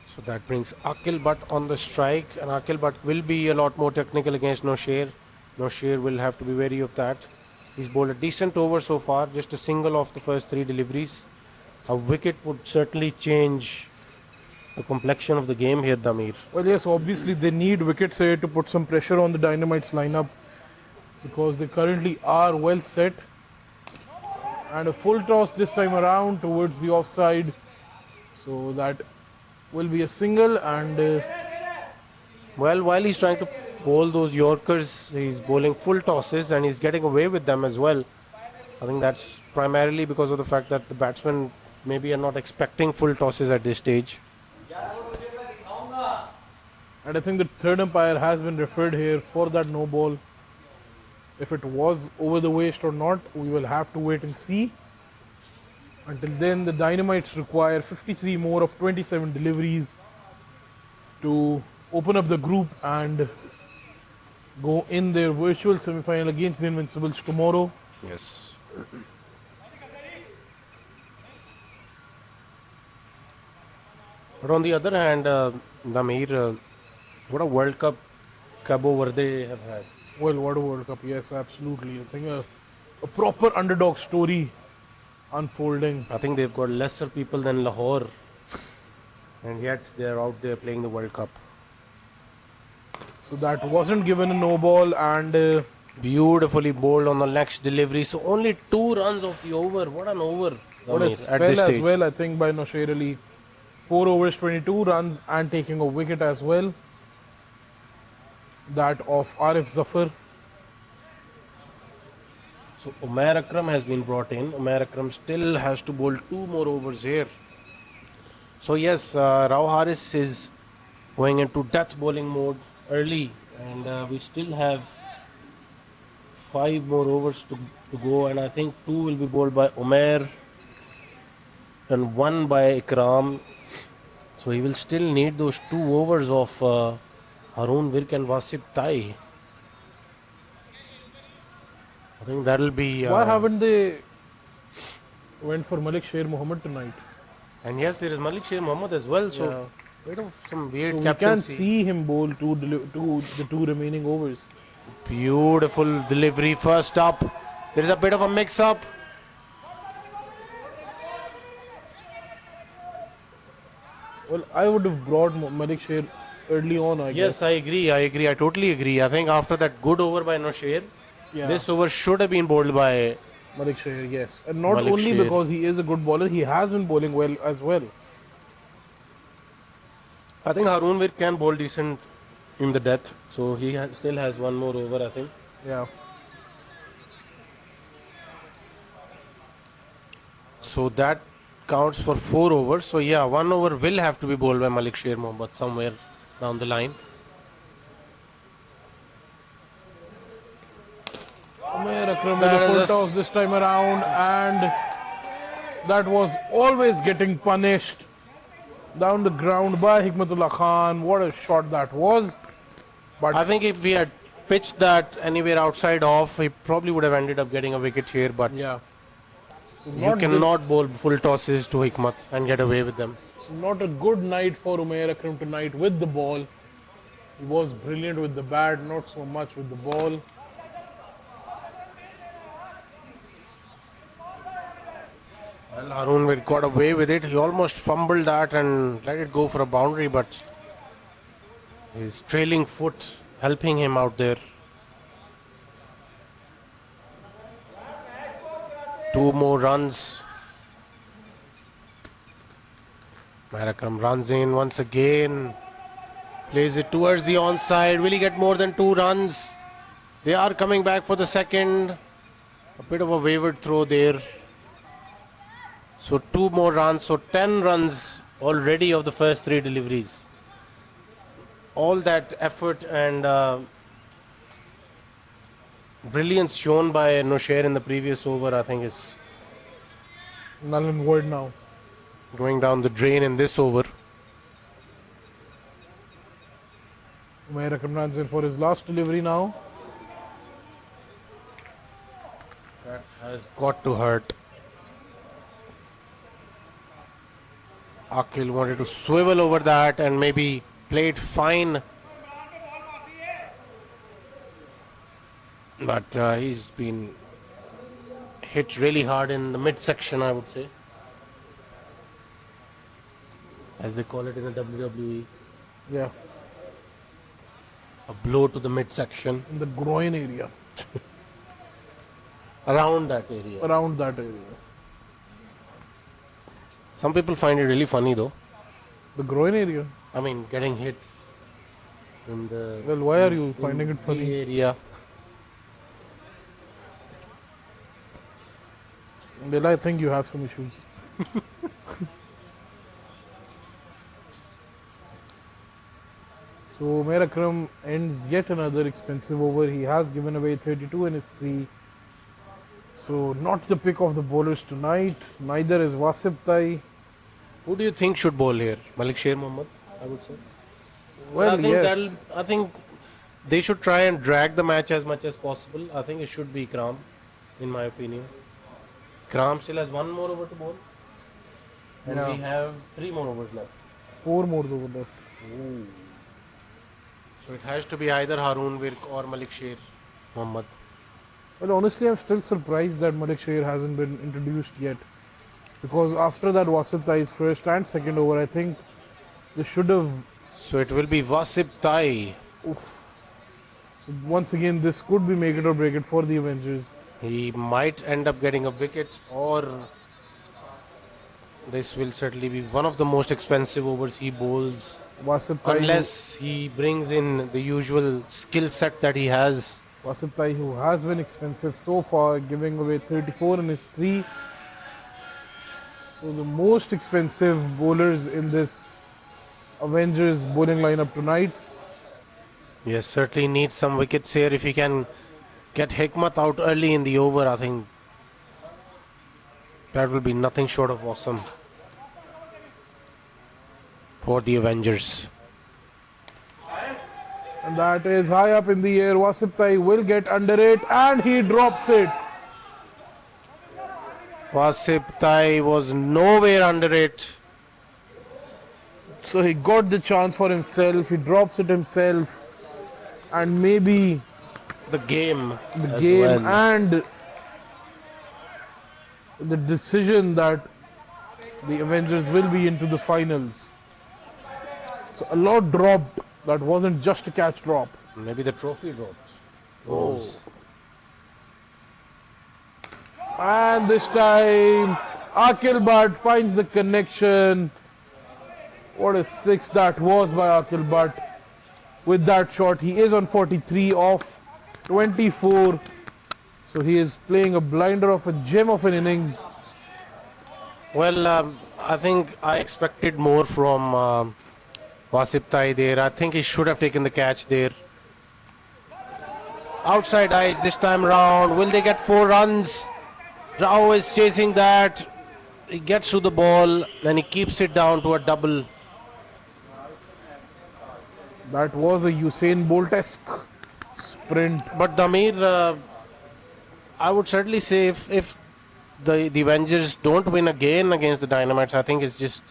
So that brings Akil Butt on the strike, and Akil Butt will be a lot more technical against Nosher. Nosher will have to be wary of that. He's bowled a decent over so far, just a single off the first 3 deliveries. A wicket would certainly change the complexion of the game here, Damir. Well, yes, obviously they need wickets here to put some pressure on the Dynamites lineup because they currently are well set. And a full toss this time around towards the offside. So that will be a single and Well, while he's trying to bowl those Yorkers, he's bowling full tosses and he's getting away with them as well. I think that's primarily because of the fact that the batsmen maybe are not expecting full tosses at this stage. I think the third umpire has been referred here for that no ball. If it was over the waist or not, we will have to wait and see. Until then, the Dynamites require 53 more of 27 deliveries to open up the group and go in their virtual semi-final against the Invincibles tomorrow. Yes. But on the other hand, Namir, what a World Cup Cabo Verde have had. Well, what a World Cup. Yes, absolutely. I think a proper underdog story unfolding. I think they've got lesser people than Lahore, and yet they're out there playing the World Cup. So that wasn't given a no ball, and Beautifully bowled on the next delivery. So only 2 runs of the over. What an over, what a Namir, at this spell as stage. well, I think, by Nosher Ali. 4 overs, 22 runs, and taking a wicket as well. That of Arif Zafar. So Umair Akram has been brought in. Umair Akram still has to bowl 2 more overs here. So yes, Rao Haris is going into death bowling mode early, and we still have 5 more overs to go, and I think 2 will be bowled by Umair and 1 by Ikram. So he will still need those 2 overs of Haroon Virk and Wasif Tai. I think that'll be. Why haven't they went for Malik Sher Mohammed tonight? And yes, there is Malik Sher Mohammed as well. So Yeah. bit of some weird So we can captaincy. see him bowl the 2 remaining overs. Beautiful delivery first up. There is a bit of a mix-up. Well, I would have brought Malik Sher early on, I Yes, guess. I agree. I totally agree. I think after that good over by Nosher, Yeah. this over should have been bowled by. Malik Sher, yes. And not Malik only Sher. because he is a good bowler, he has been bowling well as well. I think Haroon Virk can bowl decent in the death. So he still has 1 more over, I think. Yeah. So that counts for 4 overs. So yeah, 1 over will have to be bowled by Malik Sher Mohammed somewhere down the line. Umair Akram with That a is full a toss this time around, and that was always getting punished down the ground by Hikmatullah Khan. What a shot that was. But I think if we had pitched that anywhere outside off, he probably would have ended up getting a wicket here. But yeah. So you not, cannot bowl full tosses to Hikmat and get away with them. not a good night for Umair Akram tonight with the ball. He was brilliant with the bat, not so much with the ball. Well, Haroon Virk got away with it. He almost fumbled that and let it go for a boundary, but his trailing foot helping him out there. 2 more runs. Marakam runs in once again. Plays it towards the onside. Will he get more than 2 runs? They are coming back for the second. A bit of a wayward throw there. So 2 more runs. So 10 runs already of the first 3 deliveries. All that effort and brilliance shown by Nosher in the previous over, I think, is Null and void now. going down the drain in this over. Umair Akram runs in for his last delivery now. That has got to hurt. Akil wanted to swivel over that and maybe play it fine. But he's been hit really hard in the midsection, I would say. As they call it in the WWE. Yeah, A blow to the midsection. in the groin area, Around that area. around that area. Some people find it really funny though. The groin area. I mean, getting hit in the. Well, why are you in finding it the funny? area. Well, I think you have some issues. So Umair Akram ends yet another expensive over. He has given away 32 in his 3. So not the pick of the bowlers tonight. Neither is Wasif Tai. Who do you think should bowl here? Malik Sher Mohammed, I would say. Well, I think yes. I think they should try and drag the match as much as possible. I think it should be Kram, in my opinion. Kram still has 1 more over to bowl. And Yeah. we have 3 more overs left. 4 more over left. So it has to be either Haroon Virk or Malik Sher Mohammad. Well, honestly, I'm still surprised that Malik Sher hasn't been introduced yet. Because after that Wasif Tai's first and second over, I think they should have. So it will be Wasip Tai. So once again, this could be make it or break it for the Avengers. He might end up getting a wicket, or this will certainly be one of the most expensive overs he bowls. Wasif Tai, Unless he brings in the usual skill set that he has. Wasif Tai, who has been expensive so far, giving away 34 in his 3. So the most expensive bowlers in this Avengers bowling lineup tonight. Yes, certainly needs some wickets here. If he can get Hikmat out early in the over, I think that will be nothing short of awesome for the Avengers. And that is high up in the air. Wasif Tai will get under it and he drops it. Wasip Tai was nowhere under it. So he got the chance for himself. He drops it himself. And maybe The game. the as game well. and the decision that the Avengers will be into the finals. So a lot dropped. That wasn't just a catch drop. Maybe the trophy dropped. Oh. And this time, Akil Bhatt finds the connection. What a 6 that was by Akil Bhatt. With that shot, he is on 43 off 24. So he is playing a blinder of a gem of an innings. Well, I think I expected more from Wasip Tai there. I think he should have taken the catch there. Outside eyes this time round. Will they get 4 runs? Rao is chasing that. He gets to the ball, then he keeps it down to a double. That was a Usain Bolt-esque sprint. But Damir, I would certainly say if the Avengers don't win again against the Dynamites, I think it's just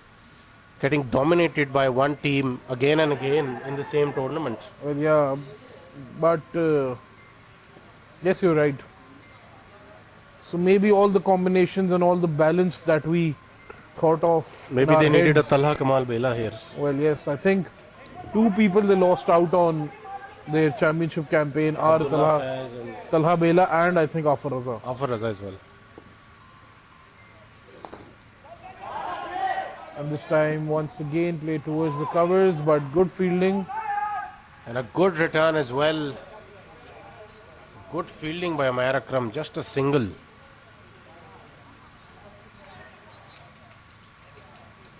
getting dominated by one team again and again in the same tournament. Well, yeah, but yes, you're right. So maybe all the combinations and all the balance that we thought of. in Maybe our they needed a heads- Talha Kamal Bela here. Well, yes, I think 2 people they lost out on their championship campaign are Abdullah Talha, Faiz and Talha Bela and I think Afar Raza. Afar Raza as well. And this time, once again, play towards the covers, but good fielding. And a good return as well. Good fielding by Umair Akram, just a single.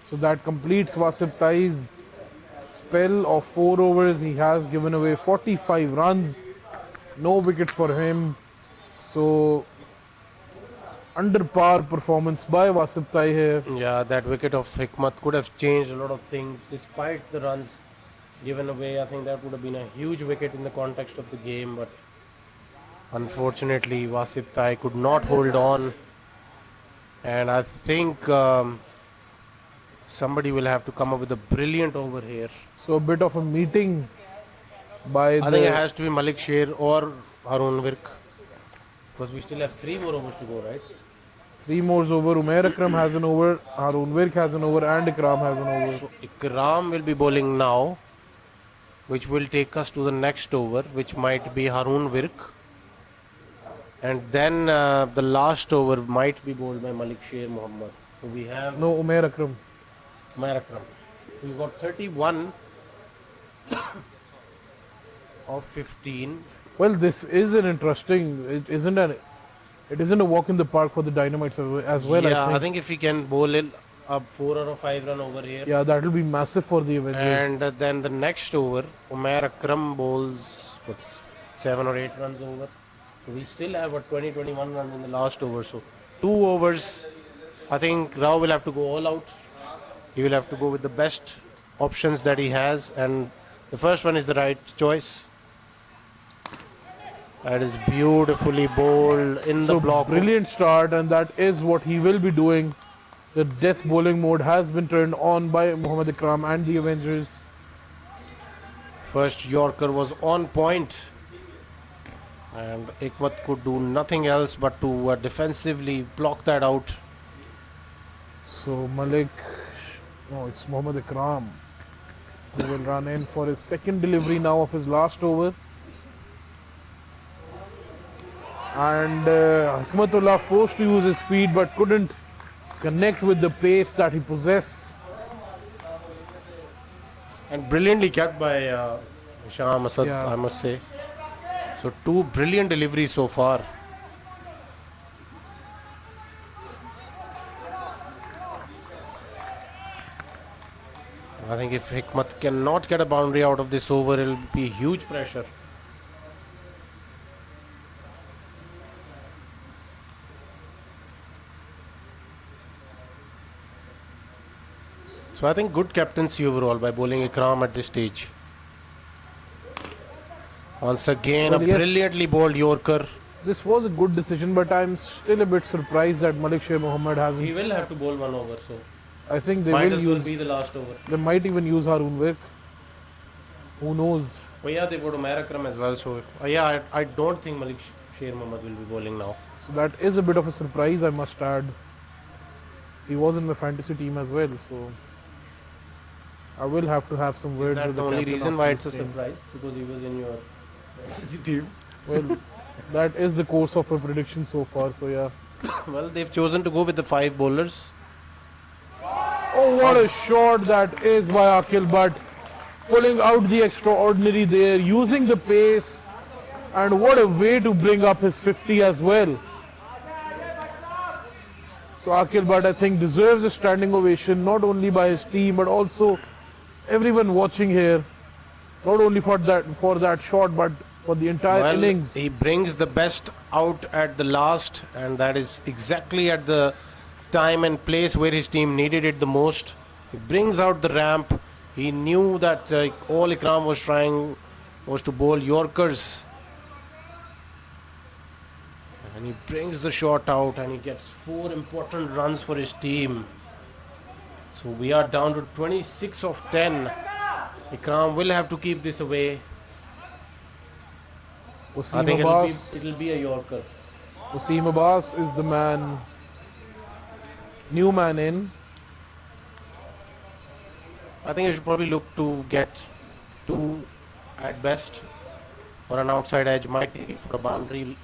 So that completes Wasif Tai's spell of 4 overs. He has given away 45 runs. No wicket for him. So under par performance by Wasif Tai here. Yeah, that wicket of Hikmat could have changed a lot of things despite the runs given away. I think that would have been a huge wicket in the context of the game, but unfortunately Wasif Tai could not hold on. And I think somebody will have to come up with a brilliant over here. So a bit of a meeting by I think it has to be Malik Sher or Haroon Virk, because we still have 3 more overs to go, right? 3 more over. Umair Akram has an over, Haroon Virk has an over, and Ikram has an over. So Ikram will be bowling now, which will take us to the next over, which might be Haroon Virk. And then the last over might be bowled by Malik Sher Mohammad. So we have No, Umair Akram. Umair Akram. We've got 31 of 15. Well, this is an interesting. It isn't a walk in the park for the Dynamites as well. Yeah, I think. if we can bowl it a 4 or a 5 run over here. Yeah, that will be massive for the Avengers. And then the next over, Umair Akram bowls 7 or 8 runs over. So we still have 21 runs in the last over. So 2 overs. I think Rao will have to go all out. He will have to go with the best options that he has, and the first one is the right choice. That is beautifully bowled in So the block. brilliant start, and that is what he will be doing The death bowling mode has been turned on by Mohammad Ikram and the Avengers. First Yorker was on point, and Hikmat could do nothing else but to defensively block that out. So Malik, no, it's Mohammad Ikram who will run in for his second delivery now of his last over. And Hikmatullah forced to use his feet but couldn't connect with the pace that he possesses. And brilliantly kept by Hisham Asad, Yeah. I must say. So two brilliant deliveries so far. I think if Hikmat cannot get a boundary out of this over, it'll be huge pressure. So I think good captaincy overall by bowling Ikram at this stage. Once again, Well, a yes. brilliantly bowled Yorker. This was a good decision, but I'm still a bit surprised that Malik Sheikh Mohammed hasn't. He will have to bowl one over, so I think they might will as well use. be the last over. They might even use Haroon Virk. Who knows? Oh yeah, they go to Akram as well. So yeah, I don't think Malik Sher Mohammad will be bowling now. So that is a bit of a surprise, I must add. He was in the fantasy team as well, so I will have to have some words Is that with the the only captain reason after why this it's a game. surprise? Because he was in your team. Well, that is the course of a prediction so far. So yeah. Well, they've chosen to go with the 5 bowlers. Oh, what a shot that is by Akil Bhatt, pulling out the extraordinary there, using the pace, and what a way to bring up his 50 as well. So Akil Bhatt, I think, deserves a standing ovation, not only by his team, but also everyone watching here. Not only for that shot, but for the entire Well, innings. he brings the best out at the last, and that is exactly at the time and place where his team needed it the most. He brings out the ramp. He knew that all Ikram was trying was to bowl Yorkers. And he brings the shot out and he gets 4 important runs for his team. So we are down to 26 of 10. Ikram will have to keep this away. I Wasim think Abbas, it'll be a Yorker. Wasim Abbas is the man, new man in. I think I should probably look to get 2 at best, or an outside edge might take it for a boundary.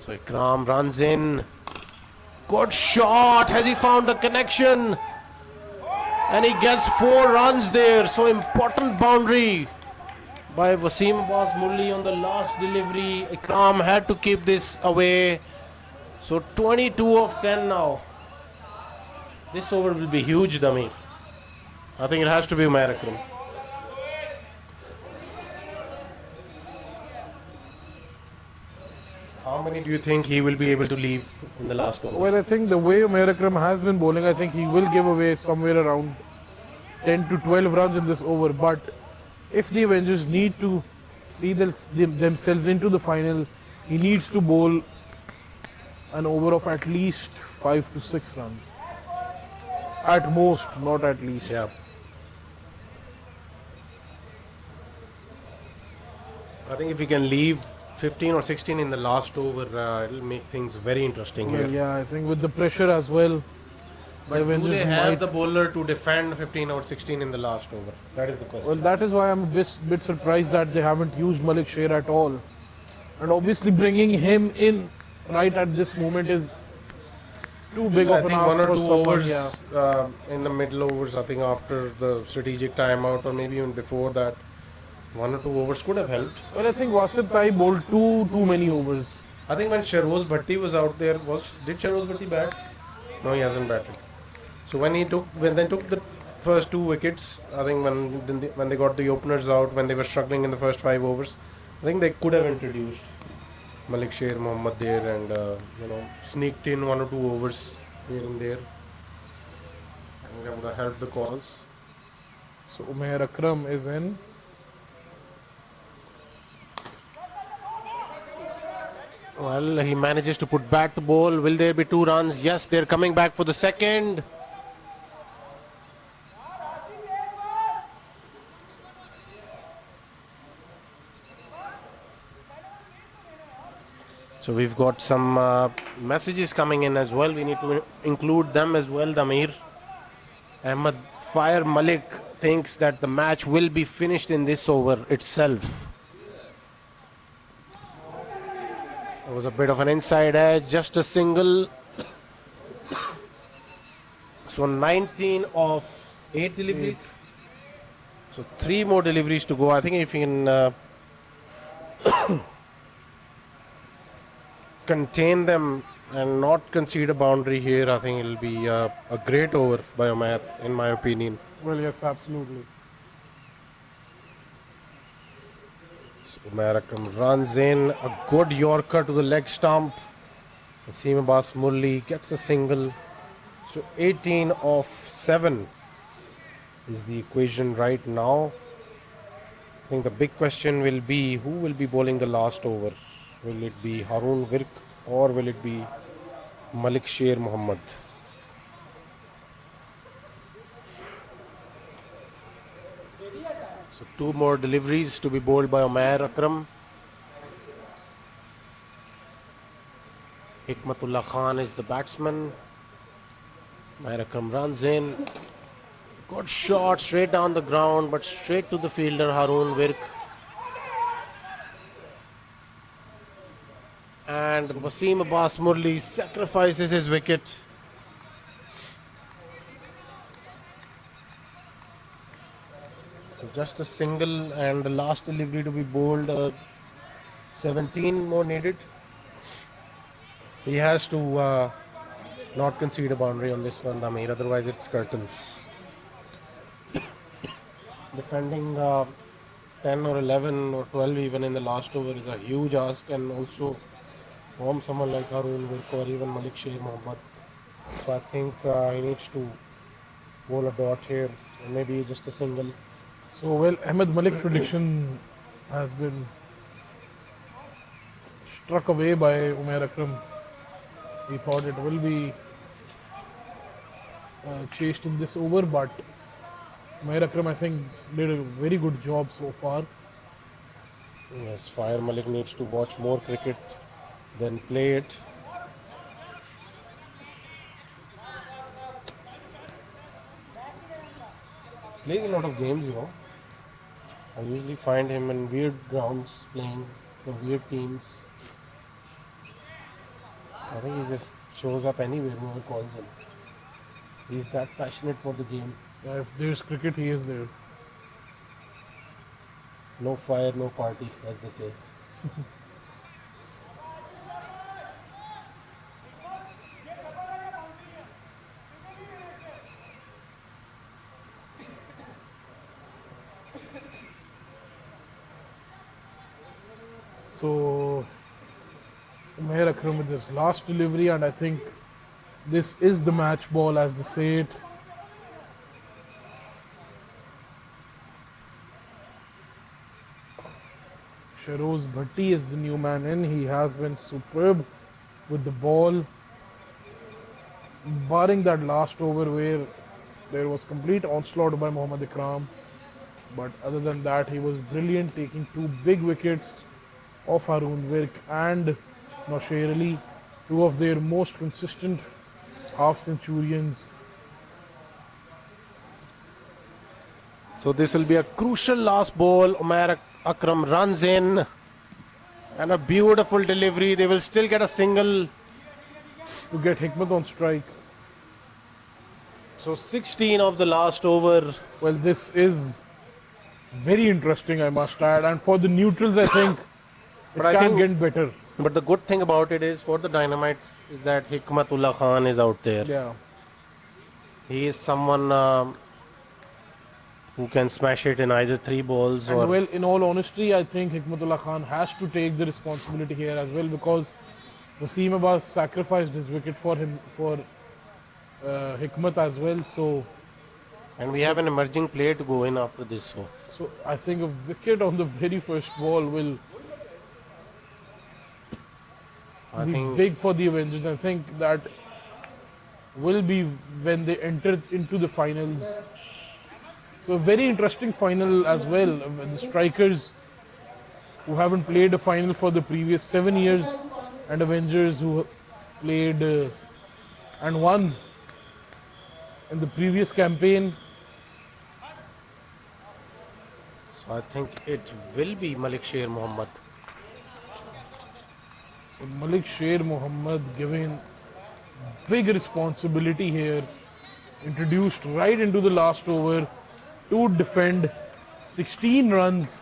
So Ikram runs in. Good shot. Has he found the connection? And he gets 4 runs there. So important boundary by Wasim Abbas Mulli on the last delivery. Ikram had to keep this away. So 22 of 10 now. This over will be huge, Dami. I think it has to be Akram. How many do you think he will be able to leave in the last over? Well, I think the way Akram has been bowling, I think he will give away somewhere around 10 to 12 runs in this over. But if the Avengers need to see themselves into the final, he needs to bowl an over of at least 5 to 6 runs. At most, not at least. Yeah. I think if he can leave 15 or 16 in the last over, it'll make things very interesting Well, here. yeah, I think with the pressure as well, But the do Avengers they have might. the bowler to defend 15 or 16 in the last over? That is the question. Well, that is why I'm a bit surprised that they haven't used Malik Sher at all. And obviously, bringing him in right at this moment is too big I of an think ask 1 or for 2 someone. overs Yeah. in the middle overs, I think after the strategic timeout or maybe even before that, 1 or 2 overs could have helped. Well, I think Wasif Tai bowled too many overs. I think when Shahroz Bhatti was out there, did Shahroz Bhatti bat? No, he hasn't batted. So when they took the first 2 wickets, I think when they got the openers out, when they were struggling in the first 5 overs, I think they could have introduced Malik Sher Mohammad there and sneaked in 1 or 2 overs here and there. I think that would have helped the cause. So Umair Akram is in. Well, he manages to put bat to ball. Will there be 2 runs? Yes, they're coming back for the second. So we've got some messages coming in as well. We need to include them as well, Damir. Ahmed Fire Malik thinks that the match will be finished in this over itself. It was a bit of an inside edge, just a single. So 19 of 8 deliveries. So 3 more deliveries to go. I think if he can contain them and not concede a boundary here, I think it'll be a great over by Omer, in my opinion. Well, yes, absolutely. So Omer Akram runs in, a good Yorker to the leg stump. Wasim Abbas Murli gets a single. So 18 of 7 is the equation right now. I think the big question will be who will be bowling the last over. Will it be Haroon Virk or will it be Malik Sher Mohammad? So 2 more deliveries to be bowled by Omer Akram. Hikmatullah Khan is the batsman. Omer Akram runs in. Good shot straight down the ground, but straight to the fielder Haroon Virk. And Wasim Abbas Murli sacrifices his wicket. So just a single and the last delivery to be bowled. 17 more needed. He has to not concede a boundary on this one, Damir. Otherwise, it's curtains. Defending 10 or 11 or 12 even in the last over is a huge ask, and also from someone like Haroon Virk or even Malik Sher Mohammad. So I think he needs to bowl a dot here, or maybe just a single. So, well, Ahmed Malik's prediction has been struck away by Umair Akram. He thought it will be chased in this over, but Umair Akram, I think, did a very good job so far. Yes, Fire Malik needs to watch more cricket than play it. Plays a lot of games, you know. I usually find him in weird grounds playing for weird teams. I think he just shows up anywhere whoever calls him. He's that passionate for the game. Yeah, if there's cricket, he is there. No fire, no party, as they say. So, Umair Akram with his last delivery, and I think this is the match ball as they say it. Shahroz Bhatti is the new man in. He has been superb with the ball, barring that last over where there was complete onslaught by Mohammad Ikram. But other than that, he was brilliant, taking 2 big wickets of Haroon Virk and Nosher Ali, 2 of their most consistent half centurions. So this will be a crucial last ball. Umair Akram runs in and a beautiful delivery. They will still get a single. To get Hikmat on strike. So 16 of the last over. Well, this is very interesting, I must add. And for the neutrals, I think it But I can't think- get better. But the good thing about it is for the Dynamites is that Hikmatullah Khan is out there. Yeah. He is someone who can smash it in either 3 balls And or. well, in all honesty, I think Hikmatullah Khan has to take the responsibility here as well, because Wasim Abbas sacrificed his wicket for him, for Hikmat as well. And we have an emerging player to go in after this. So I think a wicket on the very first ball will I be think big for the Avengers. I think that will be when they enter into the finals. So a very interesting final as well. The strikers who haven't played a final for the previous 7 years, and Avengers who played and won in the previous campaign. I think it will be Malik Sher Mohammad. So Malik Sher Mohammad given big responsibility here, introduced right into the last over to defend 16 runs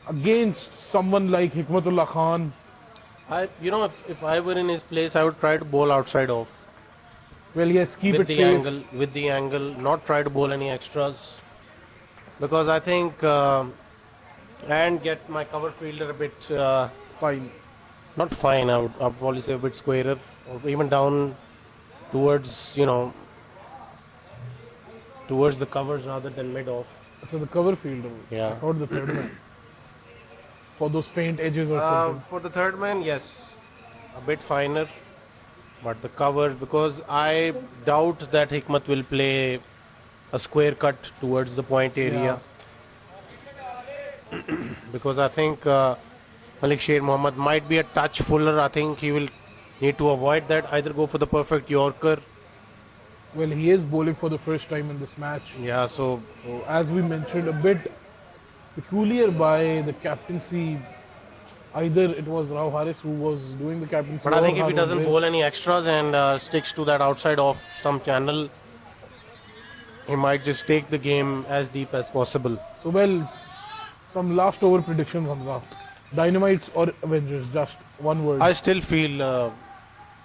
against someone like Hikmatullah Khan. If I were in his place, I would try to bowl outside off Well, yes, keep with it the safe. angle, not try to bowl any extras, because I think and get my cover fielder a bit Fine. not fine. I'd probably say a bit squarer, or even down towards towards the covers rather than mid off. So the cover fielder. Yeah. I thought the third man. For those faint edges or something. For the third man, yes, a bit finer, but the covers, because I doubt that Hikmat will play a square cut towards the point area, because I think Malik Sher Mohammad might be a touch fuller. I think he will need to avoid that. Either go for the perfect Yorker. Well, he is bowling for the first time in this match. Yeah, so So, as we mentioned, a bit peculiar by the captaincy. Either it was Rao Haris who was doing the captaincy. but I or think if he Harun doesn't West. bowl any extras and sticks to that outside off stump channel, he might just take the game as deep as possible. So, well, some last over predictions, Hamza. Dynamites or Avengers? Just one word. I still feel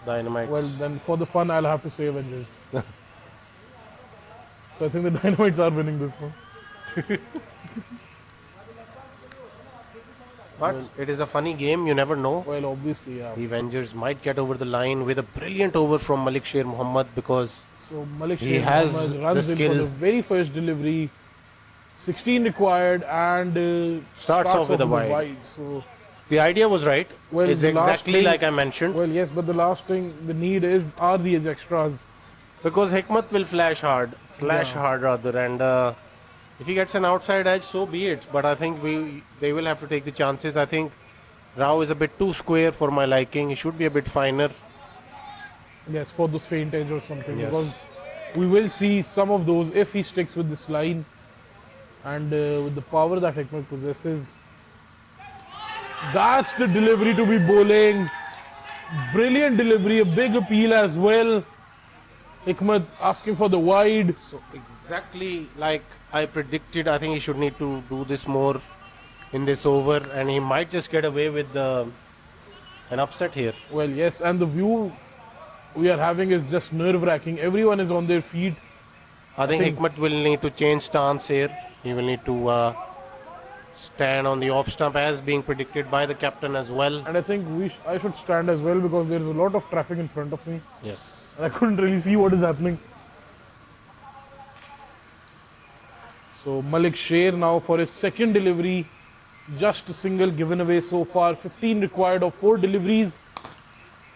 Dynamites. Well, then for the fun, I'll have to say Avengers. So I think the Dynamites are winning this one. But it is a funny game, you never know. Well, obviously, yeah. The Avengers might get over the line with a brilliant over from Malik Sher Mohammad, because So Malik He Sheikh has Mohammed runs the in for skill. the very first delivery. 16 required and Starts off with a wide. So, the idea was right. Well, It's the last exactly thing- like I mentioned, well, yes, but the last thing the need are these extras. because Hikmat will slash hard rather, and if he gets an outside edge, so be it. But I think they will have to take the chances. I think Rao is a bit too square for my liking. He should be a bit finer. Yes, for those faint edge or something. Yes. Because we will see some of those if he sticks with this line and with the power that Hikmat possesses. That's the delivery to be bowling. Brilliant delivery, a big appeal as well. Hikmat asking for the wide. So exactly like I predicted, I think he should need to do this more in this over, and he might just get away with an upset here. Well, yes, and the view we are having is just nerve-wracking. Everyone is on their feet. I think think- Hikmat will need to change stance here. He will need to stand on the off stump as being predicted by the captain as well. And I think I should stand as well because there is a lot of traffic in front of me. Yes. And I couldn't really see what is happening. So Malik Sher now for his second delivery. Just a single given away so far. 15 required of 4 deliveries.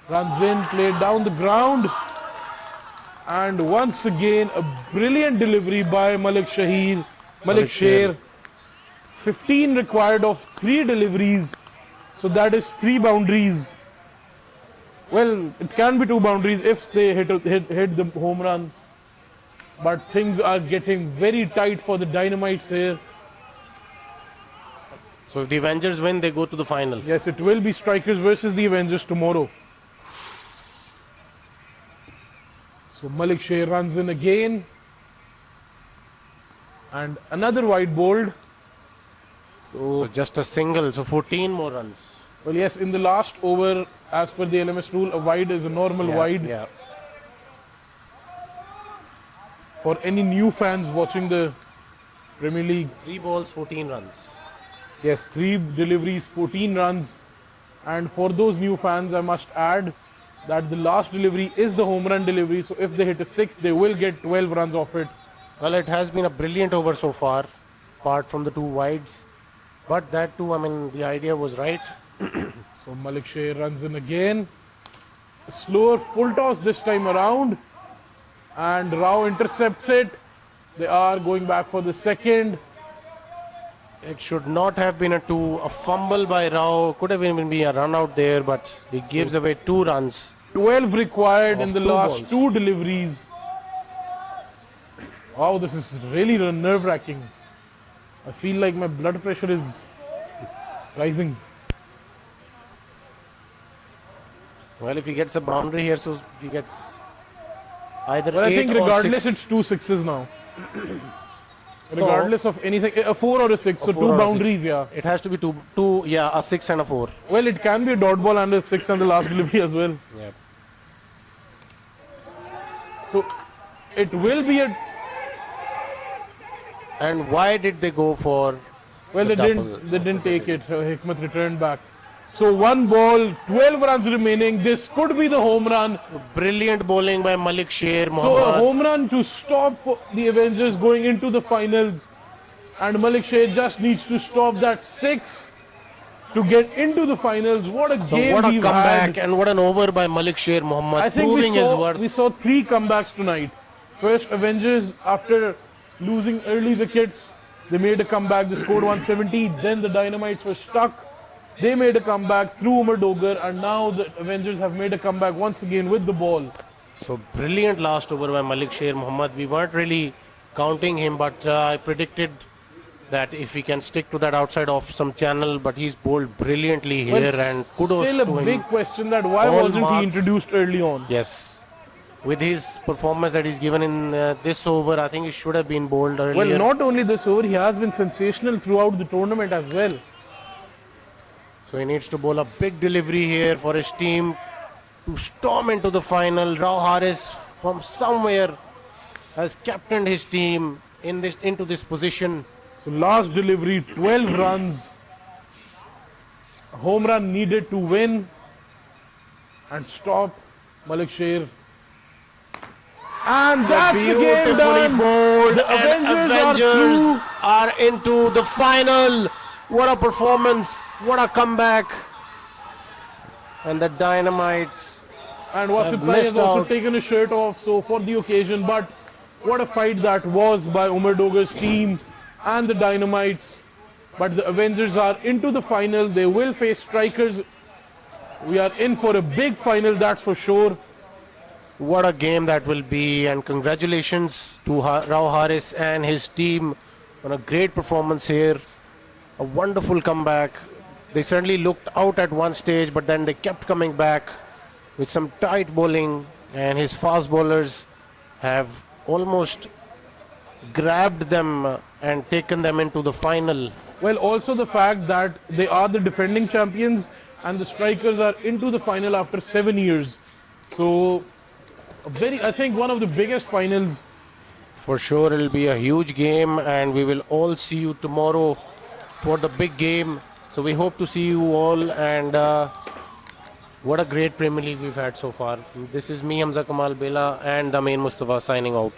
Runs in, played down the ground. And once again, a brilliant delivery by Malik Sher. 15 required of 3 deliveries. So that is 3 boundaries. Well, it can be 2 boundaries if they hit the home run. But things are getting very tight for the Dynamites here. So if the Avengers win, they go to the final. Yes, it will be Strikers versus the Avengers tomorrow. So Malik Sher runs in again. And another wide bowled. So just a single, so 14 more runs. Well, yes, in the last over, as per the LMS rule, a wide is a normal wide. Yeah. For any new fans watching the Premier League, 3 balls, 14 runs. yes, 3 deliveries, 14 runs. And for those new fans, I must add that the last delivery is the home run delivery. So if they hit a 6, they will get 12 runs off it. Well, it has been a brilliant over so far, apart from the 2 wides. But that too, I mean, the idea was right. So Malik Sheikh runs in again. Slower full toss this time around. And Rao intercepts it. They are going back for the second. It should not have been a two. A fumble by Rao. Could have even been a run out there, but he gives away 2 runs. 12 required in the two last balls. 2 deliveries. Wow, this is really nerve-wracking. I feel like my blood pressure is rising. Well, if he gets a boundary here, so he gets either But I 8 think or regardless 6. it's 2 sixes now. Regardless of anything, a 4 or a 6, so 4 2 or a boundaries, 6. yeah. It has to be two, yeah, a 6 and a 4. Well, it can be a dot ball and a 6 and the last delivery as well. Yeah. So it will be a. And why did they go for? Well, the they double? didn't take it. Hikmat returned back. So 1 ball, 12 runs remaining. This could be the home run. Brilliant bowling by Malik Sheikh So a Mohammad. home run to stop the Avengers going into the finals. And Malik Sheikh just needs to stop that 6 to get into the finals. What a So game what a we've comeback had. and what an over by Malik Sheikh I Mohammad, think proving his worth. we saw 3 comebacks tonight. First, Avengers, after losing early wickets, they made a comeback. They scored 170. Then the Dynamites were stuck. They made a comeback through Umar Dogar, and now the Avengers have made a comeback once again with the ball. So brilliant last over by Malik Sheikh Mohammad. We weren't really counting him, but I predicted that if he can stick to that outside off some channel, but he's bowled brilliantly here, But and kudos still a to big him. question that why All wasn't he marks. introduced early on? Yes. With his performance that he's given in this over, I think he should have been bowled earlier. Well, not only this over, he has been sensational throughout the tournament as well. So he needs to bowl a big delivery here for his team to storm into the final. Rao Haris from somewhere has captained his team into this position. So last delivery, 12 runs. A home run needed to win and stop Malik Sheikh. And that's the game Beautifully done. bowled, The and Avengers are are into the final. What a performance! What a comeback! And the Dynamites. And Wasif have Bhai has missed also out. taken his shirt off so for the occasion. But what a fight that was by Umar Dogar's team and the Dynamites. But the Avengers are into the final. They will face Strikers. We are in for a big final, that's for sure. What a game that will be, and congratulations to Rao Haris and his team on a great performance here. A wonderful comeback. They certainly looked out at one stage, but then they kept coming back with some tight bowling, and his fast bowlers have almost grabbed them and taken them into the final. Well, also the fact that they are the defending champions and the Strikers are into the final after 7 years. So, I think one of the biggest finals. For sure, it'll be a huge game, and we will all see you tomorrow for the big game. So we hope to see you all, and what a great Premier League we've had so far. This is me, Hamza Kamal Bela, and Dameen Mustafa signing out.